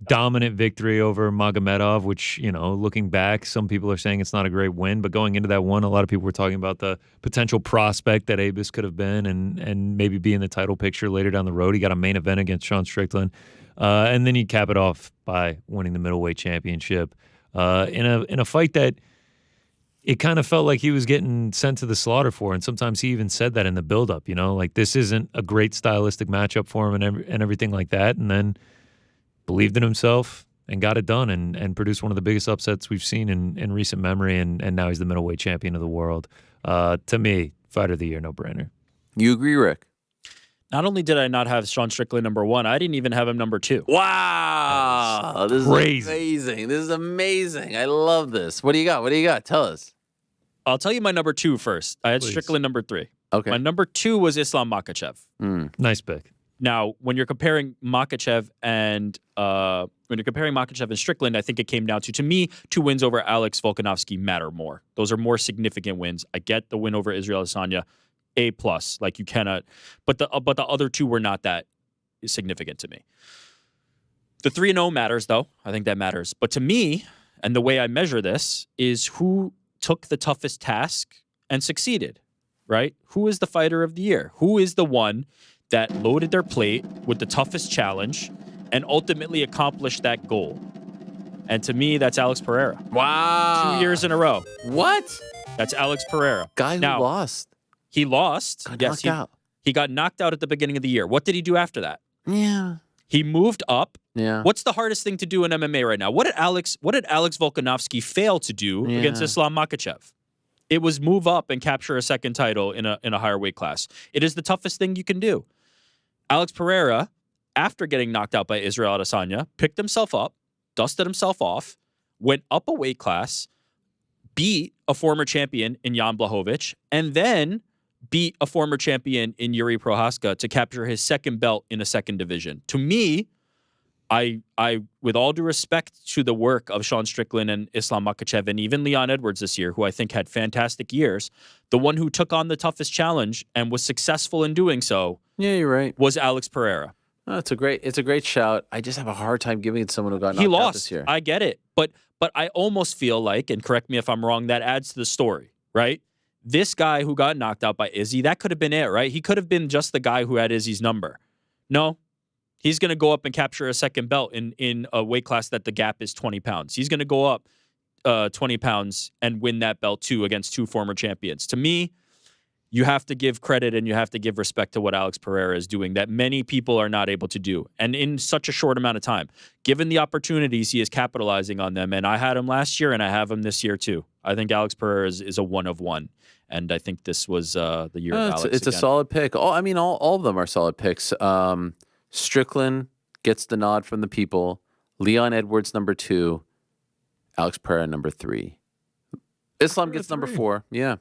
Dominant victory over Magomedov, which, looking back, some people are saying it's not a great win, but going into that one, a lot of people were talking about the potential prospect that Abus could have been and maybe be in the title picture later down the road. He got a main event against Sean Strickland. And then you cap it off by winning the middleweight championship in a fight that it kind of felt like he was getting sent to the slaughter for. And sometimes he even said that in the buildup, like this isn't a great stylistic matchup for him and everything like that. And then believed in himself and got it done and produced one of the biggest upsets we've seen in recent memory. And now he's the middleweight champion of the world. To me, fighter of the year, no-brainer. You agree, Rick? Not only did I not have Sean Strickland number 1, I didn't even have him number 2. Wow. This is amazing. This is amazing. I love this. What do you got? Tell us. I'll tell you my number 2 first. I had Please. Strickland number 3. Okay. My number 2 was Islam Makhachev. Nice pick. Now, when you're comparing Makhachev and Strickland, I think it came down to me, 2 wins over Alex Volkanovski matter more. Those are more significant wins. I get the win over Israel Adesanya, A+. Like you cannot, but the other 2 were not that significant to me. The 3-0 matters, though. I think that matters. But to me, and the way I measure this is who took the toughest task and succeeded. Right? Who is the fighter of the year? Who is the one that loaded their plate with the toughest challenge and ultimately accomplished that goal? And to me, that's Alex Pereira. Wow. 2 years in a row. What? That's Alex Pereira. Guy who Now, lost. He lost. Got yes, knocked out. He got knocked out at the beginning of the year. What did he do after that? Yeah. He moved up. Yeah. What's the hardest thing to do in MMA right now? What did Alex Volkanovski fail to do against Islam Makhachev? It was move up and capture a second title in a higher weight class. It is the toughest thing you can do. Alex Pereira, after getting knocked out by Israel Adesanya, picked himself up, dusted himself off, went up a weight class, beat a former champion in Jan Blachowicz, and then beat a former champion in Yuri Prohaska to capture his second belt in a second division. To me, I, with all due respect to the work of Sean Strickland and Islam Makhachev and even Leon Edwards this year, who I think had fantastic years, the one who took on the toughest challenge and was successful in doing so, Yeah, you're right. was Alex Pereira. Oh, it's a great shout. I just have a hard time giving it to someone who got knocked He out lost. this year. I get it, but I almost feel like, and correct me if I'm wrong, that adds to the story, right? This guy who got knocked out by Izzy, that could have been it, right? He could have been just the guy who had Izzy's number. No, he's going to go up and capture a second belt in a weight class that the gap is 20 pounds. He's going to go up 20 pounds and win that belt too against two former champions. To me, you have to give credit and you have to give respect to what Alex Pereira is doing that many people are not able to do. And in such a short amount of time, given the opportunities, he is capitalizing on them. And I had him last year and I have him this year too. I think Alex Pereira is a one of one. And I think this was the year of Alex It's a again. solid pick. All of them are solid picks. Strickland gets the nod from the people. Leon Edwards, number 2. Alex Pereira, number 3. Islam gets number 4. Yeah.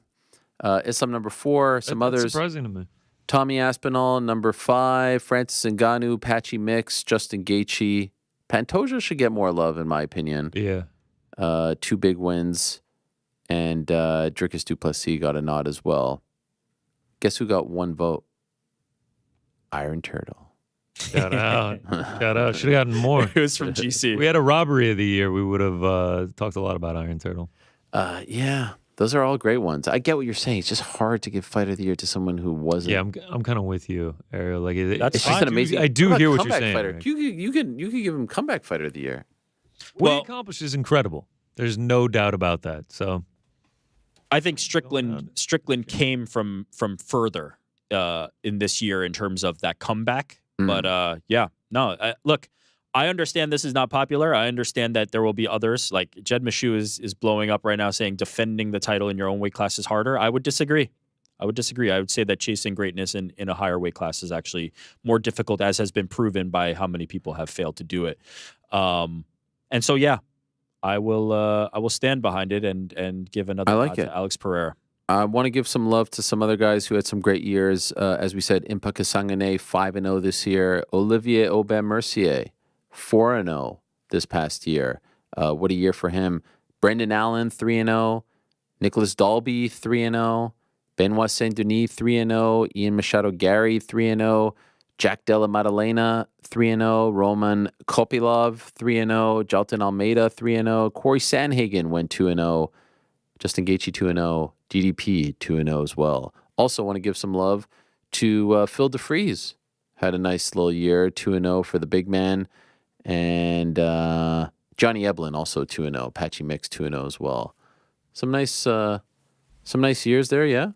Islam, number 4. Some That's others. surprising to me. Tommy Aspinall, number 5. Francis Ngannou, Patchy Mix, Justin Gaethje. Pantoja should get more love, in my opinion. Yeah. 2 big wins. And Dricus du Plessis got a nod as well. Guess who got 1 vote? Iron Turtle. Shout out. Shout out. Should have gotten more. It was from GC. We had a robbery of the year. We would have talked a lot about Iron Turtle. Yeah, those are all great ones. I get what you're saying. It's just hard to give Fight of the Year to someone who wasn't. Yeah, I'm kind of with you, Ariel. Like It's just an amazing. I do What about hear what you're comeback saying. Fighter? Right? You can give him comeback Fighter of the Year. What he accomplished is incredible. There's no doubt about that. So I think Strickland came from further in this year in terms of that comeback. But look, I understand this is not popular. I understand that there will be others. Like Jed Meshew is blowing up right now saying defending the title in your own weight class is harder. I would disagree. I would say that chasing greatness in a higher weight class is actually more difficult, as has been proven by how many people have failed to do it. And so, yeah, I will stand behind it and give another nod to Alex Pereira. I want to give some love to some other guys who had some great years. As we said, Impa Kasangane, 5-0 this year. Olivier Aubin-Mercier, 4-0 this past year. What a year for him. Brendan Allen, 3-0. Nicholas Dalby, 3-0. Benoit Saint-Denis, 3-0. Ian Machado Gary, 3-0. Jack Della Maddalena, 3-0. Roman Kopilov, 3-0. Jalton Almeida, 3-0. Corey Sanhagen went 2-0. Justin Gaethje, 2-0. DDP, 2-0 as well. Also want to give some love to Phil DeFries. Had a nice little year, 2-0 for the big man. And Johnny Eblin, also 2-0. Patchy Mix, 2-0 as well. Some nice years there, yeah?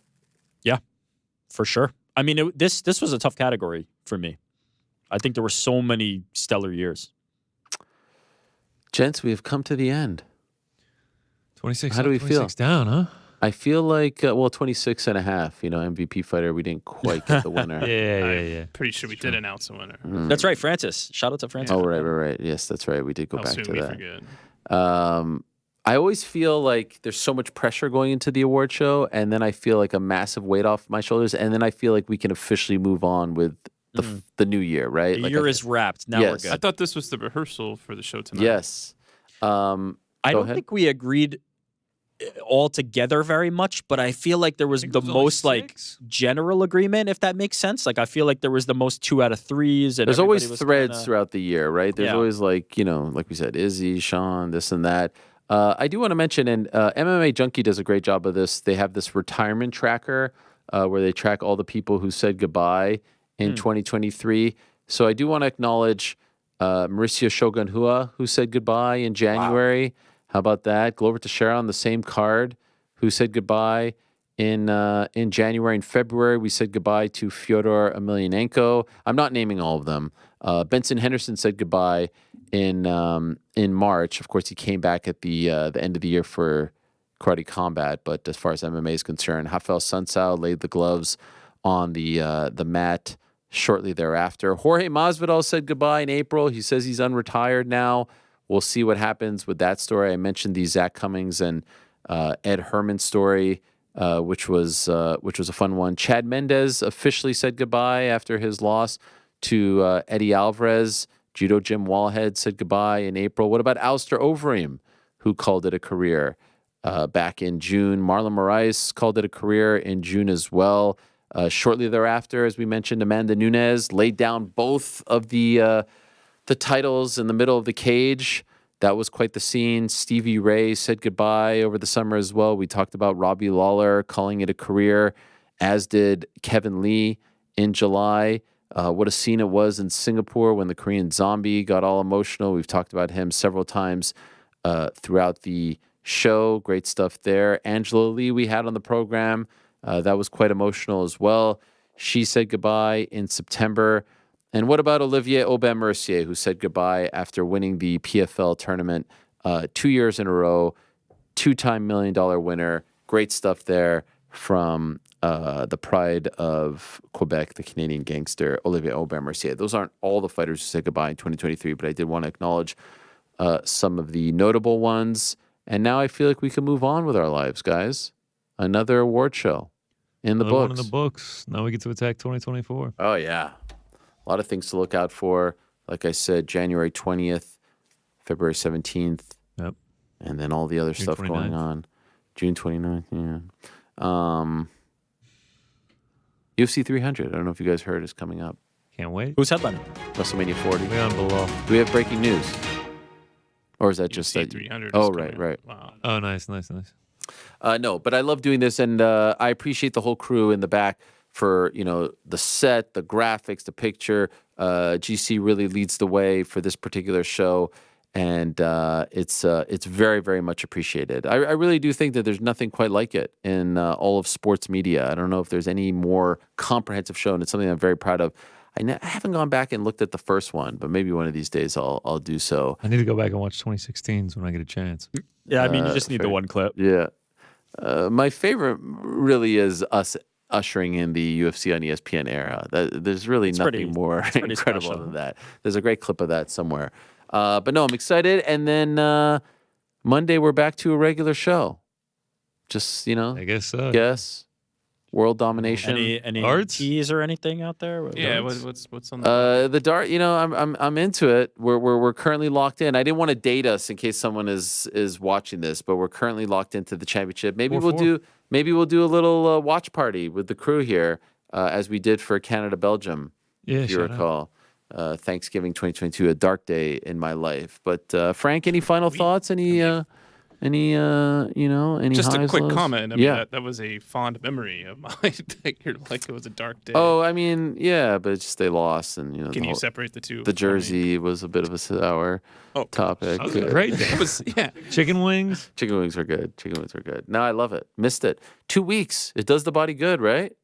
Yeah, for sure. I mean, this was a tough category for me. I think there were so many stellar years. Gents, we have come to the end. 26. How do we feel? 26 down, huh? I feel like, 26 and a half, MVP fighter, we didn't quite get the winner. Yeah. Pretty sure we did announce a winner. That's right, Francis. Shout out to Francis. Oh, right. Yes, that's right. We did go How back soon to we that. forget. I always feel like there's so much pressure going into the award show, and then I feel like a massive weight off my shoulders, and then I feel like we can officially move on with the new year, right? The Like year is wrapped. Now we're Yes. I good. thought this was the rehearsal for the show tonight. Yes. I don't ahead. think we agreed all together very much, but I feel like there was think the it was only most like 6. general agreement, if that makes sense. Like I feel like there was the most 2 out of 3s. And There's always everybody was threads kinda- throughout the year, right? There's Yeah. always like we said, Izzy, Sean, this and that. I do want to mention, and MMA Junkie does a great job of this. They have this retirement tracker where they track all the people who said goodbye in 2023. So I do want to acknowledge Mauricio Shogun Hua, who said goodbye in January. Wow. How about that? Glover Teixeira on the same card, who said goodbye in January and February. We said goodbye to Fyodor Emelianenko. I'm not naming all of them. Benson Henderson said goodbye in March. Of course, he came back at the end of the year for Karate Combat. But as far as MMA is concerned, Rafael Sunsao laid the gloves on the mat shortly thereafter. Jorge Masvidal said goodbye in April. He says he's unretired now. We'll see what happens with that story. I mentioned the Zach Cummings and Ed Herman story, which was a fun one. Chad Mendez officially said goodbye after his loss to Eddie Alvarez. Judo Jim Wallhead said goodbye in April. What about Alistair Overeem, who called it a career back in June? Marlon Moraes called it a career in June as well. Shortly thereafter, as we mentioned, Amanda Nunes laid down both of the titles in the middle of the cage. That was quite the scene. Stevie Ray said goodbye over the summer as well. We talked about Robbie Lawler calling it a career, as did Kevin Lee in July. What a scene it was in Singapore when the Korean Zombie got all emotional. We've talked about him several times throughout the show. Great stuff there. Angela Lee we had on the program. That was quite emotional as well. She said goodbye in September. And what about Olivier Aubin-Mercier, who said goodbye after winning the PFL tournament 2 years in a row, two-time $1 million winner. Great stuff there from the pride of Quebec, the Canadian gangster, Olivier Aubin-Mercier. Those aren't all the fighters who said goodbye in 2023, but I did want to acknowledge some of the notable ones. And now I feel like we can move on with our lives, guys. Another award show in the Another one books. in the books. Now we get to attack 2024. Oh, yeah. A lot of things to look out for. Like I said, January 20th, February 17th. Yep. And then all the other June stuff 29th. going on. June 29th, yeah. UFC 300, I don't know if you guys heard, is coming up. Can't wait. Who's headlining? WrestleMania 40. Way on below. Do we have breaking news? Or is that just UFC that? 300 Oh, is right, coming right. up. Wow. Oh, nice. No, but I love doing this, and I appreciate the whole crew in the back for, the set, the graphics, the picture. GC really leads the way for this particular show, and it's very, very much appreciated. I really do think that there's nothing quite like it in all of sports media. I don't know if there's any more comprehensive show, and it's something I'm very proud of. I haven't gone back and looked at the first one, but maybe one of these days I'll do so. I need to go back and watch 2016s when I get a chance. Yeah, I mean, you just need the one clip. Yeah. My favorite really is us ushering in the UFC on ESPN era. There's really nothing more incredible special. than that. There's a great clip of that somewhere. But no, I'm excited. And then Monday, we're back to a regular show. Just, I guess so. Guess. World domination. Any Darts? keys or anything out there? Yeah, what's on the The dart, I'm into it. We're currently locked in. I didn't want to date us in case someone is watching this, but we're currently locked into the championship. Maybe we'll do a little watch party with the crew here, as we did for Canada Belgium. Yeah, if you shout recall. Thanksgiving 2022, a dark day in my life. But Frank, any final thoughts? Any just highs, a quick lows? comment. I mean, Yeah. that was a fond memory of mine. Like it was a dark day. Oh, I mean, yeah, but it's just they lost, and Can you separate the two? the for me? jersey was a bit of a sour topic. That was a great day. It was, yeah. Chicken wings. Chicken wings are good. No, I love it. Missed it. 2 weeks. It does the body good, right?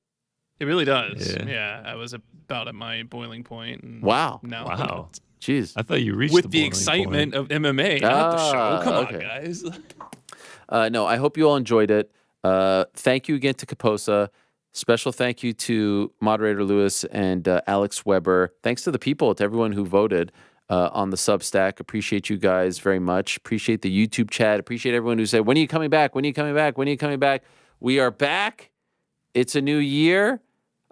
It really does. Yeah. Yeah, I was about at my boiling point. And Wow. No. Wow. Jeez. I thought you reached With the the boiling excitement point. of MMA, not the show. Come okay. on, guys. No, I hope you all enjoyed it. Thank you again to Kaposa. Special thank you to moderator Lewis and Alex Weber. Thanks to the people, to everyone who voted on the Substack. Appreciate you guys very much. Appreciate the YouTube chat. Appreciate everyone who said, when are you coming back? When are you coming back? When are you coming back? We are back. It's a new year.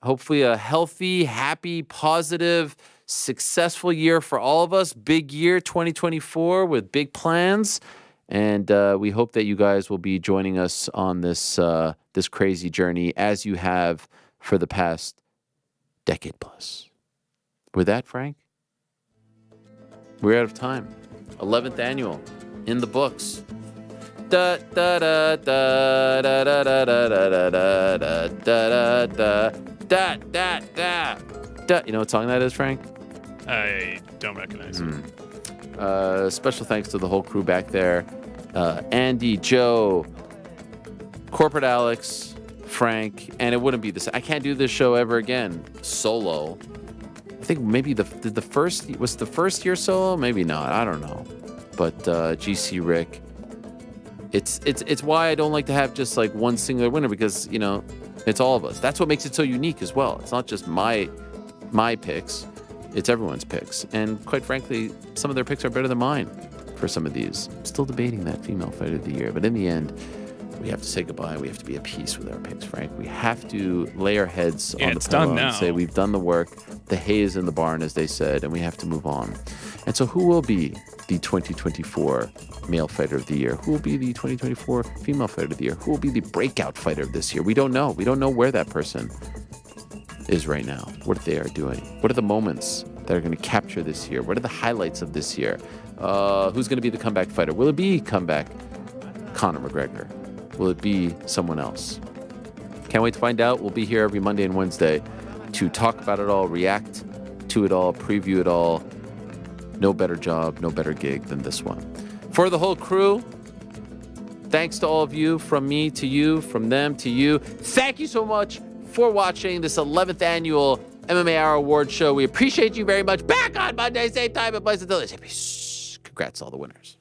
Hopefully a healthy, happy, positive, successful year for all of us. Big year 2024 with big plans. And we hope that you guys will be joining us on this this crazy journey as you have for the past decade plus. With that, Frank, we're out of time. 11th annual in the books. Da da da da da da da da da da da da da da da da. You know what song that is, Frank? I don't recognize him. Special thanks to the whole crew back there. Andy, Joe, Corporate Alex, Frank, and it wouldn't be the same. I can't do this show ever again solo. I think maybe was the first year solo? Maybe not. I don't know. But GC Rick, it's why I don't like to have just like one singular winner, because it's all of us. That's what makes it so unique as well. It's not just my picks. It's everyone's picks. And quite frankly, some of their picks are better than mine for some of these. I'm still debating that female fighter of the year. But in the end, we have to say goodbye. We have to be at peace with our picks, Frank. We have to lay our heads on the pillow and say we've done the work. The hay is in the barn, as they said, and we have to move on. And so who will be the 2024 male fighter of the year? Who will be the 2024 female fighter of the year? Who will be the breakout fighter of this year? We don't know. We don't know where that person is right now, what they are doing. What are the moments that are going to capture this year? What are the highlights of this year? Who's going to be the comeback fighter? Will it be comeback Conor McGregor? Will it be someone else? Can't wait to find out. We'll be here every Monday and Wednesday to talk about it all, react to it all, preview it all. No better job, no better gig than this one. For the whole crew, thanks to all of you, from me to you, from them to you. Thank you so much for watching this 11th annual MMA Hour Award Show. We appreciate you very much. Back on Monday, same time and place until this. Congrats to all the winners.